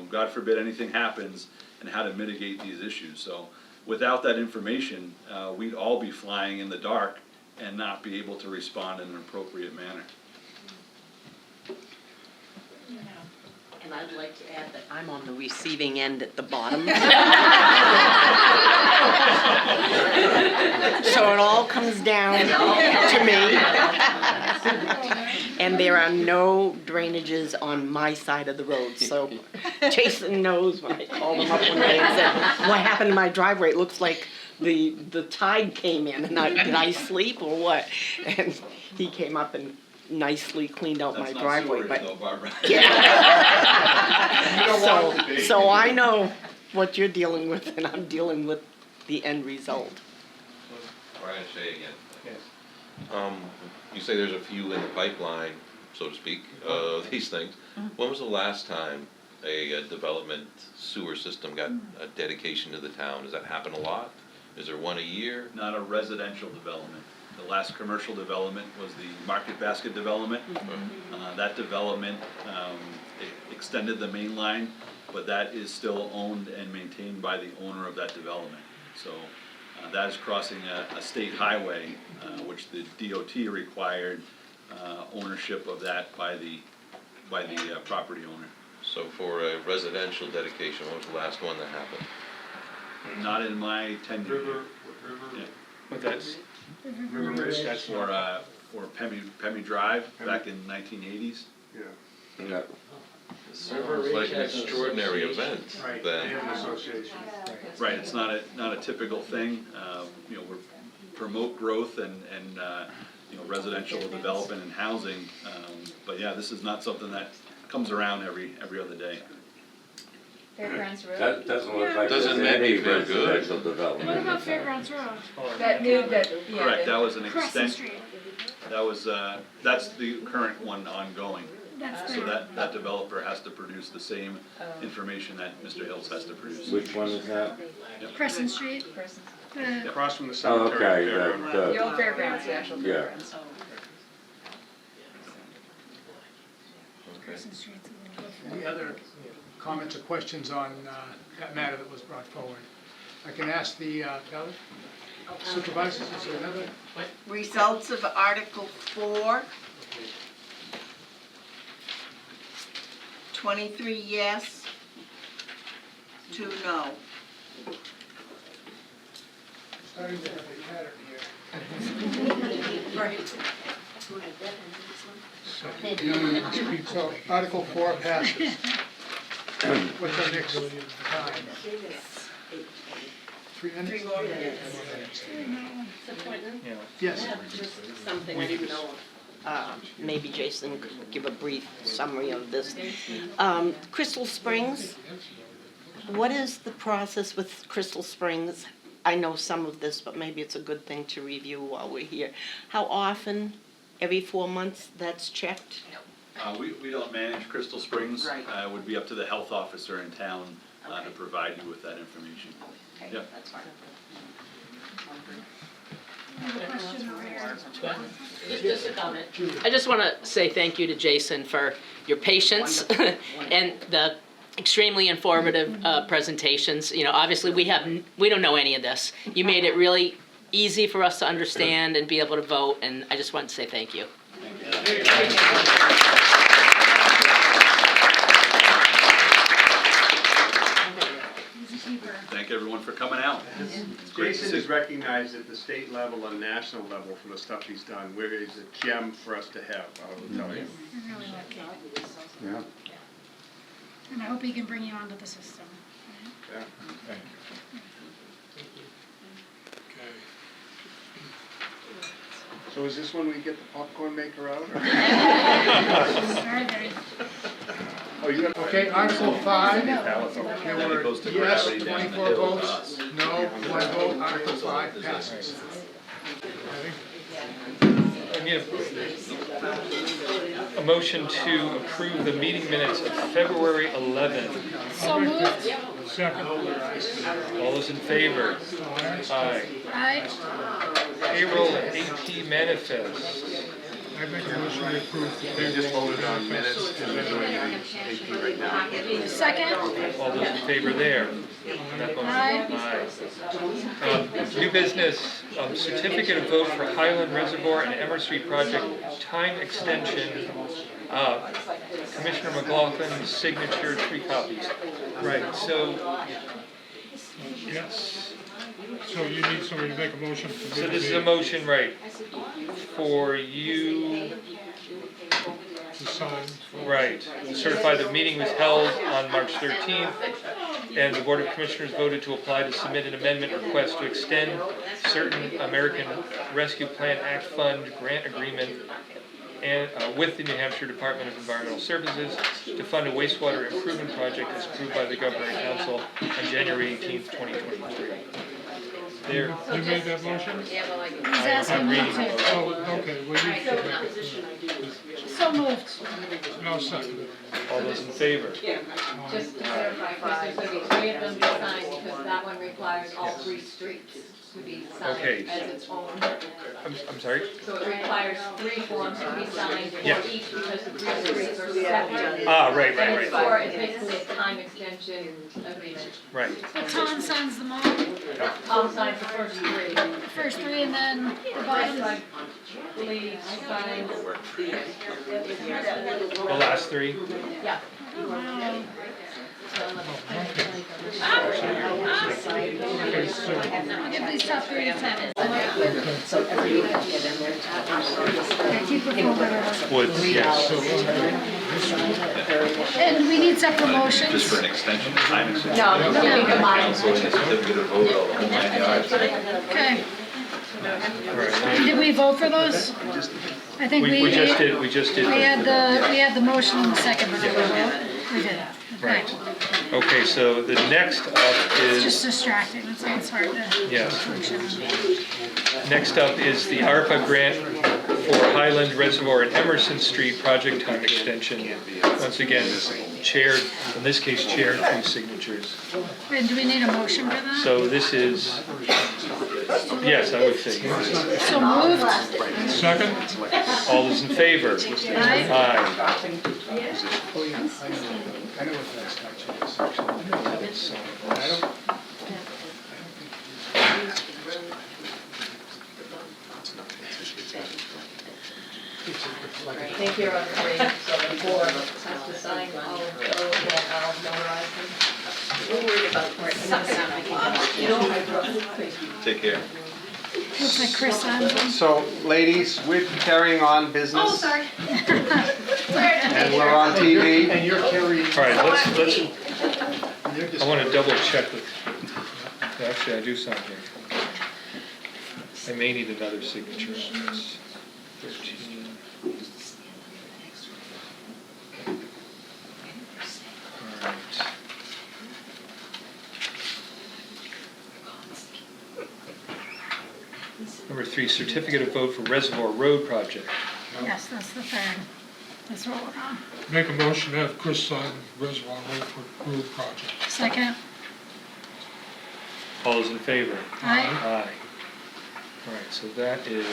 God forbid anything happens, and how to mitigate these issues. So without that information, we'd all be flying in the dark and not be able to respond in an appropriate manner. And I'd like to add that I'm on the receiving end at the bottom. So it all comes down to me. And there are no drainages on my side of the road, so Jason knows when I called him up one day and said, what happened to my driveway? It looks like the tide came in, and did I sleep or what? And he came up and nicely cleaned out my driveway. That's not sewerage though, Barbara. So I know what you're dealing with, and I'm dealing with the end result. Brian Shea again. Yes. You say there's a few in the pipeline, so to speak, these things. When was the last time a development sewer system got a dedication to the town? Does that happen a lot? Is there one a year? Not a residential development. The last commercial development was the Market Basket development. That development extended the main line, but that is still owned and maintained by the owner of that development. So that is crossing a state highway, which the DOT required ownership of that by the property owner. So for a residential dedication, when was the last one that happened? Not in my tenure. Yeah. But that's, River Ridge, that's Or Pemmy Drive back in 1980s. Yeah. Sounds like an extraordinary event Right, then. they have an association. Right, it's not a typical thing. You know, we promote growth and you know, residential development and housing. But yeah, this is not something that comes around every other day. Fairgrounds Road. That doesn't look like there's Doesn't make any me feel good. residential development. What in about the town. Fairgrounds Road? That new, that, yeah. Correct, that was an Crescent extent, Street. that was, that's the current one ongoing. That's So there. that developer has to produce the same information that Mr. Hills has to produce. Which one is that? Crescent Street. The- Across from the Oh, cemetery. okay, Fairground. the, The old fairgrounds, the actual Yeah. fairgrounds. Crescent Street's a little bit. Any other comments or questions on that matter that was brought forward? I can ask the supervisors, is there another? Results of Article 4. 23 yes, 2 no. Starting to have a pattern here. So Article 4 passes. What's our next time? 3 minutes? Yeah. Yes. Something I didn't know. Maybe Jason could give a brief summary of this. Crystal Springs, what is the process with Crystal Springs? I know some of this, but maybe it's a good thing to review while we're here. How often, every 4 months, that's checked? We don't manage Crystal Springs. Right. It would be up to the health officer in town to provide you with that information. Okay, Yep. that's fine. Just a comment. I just want to say thank you to Jason for your patience and the extremely informative presentations. You know, obviously we don't know any of this. You made it really easy for us to understand and be able to vote, and I just want to say thank you. Thank everyone for coming out. It's great to Jason see. is recognized at the state level and national level for the stuff he's done, where he's a gem for us to have, I will tell you. You're really lucky. Yeah. And I hope he can bring you onto the system. Yeah. So is this when we get the popcorn maker out? or- Started. Oh, you got. Okay, Article 5, there Then it were goes to yes, gravity down the 24 hill. votes, no, 1 vote, Article 5 passes. I need a motion to approve the meeting minutes of February 11th. So moved. Second. All those in favor? Aye. Aye. Payroll and AP manifest. I make a motion to approve the We just voted on minutes and we're doing AP right now. Second. All those in favor there? That motion- Aye. Aye. New business, certificate of vote for Highland Reservoir and Emer Street project, time extension. Commissioner McLaughlin's signature, 3 copies. Right, so, Yes. So you need somebody to make a motion to so do this is a motion, right, for you, to sign. right, to certify the meeting was held on March 13th, and the Board of Commissioners voted to apply to submit an amendment request to extend certain American Rescue Plan Act Fund grant agreement and with the New Hampshire Department of Environmental Services to fund a wastewater improvement project as approved by the Governor and Council on January 18th, 2023. There. You made that motion? He's asking me to. Oh, okay, well, you should make it. So moved. No, second. All those in favor? Just to clarify, Chris, there's gonna be 3 of them to sign because that one requires all 3 streets to be Okay. signed as its own. I'm sorry? So it requires 3 forms to be signed Yeah. for each because the 3 streets are separate. Ah, right, And right, it's right. for, it's basically a time extension agreement. Right. But Tom signs them all, Tom signs the first 3. the first 3, and then the bottom. Please sign. The last 3? Yeah. I'll give these top 3 to Ted. So every week I get in there. Okay, keep it forward. Woods, yes. And we need separate motions. Just for an extension, time extension. No, it'll be combined. Council and a certificate of vote, all the whole 9 yards. Okay. And did we vote for those? I think We just did, we just did. We had the motion and the second, but we did. Right. Okay, so the next up It's just is, distracting, it's hard to Yes. function. next up is the ARPA grant for Highland Reservoir and Emerson Street project time extension. Once again, chaired, in this case, chaired through signatures. And do we need a motion for that? So this is, yes, I would say yes. So moved. Second? All those in favor? Aye. Aye. Oh, yeah, I know what that's actually. I don't. I think you're on three, so the board has to sign all of those and I'll notarize them. We're worried about Take care. Looks like Chris signed them. So, ladies, we're carrying on business. Oh, sorry. And we're on TV. And you're carrying. All right, let's, I want to double check with, actually, I do sign here. I may need another signature on this. 13. All right. Number 3, certificate of vote for Reservoir Road project. Yes, that's the third. That's what we're on. Make a motion to have Chris sign Reservoir Road project. Second. All those in favor? Aye. Aye. All right, so that is,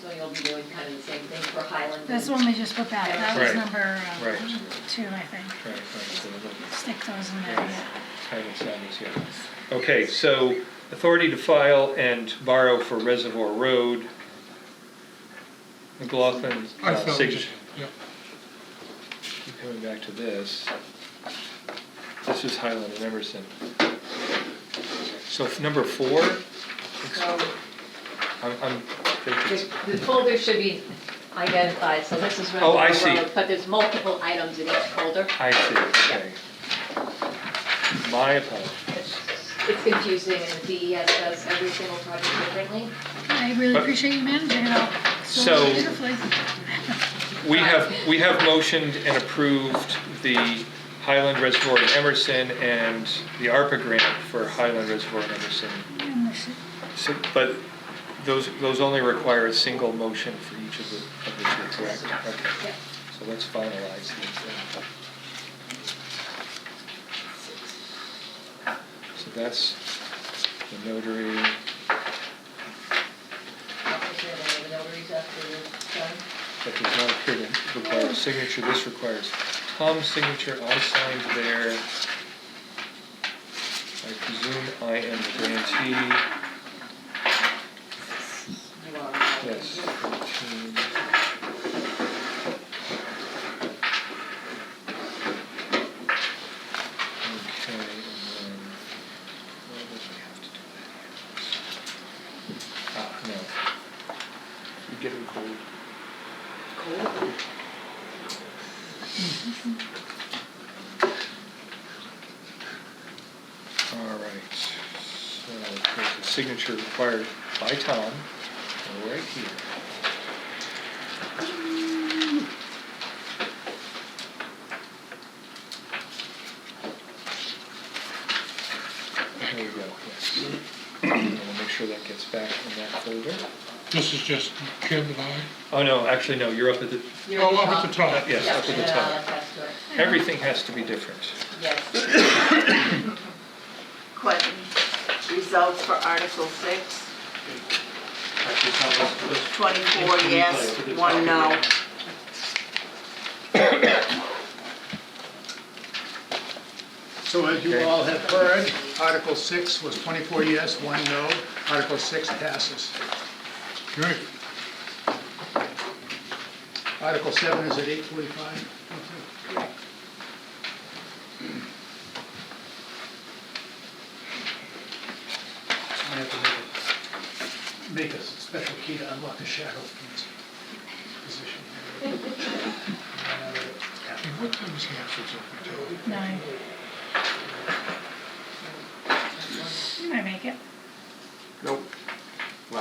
So you'll be doing kind of the same thing for Highland? That's the one we just put back. That was Right. number Right. 2, I think. right, so the Stick those in there, yeah. haven't signed this yet. Okay, so authority to file and borrow for Reservoir Road. McLaughlin, I felt signature. yeah. Keep coming back to this. This is Highland and Emerson. So number 4, So I'm the folder should be identified, so this is Oh, I Reservoir see. Road, but there's multiple items in each folder. I see, okay. My apologies. It's confusing and the DES does every single project differently. I really But- appreciate you managing it all So- so beautifully. We have motioned and approved the Highland Reservoir and Emerson and the ARPA grant for Highland Reservoir and Emerson. And this- So, but those only require a single motion for each of the two, correct? Okay. So let's finalize these then. So that's the notary. The notaries after you're done. That does not appear to require a signature. This requires Tom's signature. I signed there. I presume I am the grantee. You are. Yes. 13. Okay, and then what did we have to do that? No. You get it cold. All right, so there's a signature required by Tom, right here. There we go, yes. And we'll make sure that gets back in that folder. This is just Kim and I. Oh, no, actually, no, you're up at the, You're Oh, up at the top. yes, up at the top. Everything has to be different. Yes. Question, results for Article 6, 24 yes, 1 no. So as you all have heard, Article 6 was 24 yes, 1 no. Article 6 passes. Great. Article 7 is at 8:45. I have to make a special key to unlock the shadow from this position. What time is Hampshires open till? 9. You might make it. Nope.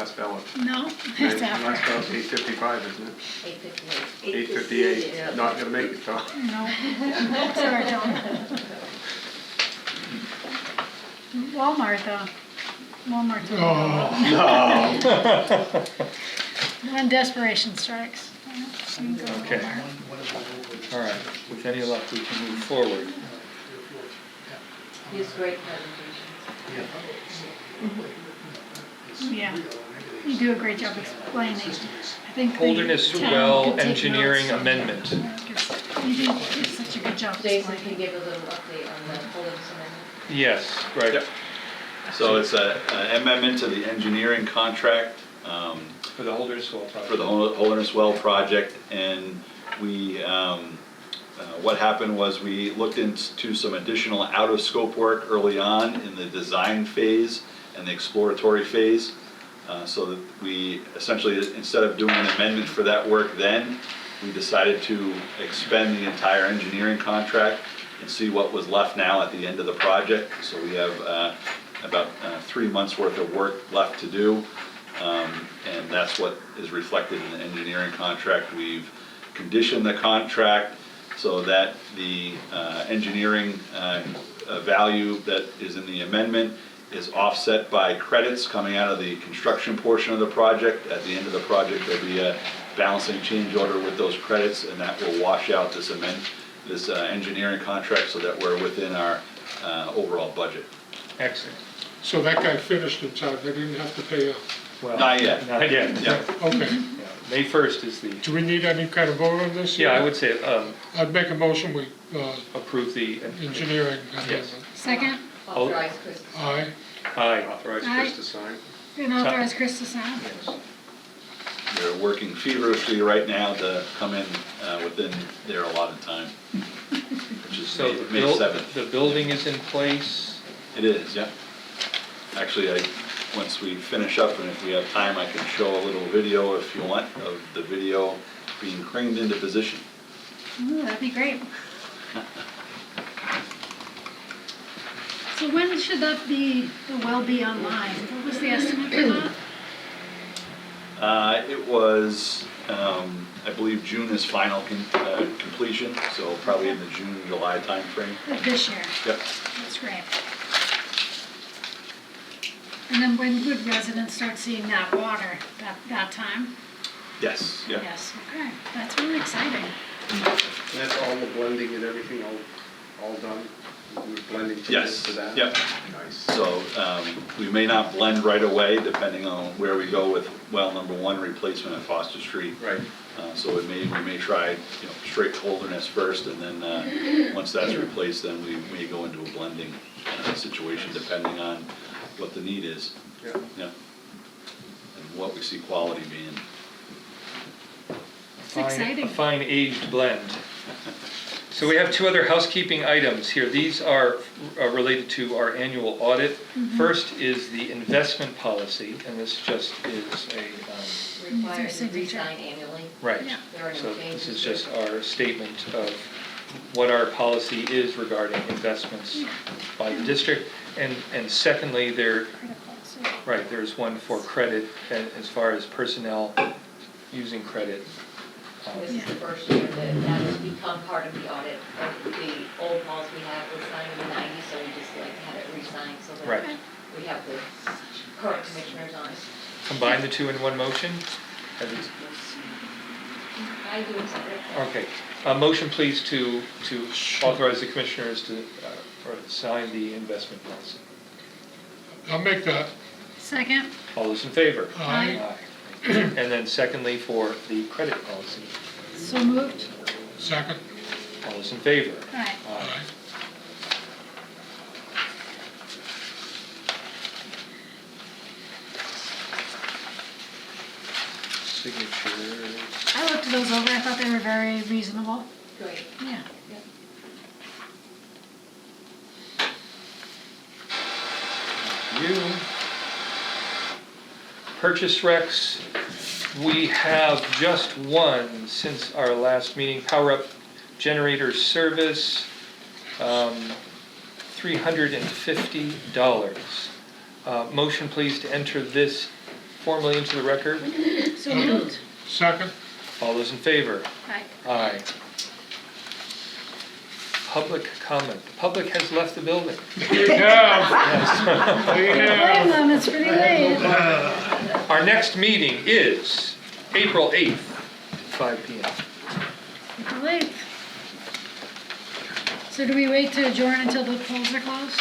last ballot. No, Okay, it's Last after. ballot's 8:55, isn't it? 8:58. 8:58, not gonna make it, though. No. Sorry, John. Walmart, though. Walmart's. No. When desperation strikes. You can go to Okay. Walmart. All right, with any luck, we can move forward. He has great presentation. Yeah, you do a great job explaining. I think the Holderness town Well could take Engineering notes. Amendment. You do such a good job Jason, explaining. can you give a little update on the Holderness Amendment? Yes, right. Yep. So it's an amendment to the engineering contract For the Holderness Well project. for the Holderness Well project, and we, what happened was we looked into some additional out-of-scope work early on in the design phase and the exploratory phase, so that we essentially, instead of doing an amendment for that work then, we decided to expend the entire engineering contract and see what was left now at the end of the project. So we have about 3 months worth of work left to do, and that's what is reflected in the engineering contract. We've conditioned the contract so that the engineering value that is in the amendment is offset by credits coming out of the construction portion of the project. At the end of the project, there'll be a balancing change order with those credits, and that will wash out this engineering contract so that we're within our overall budget. Excellent. So that guy finished in time, they didn't have to pay up. Well, Not yet. Not yet. Yeah. Okay. Yeah, May 1st is the, Do we need any kind of vote on this? yeah, I would say I'd make a motion, we, approve the, engineering yes. amendment. Second, Authorize Chris to sign. Aye. Aye. Authorize Aye. Chris to sign. and authorize Chris to sign. Yes. They're working feverishly right now to come in within their allotted time, which is So the May 7th. the building is in place. It is, yeah. Actually, once we finish up, and if we have time, I can show a little video, if you want, of the video being craned into position. Ooh, that'd be great. So when should that be, the well be online? What was the estimate for that? It was, I believe June is final completion, so probably in the June, July timeframe. This year? Yep. That's great. And then when would residents start seeing that water, that time? Yes, yeah. Yes, okay, that's really exciting. And that's all the blending and everything all done? We're blending Yes, to that? yep. Nice. So we may not blend right away, depending on where we go with well number 1 replacement at Foster Street. Right. So we may try, straight Holderness first, and then once that's replaced, then we may go into a blending situation, depending on what the need is. Yeah. Yeah. And what we see quality being. It's exciting. A fine aged blend. So we have 2 other housekeeping items here. These are related to our annual audit. First is the investment policy, and this just is a, Required to signature. re-sign annually. right. Yeah. There are no So changes. this is just our statement of what our policy is regarding investments by the district. And secondly, there's one for credit as far as personnel using credit. This is the first year that has become part of the audit. The old policy we had was signed in the 90s, so we just like to have it re-signed so that Right. we have the current commissioners on it. Combine the 2 in one motion? I do accept it. Okay. A motion, please, to authorize the commissioners to or sign the investment policy. I'll make that. Second, All those in favor? Aye. Aye. And then secondly, for the credit policy. so moved. Second. All those in favor? Aye. Aye. Signatures. I looked those over, I thought they were very reasonable. Great. Yeah. You. Purchase recs, we have just one since our last meeting. Power Up Generator Service, $350. Motion please to enter this formally into the record? So moved. Second? All those in favor? Aye. Aye. Public comment. The public has left the building. We have. We Blame have. them, it's pretty late. Our next meeting is April 8th, 5 PM. Pretty late. So do we wait to adjourn until the polls are closed?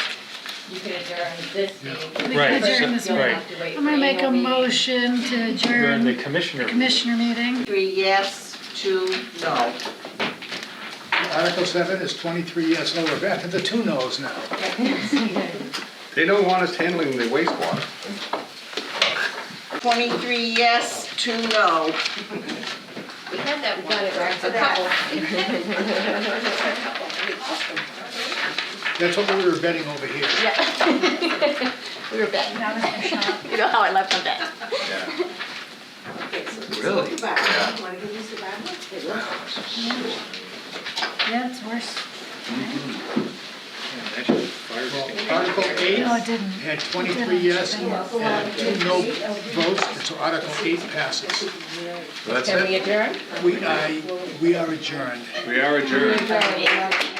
You can adjourn this meeting. We Right, can adjourn this so- meeting. right. I'm gonna make a motion to During adjourn the the commissioner. commissioner meeting. 3 yes, 2 no. Article 7 is 23 yes, oh, we're back to the 2 no's now. They don't want us handling the wastewater. 23 yes, 2 no. We had that one, a couple. That's what we were betting over here. Yeah. We were betting. That was their shot. You know how I left on that. Really? Yeah, it's worse. Article 8 No, it didn't. had 23 yes and 2 no votes, and so Article 8 passes. That's Can we it. adjourn? We are adjourned. We are adjourned. Adjourn.